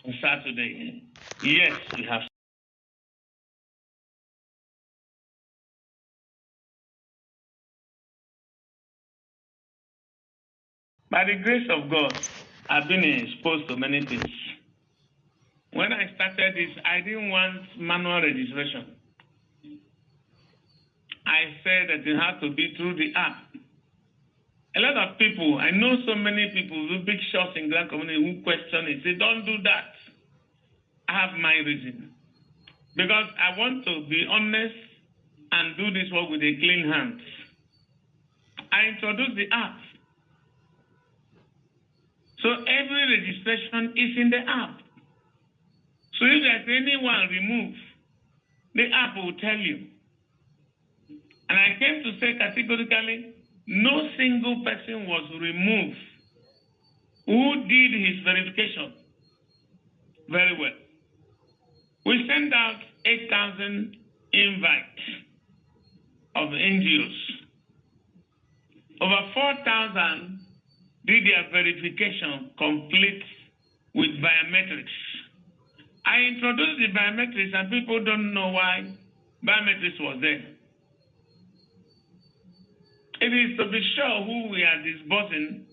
on Saturday, yes, we have. By the grace of God, I've been exposed to many things. When I started this, I didn't want manual registration. I said that it had to be through the app. A lot of people, I know so many people who big shots in Grand Community who question it, say, don't do that. I have my reason. Because I want to be honest and do this work with a clean hand. I introduced the app. So every registration is in the app. So if there's anyone removed, the app will tell you. And I came to say categorically, no single person was removed who did his verification very well. We sent out 8,000 invites of NGOs. Over 4,000 did their verification complete with biometrics. I introduced the biometrics and people don't know why biometrics was there. It is to be sure who we are disbursing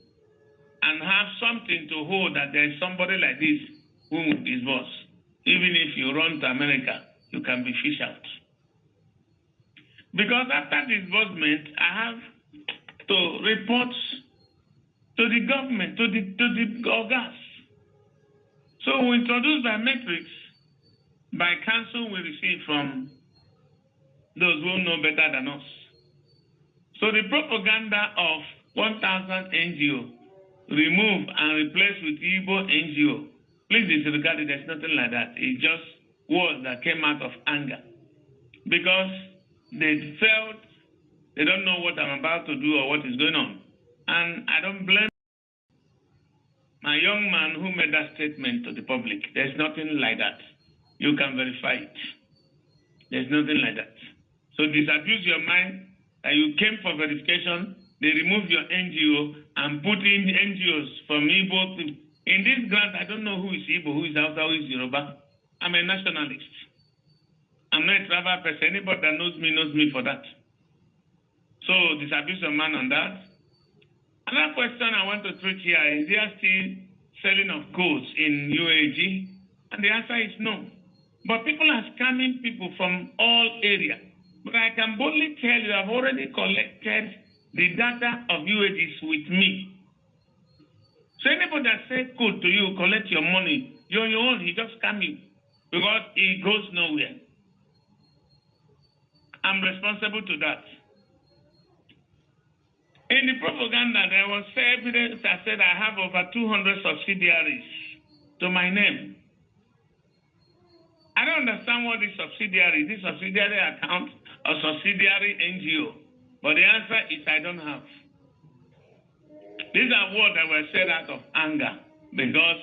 and have something to hold that there is somebody like this who will disburse. Even if you run to America, you can be fished out. Because after disbursement, I have to report to the government, to the organs. So we introduce biometrics by counsel we receive from those who know better than us. So the propaganda of 1,000 NGO removed and replaced with Igbo NGO, please disregard it, there's nothing like that. It's just words that came out of anger. Because they felt they don't know what I'm about to do or what is going on. And I don't blame my young man who made that statement to the public. There's nothing like that. You can verify it. There's nothing like that. So disabuse your mind that you came for verification, they removed your NGO and put in NGOs from Igbo. In this grant, I don't know who is Igbo, who is Hausa, who is Yoruba. I'm a nationalist. I'm not a travel person. Anybody that knows me for that. So disabuse your mind on that. Another question I want to treat here is there still selling of goods in UAAG? And the answer is no. But people are scamming people from all areas. But I can boldly tell you I've already collected the data of UAAGs with me. So anybody that says good to you, collect your money, you're on your own, he just scam you. Because it goes nowhere. I'm responsible to that. In the propaganda, there was evidence that said I have over 200 subsidiaries to my name. I don't understand what this subsidiary account or subsidiary NGO. But the answer is I don't have. These are words that were said out of anger because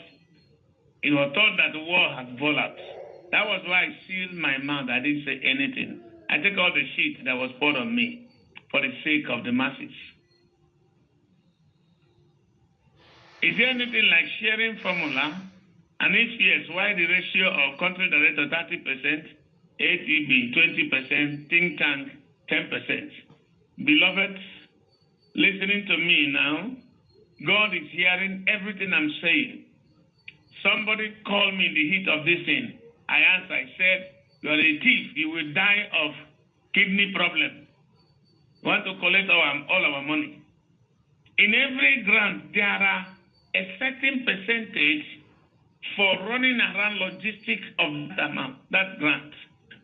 it was thought that the war had collapsed. That was why I sealed my mouth. I didn't say anything. I took all the shit that was poured on me for the sake of the masses. Is there anything like sharing formula? And if yes, why the ratio of country director 30%, ATB 20%, think tank 10%? Beloved, listening to me now, God is hearing everything I'm saying. Somebody called me in the heat of this thing. I answered, I said, you are a thief, you will die of kidney problem. You want to collect all our money. In every grant, there are a certain percentage for running around logistics of that amount, that grant,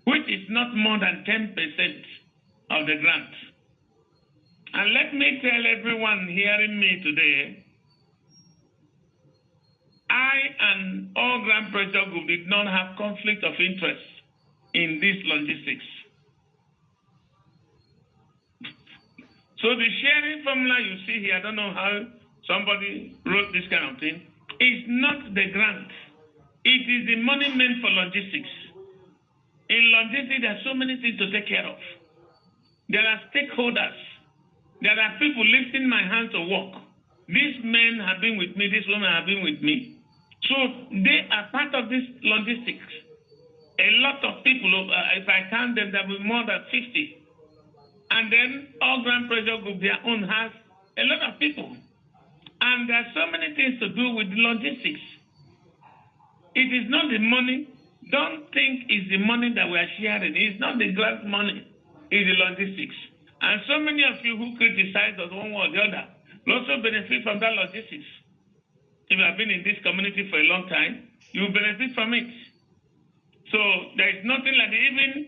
which is not more than 10% of the grant. And let me tell everyone hearing me today, I and all Grand Pressure Group did not have conflict of interest in this logistics. So the sharing formula you see here, I don't know how somebody wrote this kind of thing, is not the grant. It is the money meant for logistics. In logistics, there are so many things to take care of. There are stakeholders. There are people lifting my hand to work. These men have been with me, these women have been with me. So they are part of this logistics. A lot of people, if I count them, there will be more than 50. And then all Grand Pressure Group, their own has a lot of people. And there are so many things to do with logistics. It is not the money. Don't think it's the money that we are sharing. It's not the grant money. It's the logistics. And so many of you who criticize us one way or the other will also benefit from that logistics. If you have been in this community for a long time, you will benefit from it. So there is nothing like even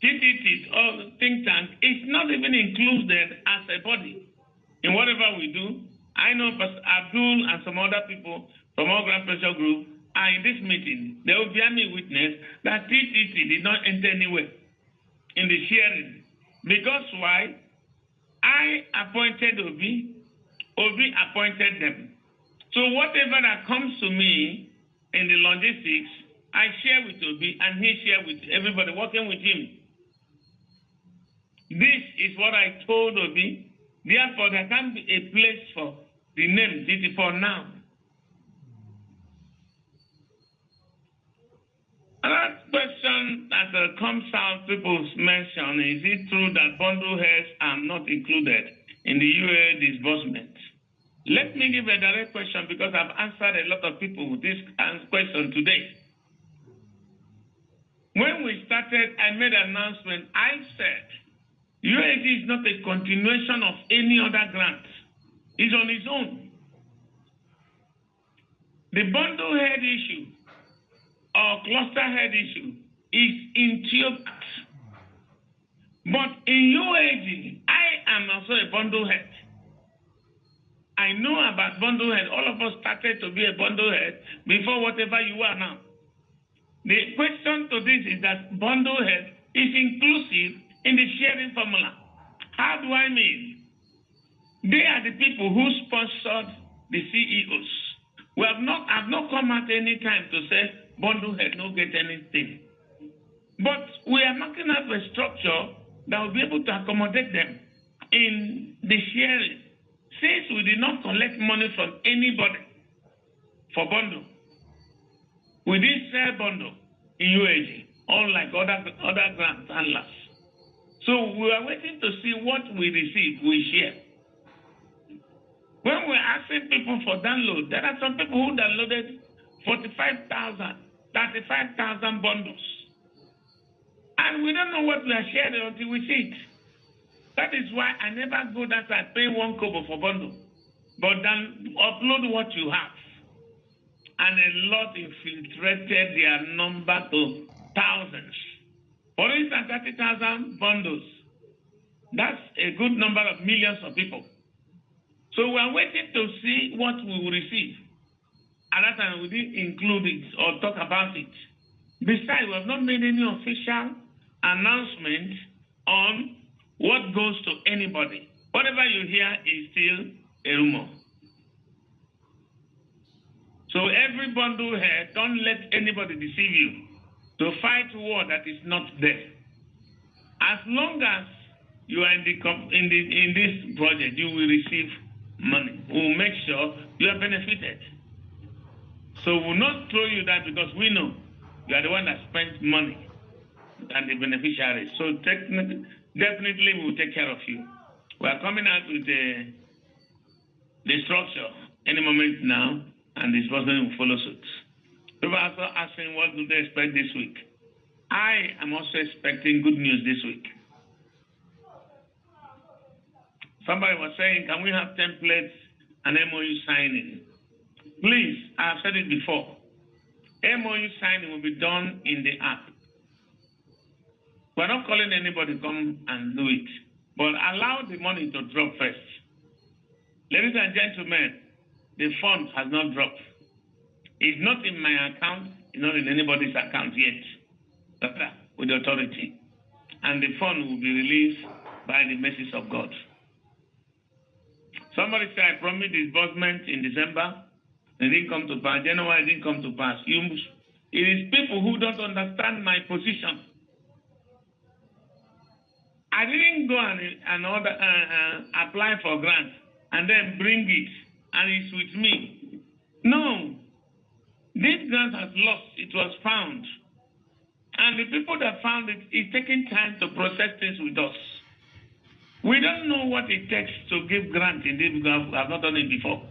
TTT or think tank. It's not even included as a body in whatever we do. I know Pastor Abdul and some other people from our Grand Pressure Group are in this meeting. They will bear me witness that TTT did not enter anywhere in the sharing. Because why? I appointed Obi appointed them. So whatever that comes to me in the logistics, I share with Obi and he share with everybody working with him. This is what I told Obi. Therefore, there can't be a place for the name DT for now. Another question that comes out, people's mention, is it true that bundle heads are not included in the UAAG disbursement? Let me give a direct question because I've answered a lot of people with this question today. When we started, I made an announcement. I said, UAAG is not a continuation of any other grant. It's on its own. The bundle head issue or cluster head issue is in Theobarth. But in UAAG, I am also a bundle head. I know about bundle head. All of us started to be a bundle head before whatever you are now. The question to this is that bundle head is inclusive in the sharing formula. How do I mean? They are the people who sponsored the CEOs. I've not come at any time to say bundle head no get anything. But we are marking up a structure that will be able to accommodate them in the sharing. Since we did not collect money from anybody for bundle, we didn't sell bundle in UAAG, unlike other grant handlers. So we are waiting to see what we receive, we share. When we're asking people for download, there are some people who downloaded 45,000, 35,000 bundles. And we don't know what we are sharing until we see it. That is why I never go that I pay 1 kobo for bundle. But then upload what you have. And a lot infiltrated their number to thousands. For instance, 30,000 bundles. That's a good number of millions of people. So we are waiting to see what we will receive. At that time, we didn't include it or talk about it. Besides, we have not made any official announcement on what goes to anybody. Whatever you hear is still a rumor. So every bundle here, don't let anybody deceive you to fight war that is not there. As long as you are in this project, you will receive money. We will make sure you are benefited. So we will not throw you that because we know you are the one that spends money and the beneficiaries. So definitely we will take care of you. We are coming out with the structure any moment now, and this person will follow suit. People are also asking what do they expect this week. I am also expecting good news this week. Somebody was saying, can we have templates and MOU signing? Please, I have said it before. MOU signing will be done in the app. We're not calling anybody to come and do it, but allow the money to drop first. Ladies and gentlemen, the fund has not dropped. It's not in my account, it's not in anybody's account yet, with the authority. And the fund will be released by the mercies of God. Somebody said, I promised disbursement in December. It didn't come to pass. January it didn't come to pass. It is people who don't understand my position. I didn't go and apply for grants and then bring it and it's with me. No. This grant has lost. It was found. And the people that found it is taking time to process things with us. We don't know what it takes to give grant in this because we have not done it before.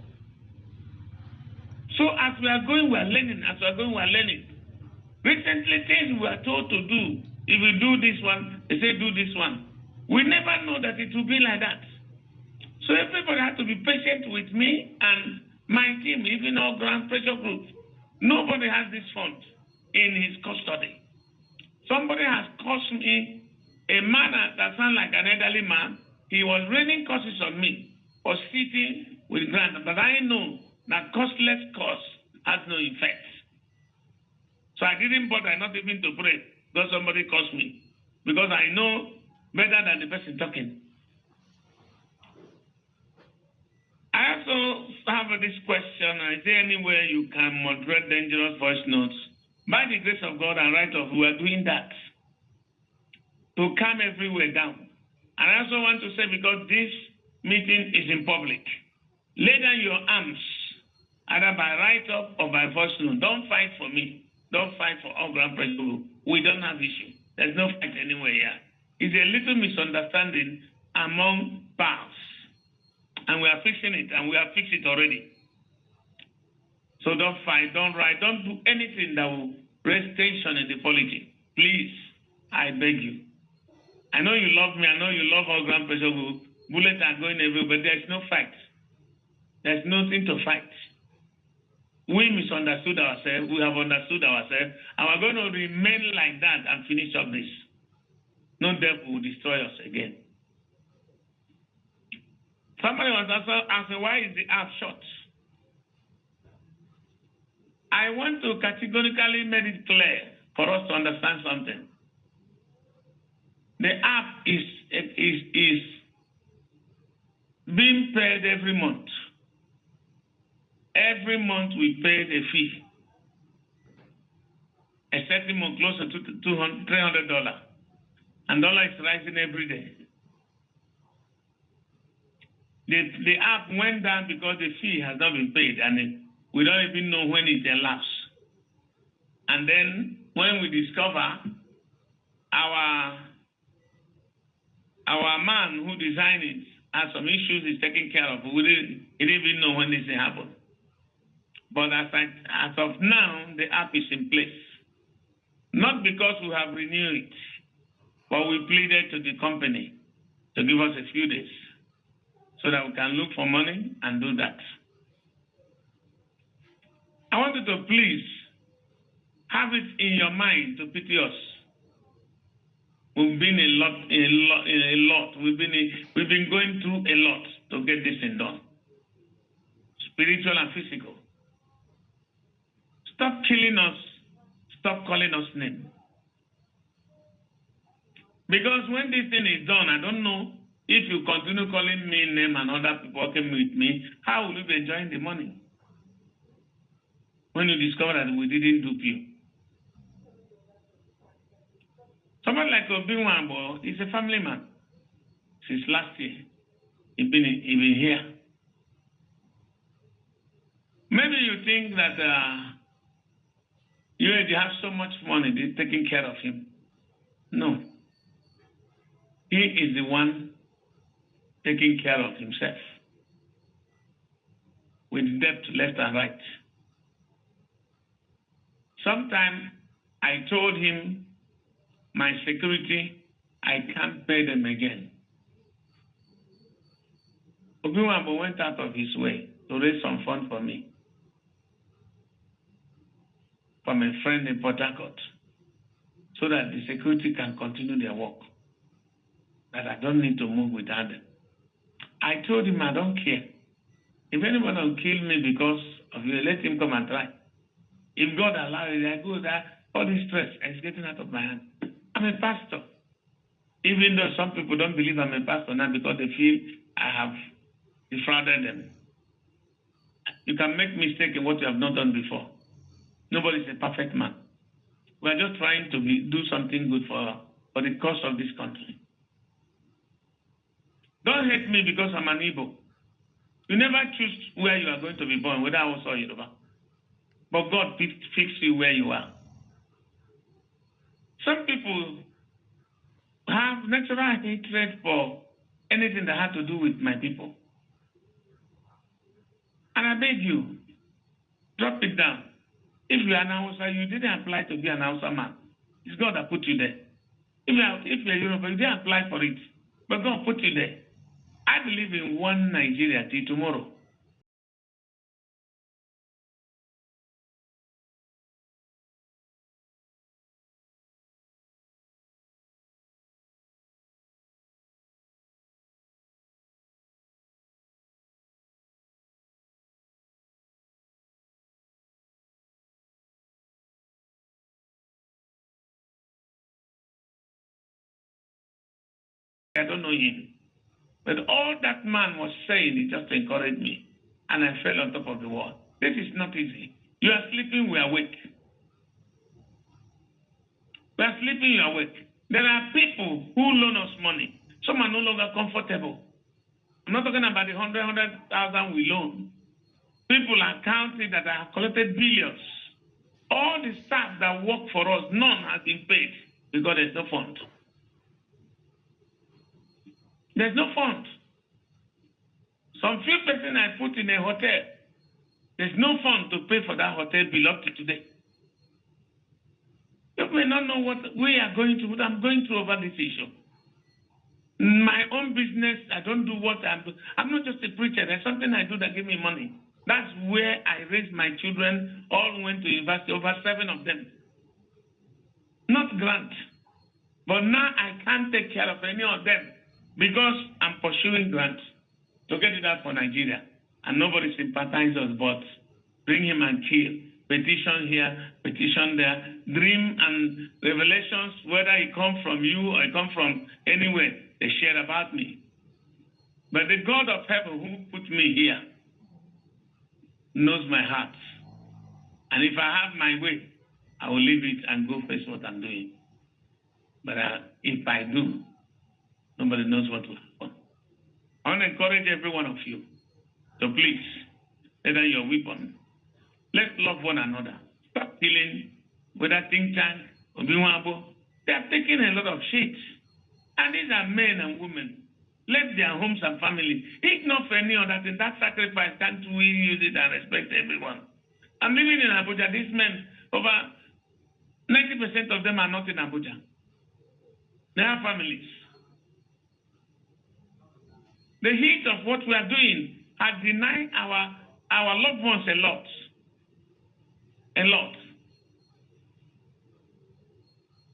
So as we are going, we are learning. As we are going, we are learning. Recently, things we are told to do. If we do this one, they say do this one. We never know that it will be like that. So everybody has to be patient with me and my team, even our grant pressure group. Nobody has this fund in his custody. Somebody has cost me a man that sounds like an elderly man. He was raining curses on me for sitting with grant, but I know that costless cost has no effect. So I didn't bother not even to pray because somebody cost me, because I know better than the person talking. I also have this question. Is there anywhere you can moderate dangerous voice notes? By the grace of God and right of, we are doing that to calm everywhere down. And I also want to say, because this meeting is in public, lay down your arms, either by write-up or by voice note. Don't fight for me. Don't fight for all grand president. We don't have issue. There's no fight anywhere here. It's a little misunderstanding among pals. And we are fixing it, and we have fixed it already. So don't fight, don't write, don't do anything that will raise tension in the politics. Please, I beg you. I know you love me. I know you love our grand president. Bullets are going everywhere, but there's no fight. There's nothing to fight. We misunderstood ourselves. We have understood ourselves. And we're going to remain like that and finish up this. No devil will destroy us again. Somebody was also asking, why is the app short? I want to categorically make it clear for us to understand something. The app is being paid every month. Every month we pay a fee. A certain month closer to $300. And dollar is rising every day. The app went down because the fee has not been paid, and we don't even know when it elapsed. And then when we discover our man who designed it has some issues he's taking care of, he didn't even know when this happened. But as of now, the app is in place. Not because we have renewed it, but we pleaded to the company to give us a few days so that we can look for money and do that. I want you to please have it in your mind to pity us. We've been a lot. We've been going through a lot to get this thing done. Spiritual and physical. Stop killing us. Stop calling us names. Because when this thing is done, I don't know if you continue calling me name and other people working with me, how will you be enjoying the money? When you discover that we didn't dupe you. Someone like Obiwambo is a family man. Since last year, he's been here. Maybe you think that you have so much money, they're taking care of him. No. He is the one taking care of himself. With debt left and right. Sometime I told him, my security, I can't pay them again. Obiwambo went out of his way to raise some funds for me. From a friend in Port Harcourt. So that the security can continue their work. That I don't need to move without them. I told him I don't care. If anyone will kill me because of you, let him come and try. If God allows it, I go there, all this stress is getting out of my hand. I'm a pastor. Even though some people don't believe I'm a pastor now because they feel I have defrauded them. You can make mistakes in what you have not done before. Nobody's a perfect man. We're just trying to do something good for the cause of this country. Don't hate me because I'm an Igbo. You never choose where you are going to be born, whether Hausa or Yoruba. But God fixed you where you are. Some people have natural hatred for anything that has to do with my people. And I beg you, drop it down. If you are an Hausa, you didn't apply to be an Hausa man. It's God that put you there. If you're Yoruba, you didn't apply for it. But God put you there. I believe in one Nigeria till tomorrow. I don't know him. But all that man was saying, it just encouraged me. And I fell on top of the wall. This is not easy. You are sleeping, we are awake. We are sleeping, you are awake. There are people who loan us money. Some are no longer comfortable. I'm not talking about the 100,000 we loan. People are counting that I have collected billions. All the staff that work for us, none has been paid because there's no fund. There's no fund. Some few person I put in a hotel, there's no fund to pay for that hotel bill up to today. You may not know what we are going through, what I'm going through over this issue. My own business, I don't do what I'm not just a preacher. There's something I do that gives me money. That's where I raised my children, all went to university, over 7 of them. Not grant. But now I can't take care of any of them because I'm pursuing grants to get it out for Nigeria. And nobody sympathizes but bring him and kill. Petition here, petition there. Dream and revelations, whether it come from you or it come from anywhere, they share about me. But the God of heaven who put me here knows my heart. And if I have my way, I will leave it and go face what I'm doing. But if I do, nobody knows what will happen. I want to encourage every one of you to please, let down your weapon. Let's love one another. Stop killing, whether think tank or Biwabo. They are taking a lot of shit. And these are men and women. Let their homes and families. If not for any other thing, that sacrifice, can't we use it and respect everyone? I'm living in Abuja. These men, over 90% of them are not in Abuja. They have families. The heat of what we are doing has denied our loved ones a lot. A lot.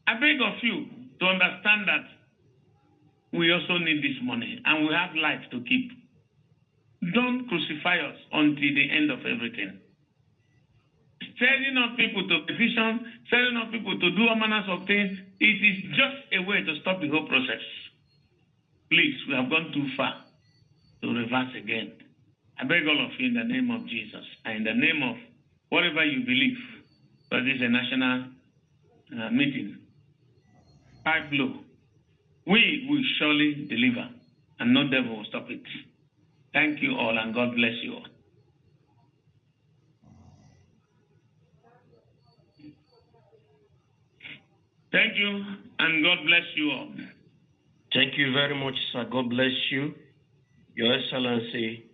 I beg of you to understand that we also need this money and we have life to keep. Don't crucify us until the end of everything. Setting up people to petition, setting up people to do all manners of things, it is just a way to stop the whole process. Please, we have gone too far to reverse again. I beg all of you in the name of Jesus and in the name of whatever you believe, but this is a national meeting. Pipe low. We will surely deliver, and no devil will stop it. Thank you all, and God bless you all. Thank you, and God bless you all. Thank you very much, sir. God bless you, Your Excellency.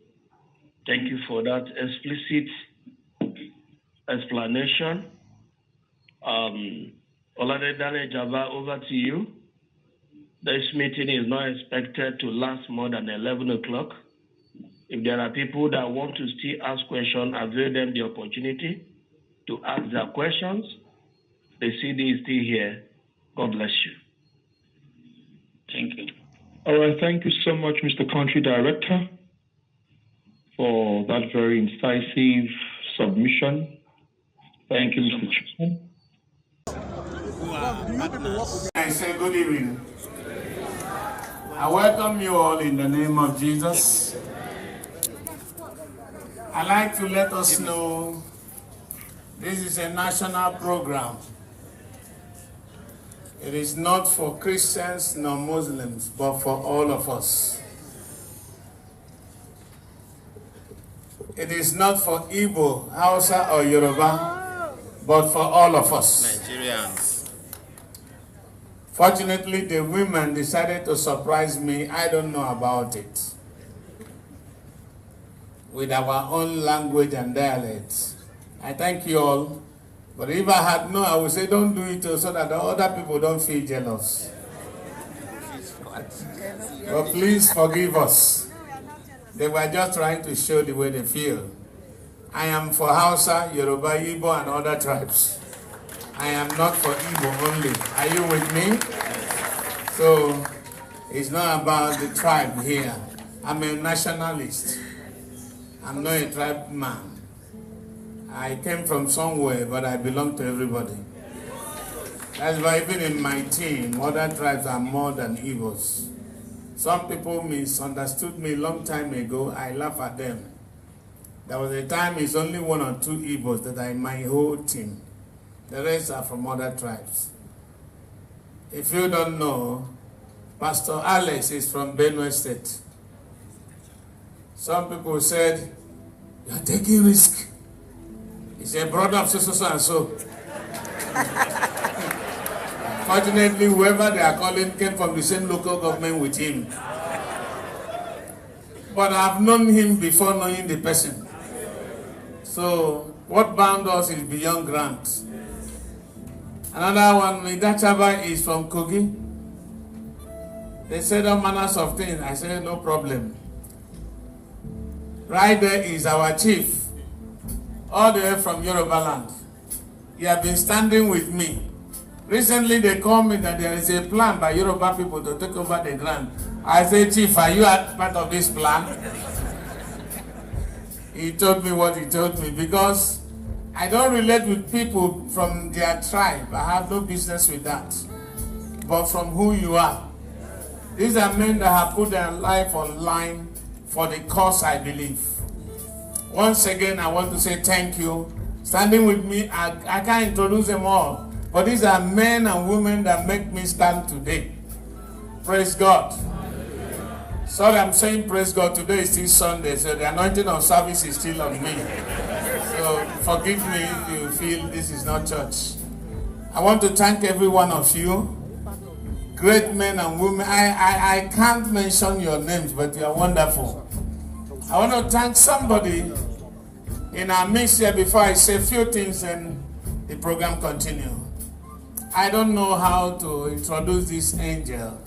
Thank you for that explicit explanation. Oladedane Java, over to you. This meeting is not expected to last more than 11 o'clock. If there are people that want to still ask questions, avail them the opportunity to ask their questions. The CD is still here. God bless you. Thank you. All right, thank you so much, Mr. Country Director, for that very incisive submission Thank you, Mr. Chairman. I say good evening. I welcome you all in the name of Jesus. I'd like to let us know this is a national program. It is not for Christians nor Muslims, but for all of us. It is not for Igbo, Hausa, or Yoruba, but for all of us. Nigerians. Fortunately, the women decided to surprise me. I don't know about it. With our own language and dialects. I thank you all. But if I had known, I would say don't do it so that the other people don't feel jealous. But please forgive us. They were just trying to show the way they feel. I am for Hausa, Yoruba, Igbo, and other tribes. I am not for Igbo only. Are you with me? So, it's not about the tribe here. I'm a nationalist. I'm not a tribe man. I came from somewhere, but I belong to everybody. That's why even in my team, other tribes are more than Igbos. Some people misunderstood me a long time ago. I laugh at them. There was a time it's only 1 or 2 Igbos that are in my whole team. The rest are from other tribes. If you don't know, Pastor Alex is from Benue State. Some people said, "You're taking risk." He's a brother of so and so. Fortunately, whoever they are calling came from the same local government with him. But I've known him before knowing the person. So what bound us is beyond grant. Another one, Idachaba, is from Kogi. They said all manners of things. I said no problem. Right there is our chief, all the way from Yoruba land. He has been standing with me. Recently they called me that there is a plan by Yoruba people to take over the ground. I said, Chief, are you part of this plan? He told me what he told me because I don't relate with people from their tribe. I have no business with that. But from who you are. These are men that have put their life on line for the cause I believe. Once again, I want to say thank you. Standing with me, I can't introduce them all. But these are men and women that make me stand today. Praise God. Sorry, I'm saying praise God. Today is still Sunday, so the anointing of service is still on me. So forgive me if you feel this is not church. I want to thank every one of you. Great men and women. I can't mention your names, but you are wonderful. I want to thank somebody in our midst here before I say a few things and the program continue. I don't know how to introduce this angel,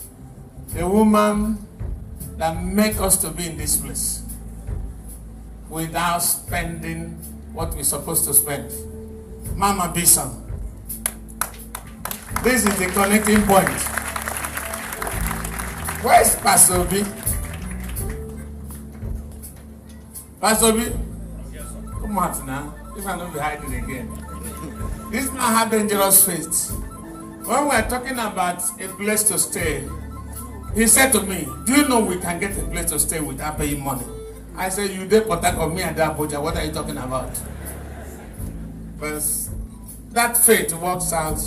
the woman that make us to be in this place without spending what we're supposed to spend. Mama Bison. This is the connecting point. Where's Pastor Obi? Pastor Obi? Come out now. If I don't be hiding again. This man had dangerous faith. When we are talking about a place to stay, he said to me, do you know we can get a place to stay without paying money? I said, you did protect of me and that Abuja. What are you talking about? But that faith works out.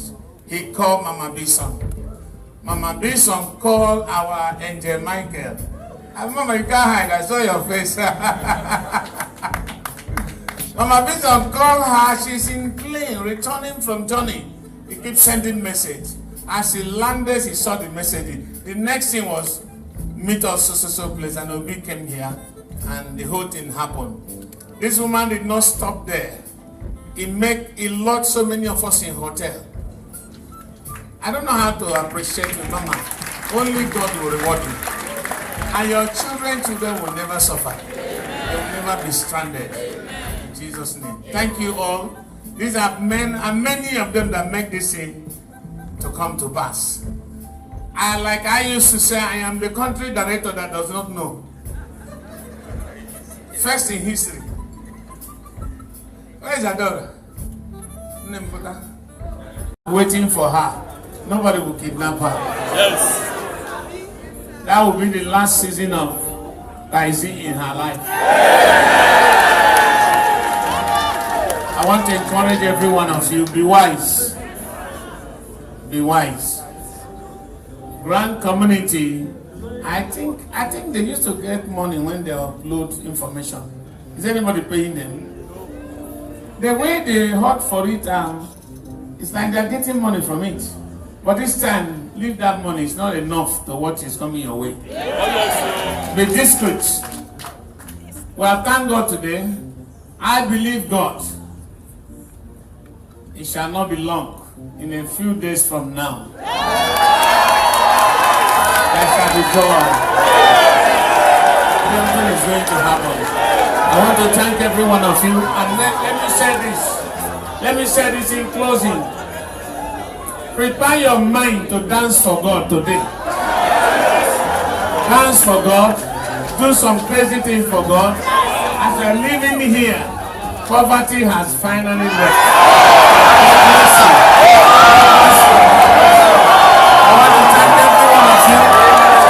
He called Mama Bison. Mama Bison called our angel Michael. And Mama, you can't hide. I saw your face. Mama Bison called her. She's in plane, returning from Johnny. He keeps sending message. As he landed, he saw the message. The next thing was, meet us so place. And Obi came here, and the whole thing happened. This woman did not stop there. He locked so many of us in hotel. I don't know how to appreciate you, Mama. Only God will reward you. And your children will never suffer. They will never be stranded. In Jesus' name. Thank you all. These are men, and many of them that make this thing to come to pass. Like I used to say, I am the country director that does not know. First in history. Where is Adora? Waiting for her. Nobody will kidnap her. Yes. That will be the last season of rising in her life. I want to encourage every one of you, be wise. Be wise. Grand community, I think they used to get money when they upload information. Is anybody paying them? The way they hot for it, it's like they're getting money from it. But this time, leave that money. It's not enough to what is coming your way. Be discreet. Well, thank God today. I believe God. It shall not be long. In a few days from now, there shall be joy. Something is going to happen. I want to thank every one of you. And let me say this. Let me say this in closing. Prepare your mind to dance for God today. Dance for God. Do some crazy things for God. As you're living here, poverty has finally left. I want to thank every one of you.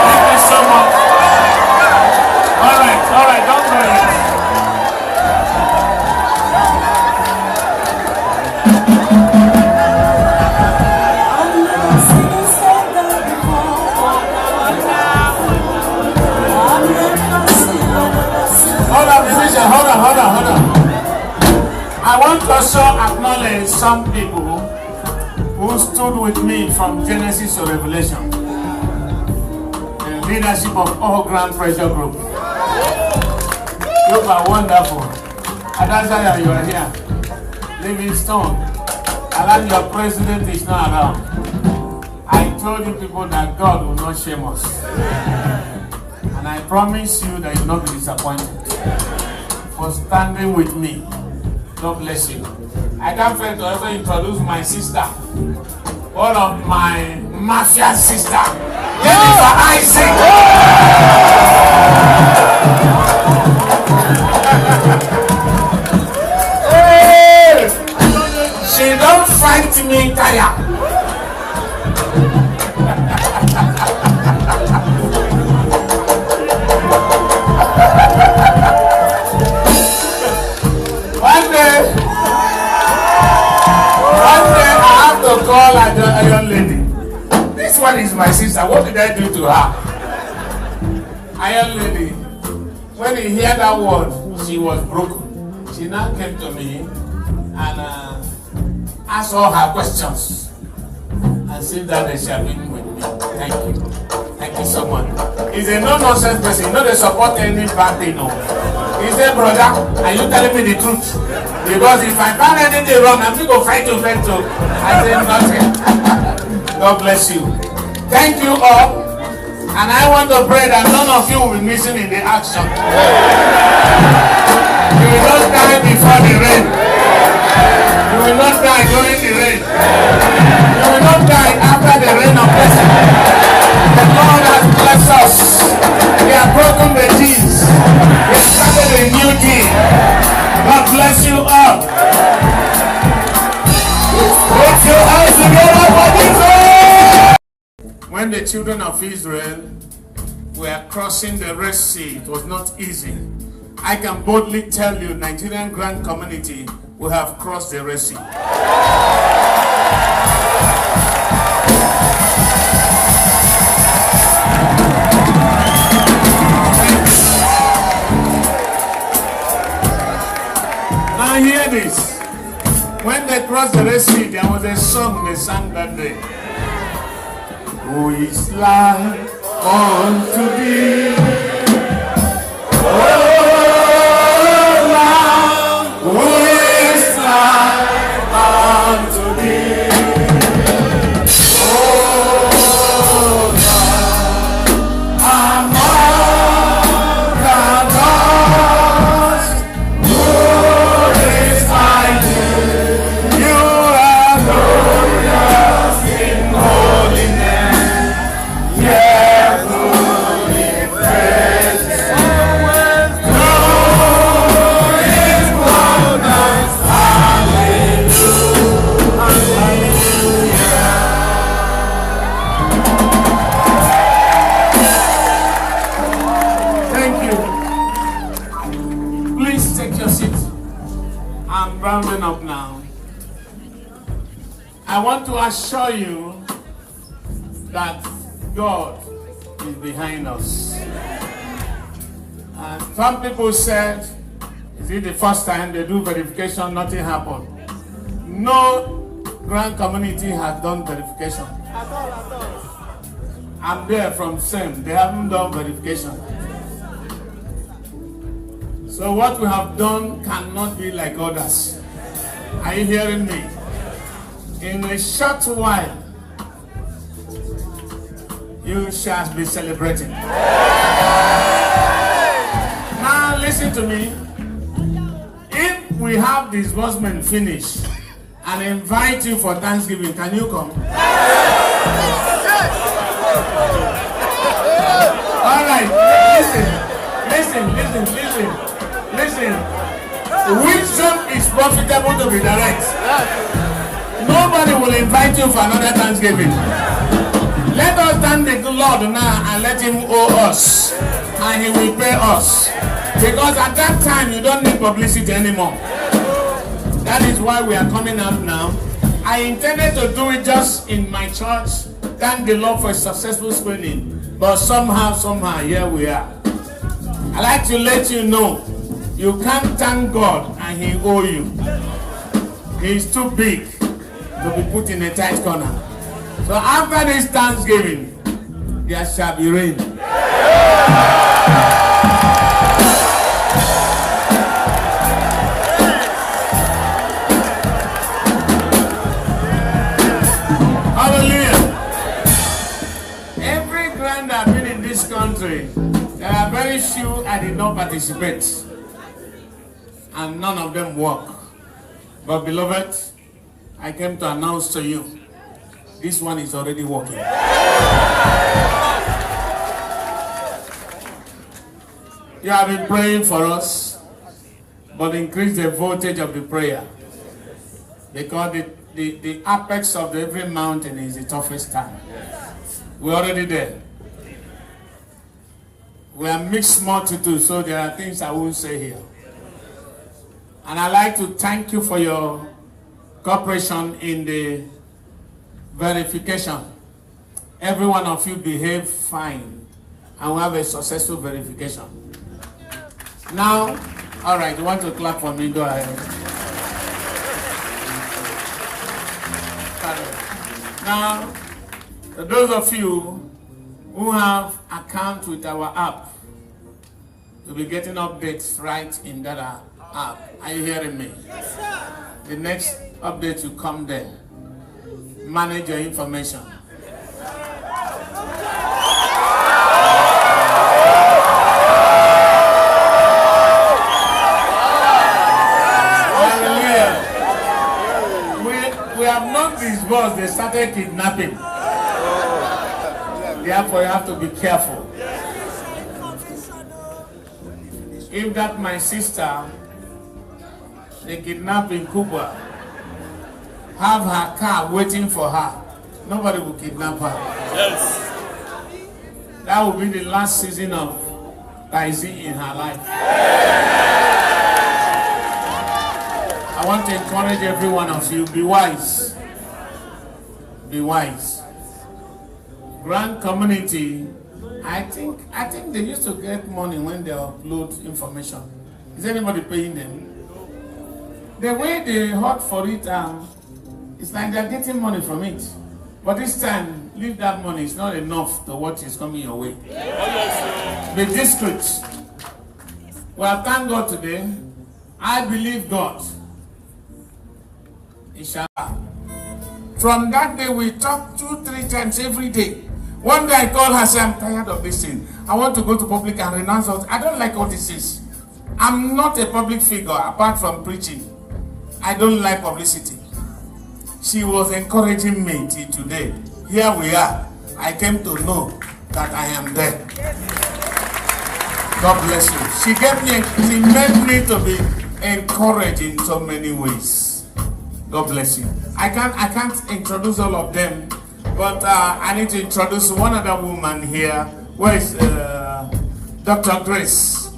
Thank you so much. All right, don't go yet. Hold on. I want to also acknowledge some people who stood with me from Genesis to Revelation. The leadership of all Grand Pressure Group. You are wonderful. Adazaya, you are here. Livingstone. Alan, your president is not around. I told you people that God will not shame us. And I promise you that you will not be disappointed. For standing with me. God bless you. I can't fail to also introduce my sister. One of my mafia sister. Jennifer Isaac. Hey! She don't fight me tire. One day I have to call a young lady. This one is my sister. What did I do to her? A young lady, when he heard that word, she was broken. She now came to me and asked all her questions and said that they shall be with me. Thank you. Thank you so much. He's a no-nonsense person. You know they support any bad thing. No. He said, brother, are you telling me the truth? Because if I find anything wrong, I'm going to fight you. I said nothing. God bless you. Thank you all. And I want to pray that none of you will be missing in the action. You will not die before the rain. You will not die during the rain. You will not die after the rain of blessing. The Lord has blessed us. We have broken the chains. We have started a new thing. God bless you all. Put your hands together for this. When the children of Israel were crossing the Red Sea, it was not easy. I can boldly tell you, Nigerian Grand Community will have crossed the Red Sea. Now hear this. When they crossed the Red Sea, there was a song they sang that day. Who is like unto thee? Oh, Lord, who is like unto thee? Oh, Lord, among the gods, who is like thee? You are glorious in holiness. Yeah, Please take your seat. I'm rounding up now. I want to assure you that God is behind us. And some people said, is it the first time they do verification, nothing happened? No Grand community has done verification. I'm there from SEM. They haven't done verification. So what we have done cannot be like others. Are you hearing me? In a short while, you shall be celebrating. Now listen to me. If we have disbursement finished and invite you for Thanksgiving, can you come? All right, listen. Wisdom is profitable to be direct. Nobody will invite you for another Thanksgiving. Let us thank the Lord now and let him owe us, and he will pay us. Because at that time you don't need publicity anymore. That is why we are coming up now. I intended to do it just in my church. Thank the Lord for a successful screening. But somehow, here we are. I'd like to let you know, you can't thank God and he owe you. He is too big to be put in a tight corner. So after this Thanksgiving, there shall be rain. Country, there are very few I did not participate, and none of them work. But beloved, I came to announce to you, this one is already working. You have been praying for us, but increase the voltage of the prayer, because the apex of every mountain is the toughest time. We're already there. We are mixed multitude, so there are things I won't say here. And I'd like to thank you for your cooperation in the verification. Every one of you behaved fine, and we have a successful verification. Now, all right, you want to clap for me? Go ahead. Now, those of you who have account with our app, you'll be getting updates right in that app. Are you hearing me? Yes, sir. The next update will come there. Manage your information. Hallelujah. We have not disbursed, they started kidnapping. Therefore, you have to be careful. If that my sister, they kidnap in Cuba, have her car waiting for her, nobody will kidnap her. Yes. That will be the last season of Daisy in her life. I want to encourage every one of you, be wise. Be wise. Grand community, I think they used to get money when they upload information. Is anybody paying them? The way they hot for it, it's like they're getting money from it. But this time, leave that money. It's not enough to what is coming your way. Be discreet. Well, thank God today. I believe God. Inshallah. From that day, we talk 2-3 times every day. One day I called her, said, I'm tired of this thing. I want to go to public and renounce all. I don't like all this is. I'm not a public figure apart from preaching. I don't like publicity. She was encouraging me till today. Here we are. I came to know that I am there. God bless you. She made me to be encouraged in so many ways. God bless you. I can't introduce all of them. But I need to introduce one other woman here. Where is Dr. Grace?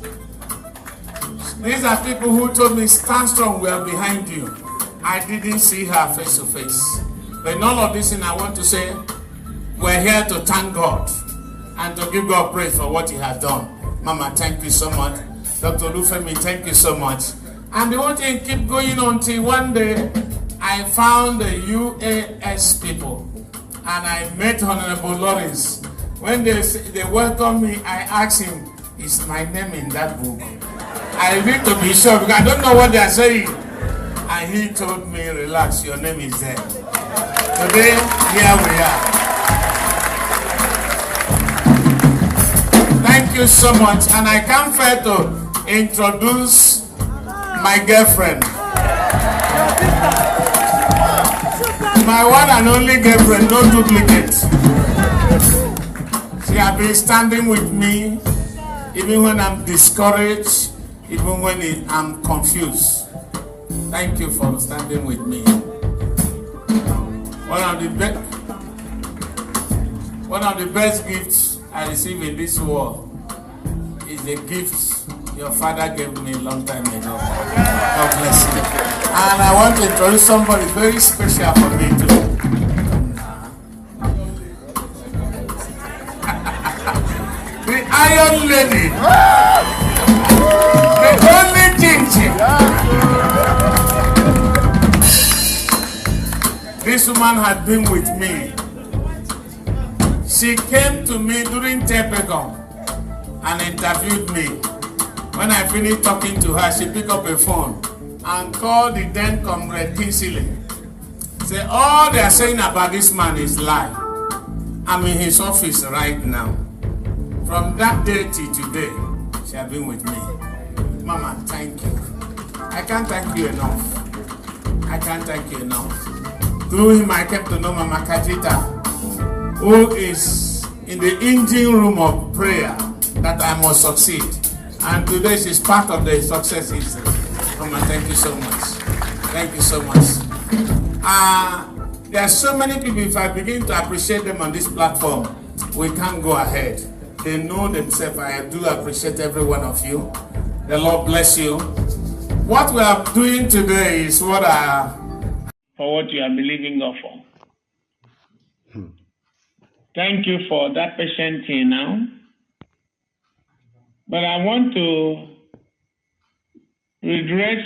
These are people who told me, stand strong, we are behind you. I didn't see her face to face. But none of this, and I want to say, we're here to thank God and to give God praise for what He has done. Mama, thank you so much. Dr. Lufemi, thank you so much. And the whole thing keep going until one day I found the UAS people and I met Honorable Lawrence. When they welcomed me, I asked him, is my name in that book? I need to be sure because I don't know what they are saying. And he told me, relax, your name is there. Today, here we are. Thank you so much. And I can't fail to introduce my girlfriend. My one and only girlfriend, no duplicate. She has been standing with me even when I'm discouraged, even when I'm confused. Thank you for standing with me. One of the best gifts I received in this world is the gift your father gave me a long time ago. God bless you. And I want to introduce somebody very special for me too. The Iron Lady. The only Jinji. This woman had been with me. She came to me during Tepecom and interviewed me. When I finished talking to her, she picked up a phone and called the then Comrade Kinsley. Say, all they are saying about this man is lie. I'm in his office right now. From that day till today, she has been with me. Mama, thank you. I can't thank you enough. I can't thank you enough. Through him, I came to know Mama Kajita, who is in the engine room of prayer that I must succeed. And today she's part of the success history. Mama, thank you so much. Thank you so much. There are so many people, if I begin to appreciate them on this platform, we can't go ahead. They know themselves. I do appreciate every one of you. The Lord bless you. What we are doing today is for what you are believing God for. Thank you for that patient here now. But I want to redress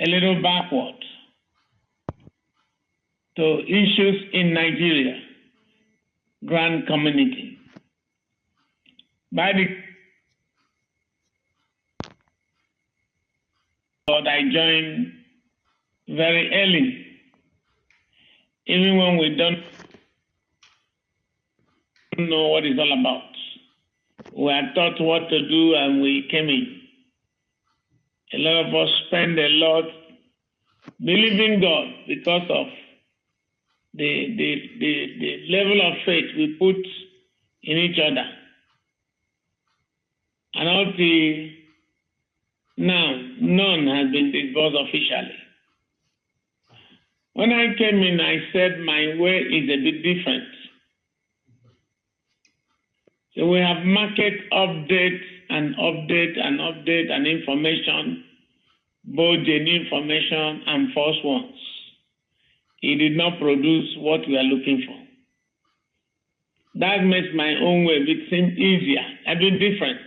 a little backward to issues in Nigeria, grand community. By the Lord, I joined very early, even when we don't know what it's all about. We are taught what to do and we came in. A lot of us spend a lot believing God because of the level of faith we put in each other. And until now, none has been disbursed officially. When I came in, I said my way is a bit different. So we have market updates and information, both genuine information and false ones. It did not produce what we are looking for. That makes my own way seem easier, a bit different.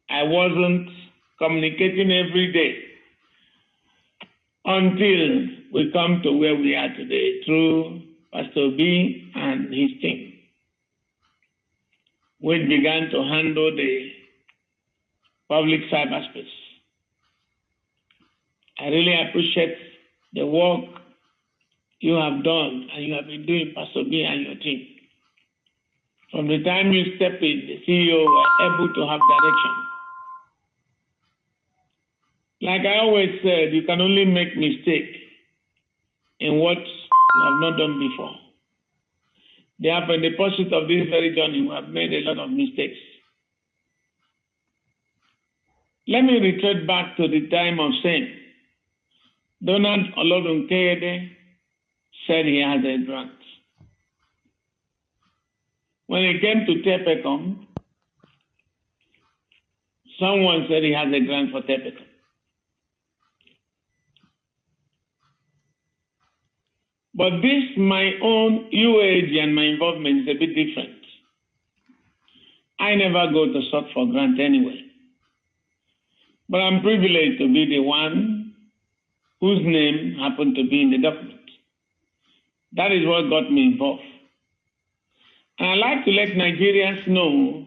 I wasn't communicating every day until we come to where we are today through Pastor B and his team. We began to handle the public cyberspace. I really appreciate the work you have done and you have been doing, Pastor B and your team. From the time you step in, the CEO were able to have direction. Like I always said, you can only make mistakes in what you have not done before. Therefore, in the pursuit of this very journey, we have made a lot of mistakes. Let me retreat back to the time of sin. Donald Olodunkede said he has a grant. When he came to Tepecom, Someone said he has a grant for Tepeto. But this, my own UAAG and my involvement is a bit different. I never go to sort for grant anyway. But I'm privileged to be the one whose name happened to be in the document. That is what got me involved. And I like to let Nigerians know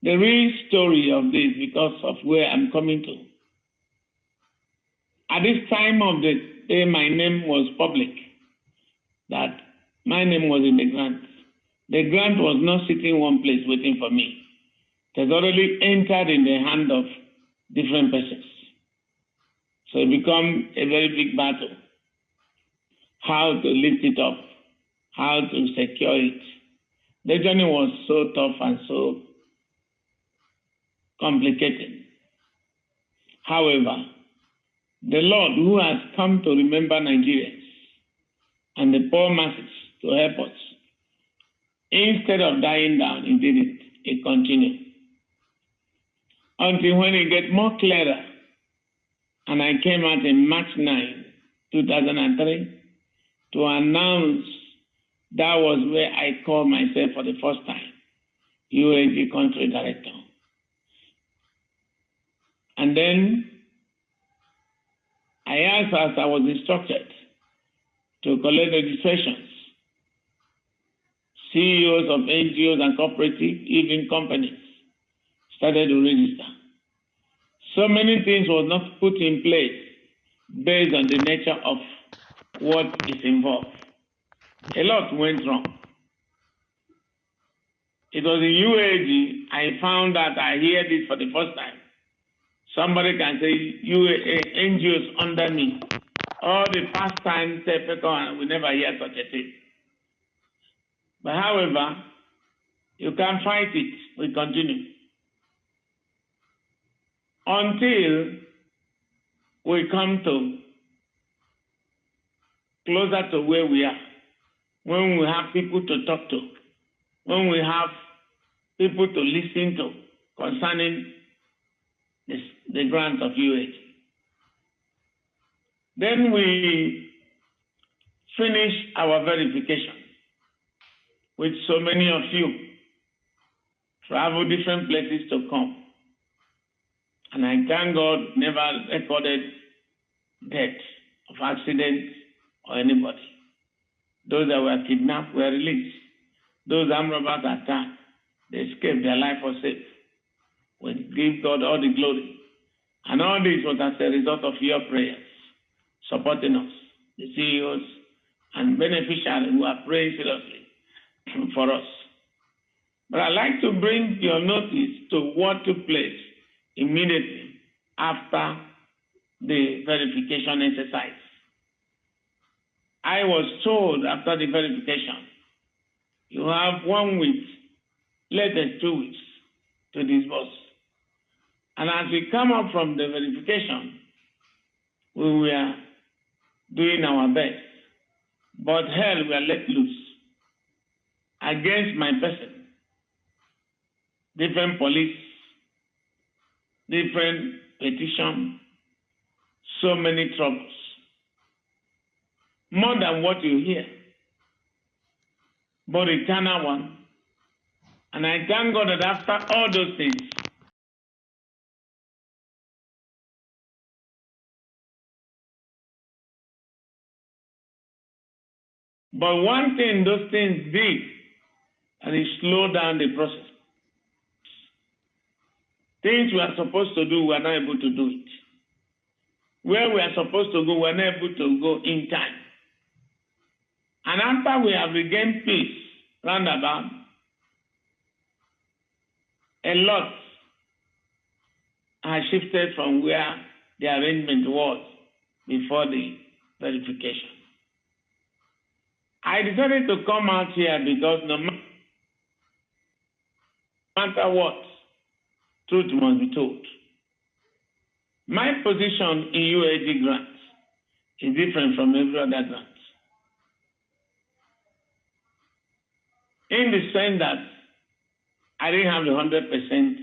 the real story of this because of where I'm coming to. At this time of the day, my name was public, that my name was in the grant. The grant was not sitting one place waiting for me. It has already entered in the hand of different persons. So it become a very big battle. How to lift it up, how to secure it. The journey was so tough and so complicated. However, the Lord, who has come to remember Nigerians and the poor masses to help us, instead of dying down, he did it. It continued. Until when it get more clearer, and I came out in March 9, 2003, to announce that was where I called myself for the first time, UAAG Country Director. And then I asked, as I was instructed, to collect registrations. CEOs of NGOs and cooperatives, even companies, started to register. So many things were not put in place based on the nature of what is involved. A lot went wrong. It was in UAAG I found that I hear this for the first time. Somebody can say NGOs under me. All the past times, we never hear such a thing. But however, you can't fight it. We continue. Until we come to closer to where we are, when we have people to talk to, when we have people to listen to concerning the grant of UAAG. Then we finish our verification, with so many of you travel different places to come. And I thank God never recorded death of accident or anybody. Those that were kidnapped were released. Those armed robbers attacked, they escaped, their life was safe. We give God all the glory. And all this was as a result of your prayers, supporting us, the CEOs and beneficiaries who are praying seriously for us. But I'd like to bring your notice to what took place immediately after the verification exercise. I was told after the verification, you have 1 week, latest 2 weeks to disburse. And as we come up from the verification, we were doing our best. But hell were let loose against my person. Different police, different petition, so many troubles. More than what you hear, but eternal one. And I thank God that after all those things, but one thing those things did, and it slowed down the process. Things we are supposed to do, we are not able to do it. Where we are supposed to go, we are not able to go in time. And after we have regained peace, roundabout, a lot has shifted from where the arrangement was before the verification. I decided to come out here because no matter what, truth must be told. My position in UAAG grants is different from every other grant. In the sense that I didn't have the 100%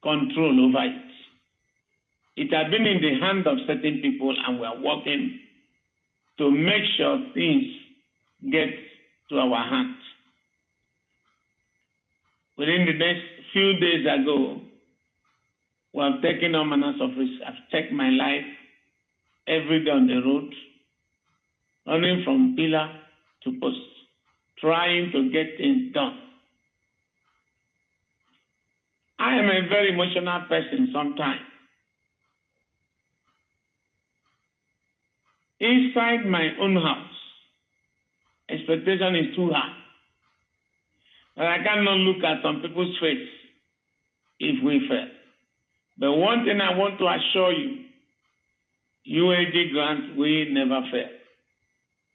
control over it. It had been in the hand of certain people, and we are working to make sure things get to our hands. Within the next few days ago, we have taken all manners of risks. I've checked my life every day on the road, running from pillar to post, trying to get things done. I am a very emotional person sometimes. Inside my own house, expectation is too high. But I cannot look at some people's face if we fail. But one thing I want to assure you, UAG grant will never fail.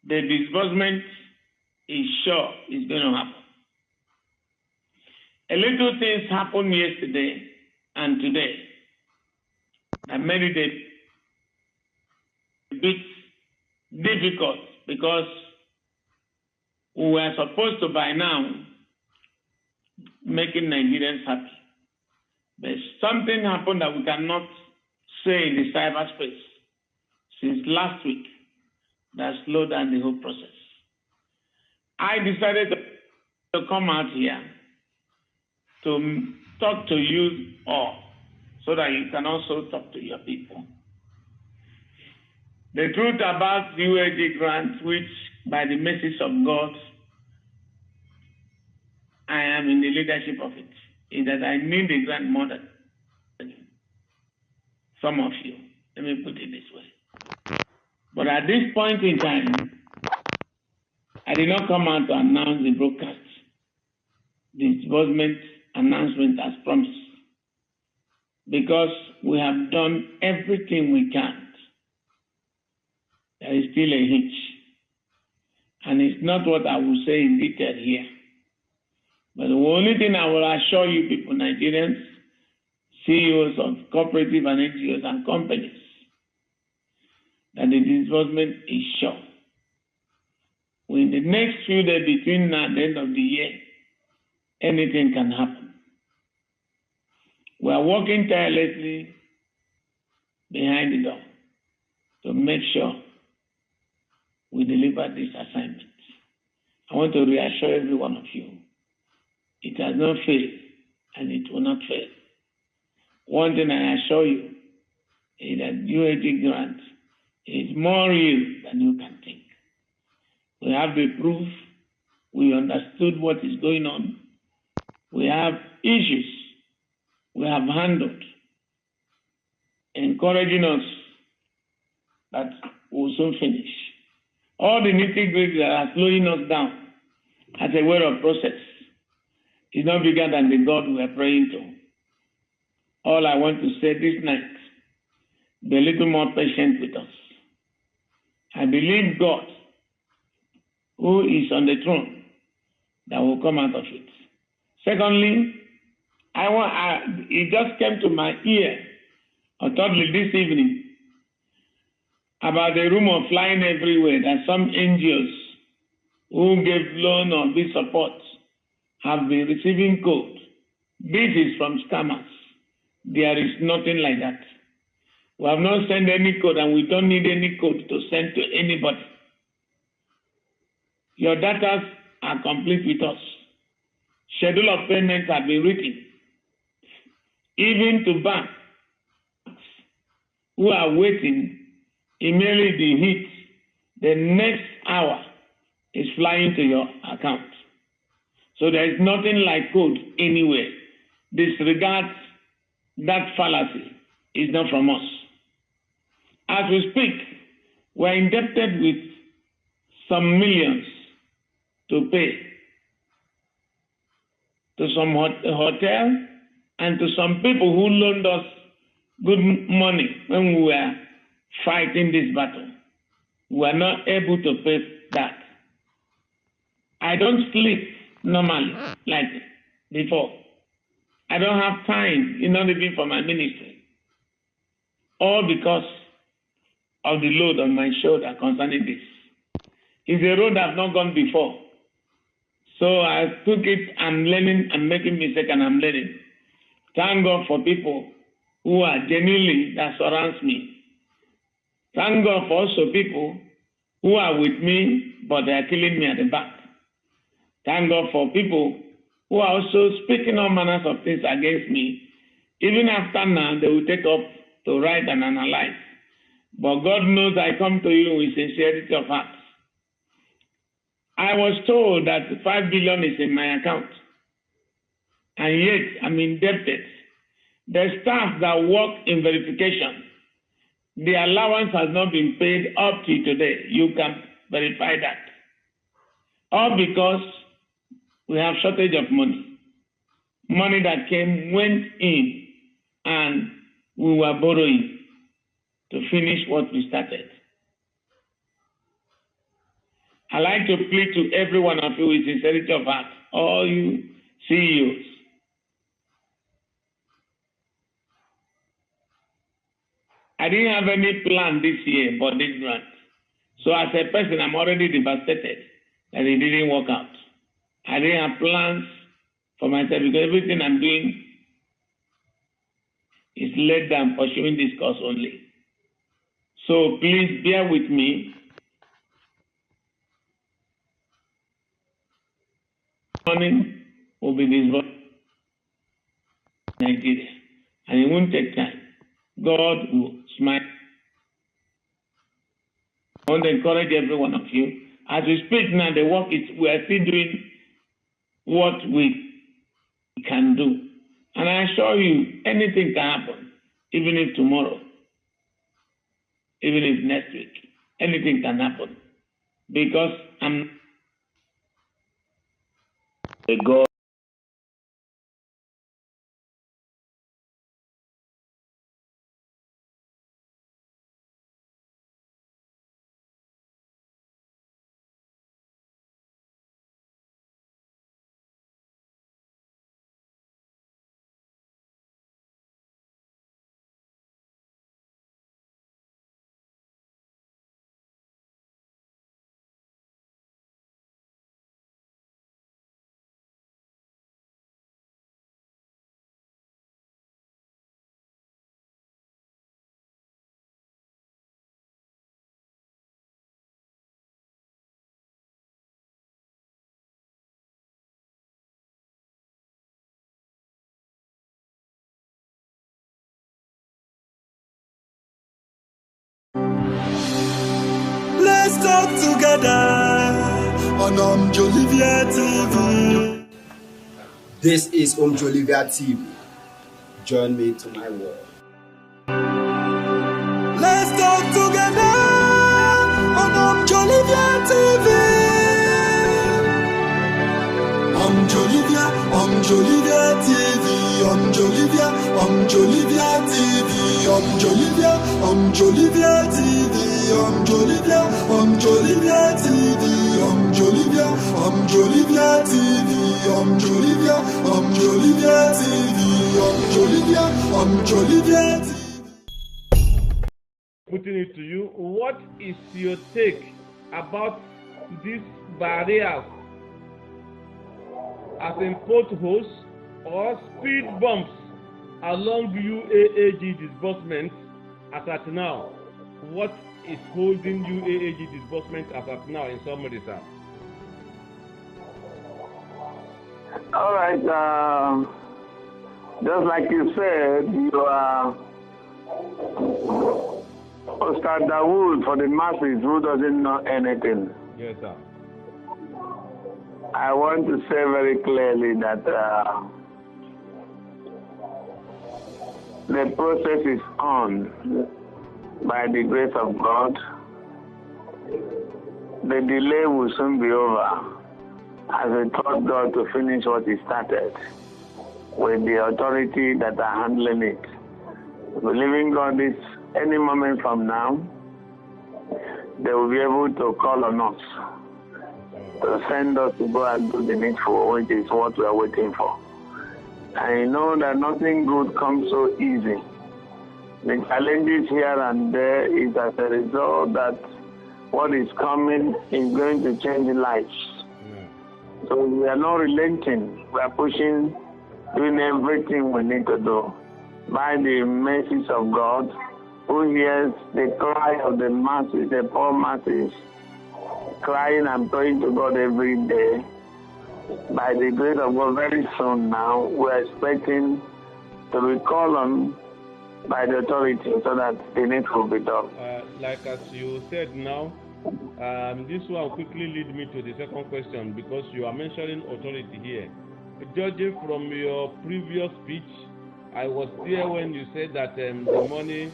The disbursement is sure is going to happen. A little things happened yesterday and today that made it a bit difficult because we were supposed to by now making Nigerians happy. But something happened that we cannot say in the cyberspace since last week that slowed down the whole process. I decided to come out here to talk to you all so that you can also talk to your people. The truth about the UAG grant, which by the mercies of God, I am in the leadership of it, is that I need the grant more than some of you. Let me put it this way. But at this point in time, I did not come out to announce the broadcast, the disbursement announcement as promised, because we have done everything we can. There is still a hitch, and it's not what I will say in detail here. But the only thing I will assure you people, Nigerians, CEOs of cooperative and NGOs and companies, that the disbursement is sure. In the next few days between now and the end of the year, anything can happen. We are working tirelessly behind the door to make sure we deliver this assignment. I want to reassure every one of you, it has not failed and it will not fail. One thing I assure you is that UAG grant is more real than you can think. We have the proof. We understood what is going on. We have issues we have handled, encouraging us that we'll soon finish. All the nitty-gritty that are slowing us down as a way of process is not bigger than the God we are praying to. All I want to say this night, be a little more patient with us. I believe God, who is on the throne, that will come out of it. Secondly, it just came to my ear, or thirdly this evening, about the rumor flying everywhere that some NGOs who gave loan or big support have been receiving code. This is from scammers. There is nothing like that. We have not sent any code, and we don't need any code to send to anybody. Your data are complete with us. Schedule of payments have been written, even to banks who are waiting. Immediately the hit, the next hour is flying to your account. So there is nothing like code anywhere. Disregard that fallacy. It's not from us. As we speak, we're indebted with some millions to pay to some hotel and to some people who loaned us good money when we were fighting this battle. We are not able to pay that. I don't sleep normally like before. I don't have time, not even for my ministry. All because of the load on my shoulder concerning this. It's a road I've not gone before. So I took it, I'm learning, I'm making mistakes and I'm learning. Thank God for people who are genuinely that surrounds me. Thank God for also people who are with me, but they are killing me at the back. Thank God for people who are also speaking all manners of things against me. Even after now, they will take up to write and analyze. But God knows I come to you with sincerity of heart. I was told that 5 billion is in my account, and yet I'm indebted. The staff that work in verification, the allowance has not been paid up to today. You can verify that. All because we have shortage of money. Money that went in, and we were borrowing to finish what we started. I like to plead to every one of you with sincerity of heart, all you CEOs. I didn't have any plan this year for this grant. So as a person, I'm already devastated that it didn't work out. I didn't have plans for myself because everything I'm doing is led down pursuing this cause only. So please bear with me. Morning will be disbursed in Nigeria, and it won't take time. God will smile. I want to encourage every one of you. As we speak now, the work is, we are still doing what we can do. And I assure you, anything can happen, even if tomorrow, even if next week, anything can happen. Because I'm a God. Let's talk together on Jolivia TV. This is Jolivia TV. Join me to my world. Let's talk together on Jolivia TV. Jolivia TV. Jolivia TV. Jolivia TV. Jolivia TV. Jolivia TV. Jolivia TV. Putting it to you, what is your take about these barriers as in potholes or speed bumps along UAAG disbursements as at now? What is holding UAAG disbursements as at now in summary, sir? All right. Just like you said, you are Oscar Dawood for the masses who doesn't know anything. Yes, sir. I want to say very clearly that the process is on by the grace of God. The delay will soon be over as we trust God to finish what He started with the authority that are handling it. Believing God is any moment from now, they will be able to call on us to send us to go and do the needful, which is what we are waiting for. I know that nothing good comes so easy. The challenges here and there is as a result that what is coming is going to change lives. So we are not relenting. We are pushing, doing everything we need to do. By the mercies of God, who hears the cry of the masses, the poor masses, crying and praying to God every day. By the grace of God, very soon now, we are expecting to be called on by the authorities so that the need will be done. Like as you said now, this will quickly lead me to the second question, because you are mentioning authority here. Judging from your previous speech, I was there when you said that the money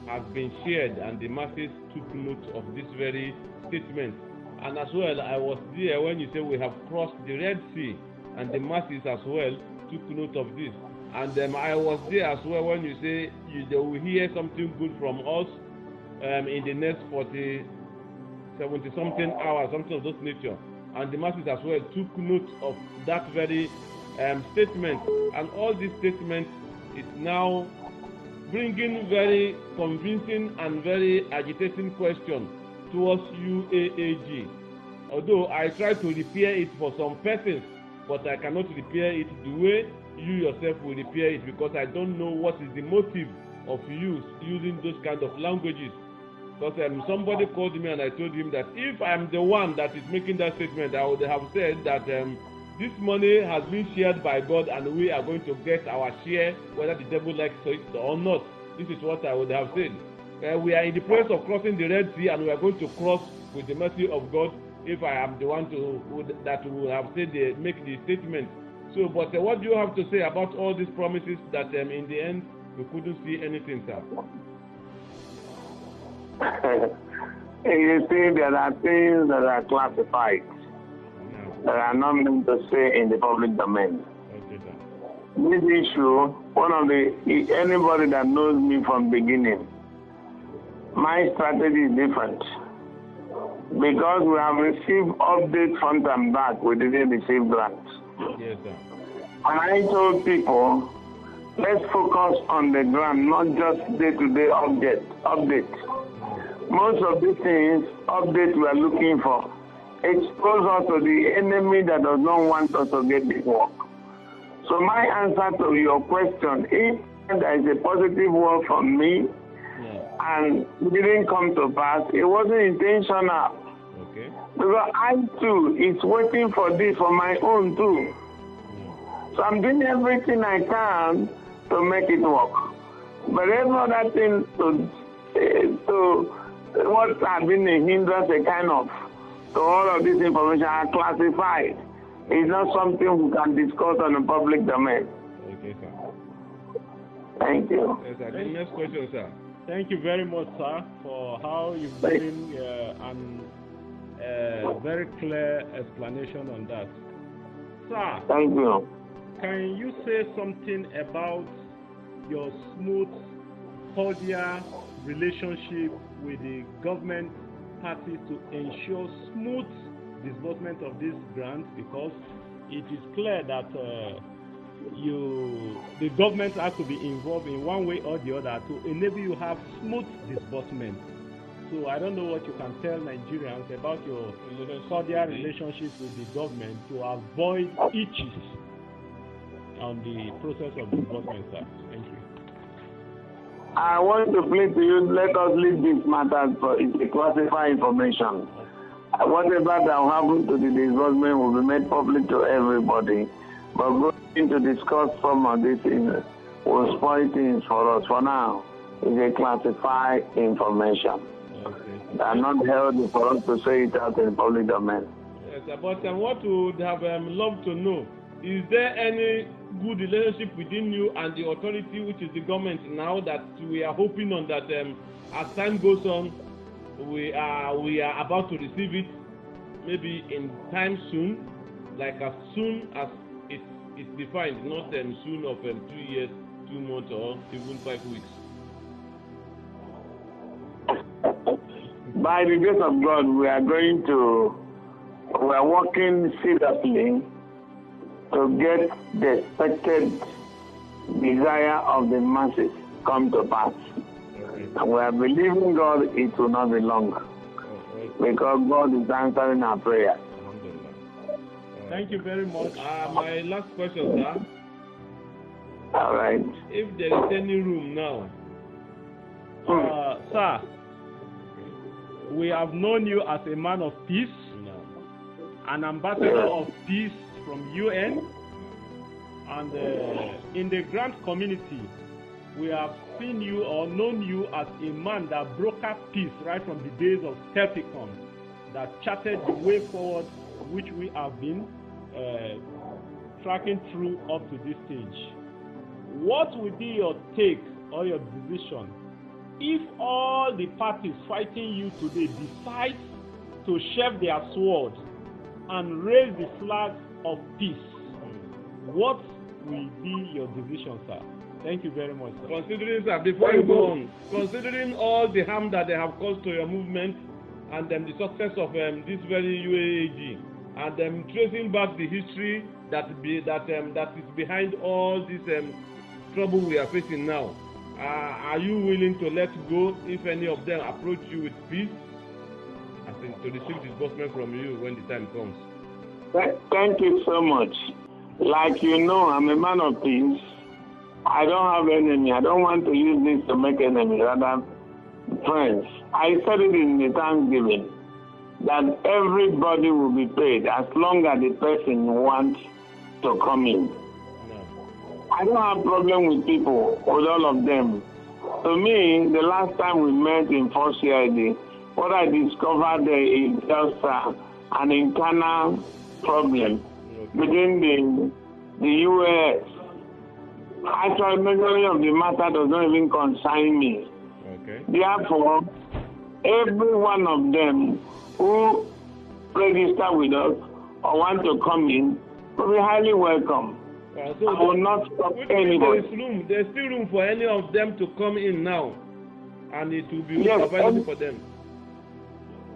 has been shared and the masses took note of this very statement. And as well, I was there when you said we have crossed the Red Sea and the masses as well took note of this. And I was there as well when you say they will hear something good from us in the next 70-something hours, something of this nature. And the masses as well took note of that very statement. And all these statements is now bringing very convincing and very agitating question towards UAAG. Although I try to repair it for some persons, but I cannot repair it the way you yourself will repair it, because I don't know what is the motive of you using those kind of languages. Because somebody called me and I told him that if I'm the one that is making that statement, I would have said that this money has been shared by God and we are going to get our share, whether the devil likes it or not. This is what I would have said. We are in the process of crossing the Red Sea, and we are going to cross with the mercy of God if I am the one that will have said make the statement. So, but what do you have to say about all these promises that in the end we couldn't see anything, sir? You see, there are things that are classified that are not meant to say in the public domain. Okay, sir. This issue, anybody that knows me from beginning, my strategy is different. Because we have received updates front and back, we didn't receive grants. Yes, sir. And I told people, let's focus on the grant, not just day-to-day update. Most of these things, updates we are looking for, expose us to the enemy that does not want us to get this work. So my answer to your question, if there is a positive word from me, and it didn't come to pass, it wasn't intentional. Okay. Because I too is waiting for this for my own too. So I'm doing everything I can to make it work. But every other thing to what has been a hindrance, a kind of, so all of this information are classified. It's not something we can discuss on the public domain. Okay, sir. Thank you. Yes, sir. The next question, sir. Thank you very much, sir, for how you've given a very clear explanation on that. Sir, thank you. Can you say something about your smooth, cordial relationship with the government parties to ensure smooth disbursement of this grant? Because it is clear that the government has to be involved in one way or the other to enable you to have smooth disbursement. So I don't know what you can tell Nigerians about your cordial relationship with the government to avoid hitches on the process of disbursement, sir. Thank you. I want to plead to you, let us leave this matter for classified information. Whatever that will happen to the disbursement will be made public to everybody. But going to discuss some of these things will spoil things for us. For now, it's a classified information. Okay. They are not held for us to say it out in the public domain. Yes, but what we would have loved to know, is there any good relationship within you and the authority, which is the government now, that we are hoping on that as time goes on, we are about to receive it, maybe in time soon, like as soon as it's defined, not soon of 2 years, 2 months, or even 5 weeks. By the grace of God, we are working seriously to get the expected desire of the masses come to pass. And we are believing God it will not be long. Because God is answering our prayers. Thank you very much. My last question, sir. All right. If there is any room now, sir, we have known you as a man of peace, an ambassador of peace from UN, and in the grant community, we have seen you or known you as a man that brokered peace right from the days of Celticon, that charted the way forward, which we have been tracking through up to this stage. What will be your take or your decision if all the parties fighting you today decide to sheath their swords and raise the flag of peace? What will be your decision, sir? Thank you very much, sir. Considering, sir, before you go on, considering all the harm that they have caused to your movement and the success of this very UAAG, and tracing back the history that is behind all this trouble we are facing now, are you willing to let go if any of them approach you with peace, I think, to receive disbursement from you when the time comes? Thank you so much. Like you know, I'm a man of peace. I don't have enemy. I don't want to use this to make enemies, rather friends. I said it in the Thanksgiving that everybody will be paid as long as the person wants to come in. No. I don't have problem with people, with all of them. To me, the last time we met in 4th CID, what I discovered there is just an internal problem within the US. Actually, majority of the matter does not even concern me. Okay. Therefore, every one of them who register with us or want to come in will be highly welcome. So I will not stop anybody. There's still room for any of them to come in now, and it will be available for them.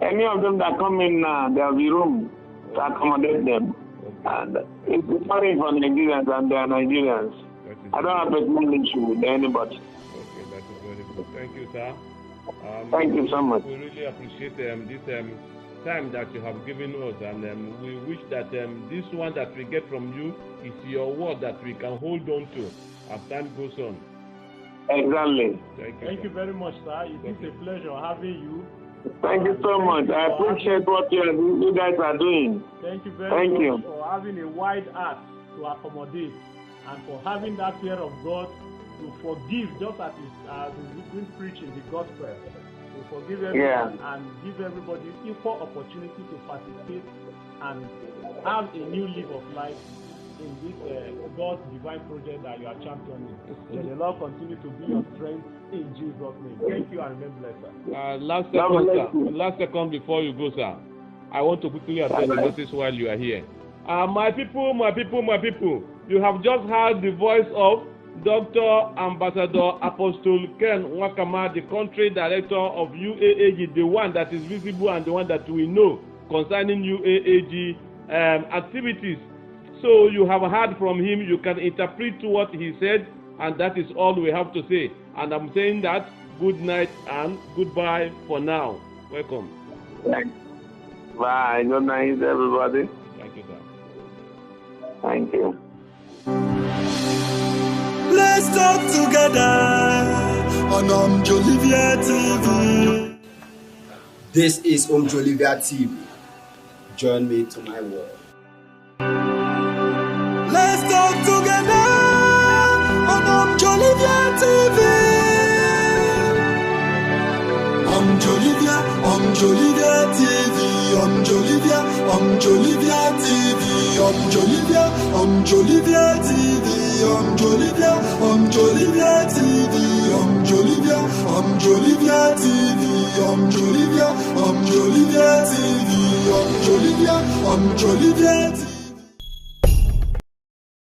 Any of them that come in now, there will be room to accommodate them. And it's sorry for Nigerians, and they are Nigerians. I don't have a personal issue with anybody. Okay, that is very good. Thank you, sir. Thank you so much. We really appreciate this time that you have given us, and we wish that this one that we get from you is your word that we can hold on to as time goes on. Exactly. Thank you very much, sir. It is a pleasure having you. Thank you so much. I appreciate what you guys are doing. Thank you very much for having a wide heart to accommodate and for having that fear of God to forgive, just as it's been preached in the gospel, to forgive everyone and give everybody equal opportunity to participate and have a new leaf of life in this God's divine project that you are championing. May the Lord continue to be your strength in Jesus' name. Thank you and remain blessed. Last second before you go, sir, I want to quickly attend the message while you are here. My people, you have just heard the voice of Dr. Ambassador Apostle Ken Nwakama, the country director of UAAG, the one that is visible and the one that we know concerning UAAG activities. So you have heard from him, you can interpret what he said, and that is all we have to say. And I'm saying that good night and goodbye for now. Welcome. Bye. Good night, everybody. Thank you, sir. Thank you. Let's talk together on Omjolivia TV. This is Omjolivia TV. Join me to my world. Let's talk together on Omjolivia TV. Omjolivia TV. Omjolivia TV. Omjolivia TV. Omjolivia TV. Omjolivia TV. Omjolivia TV.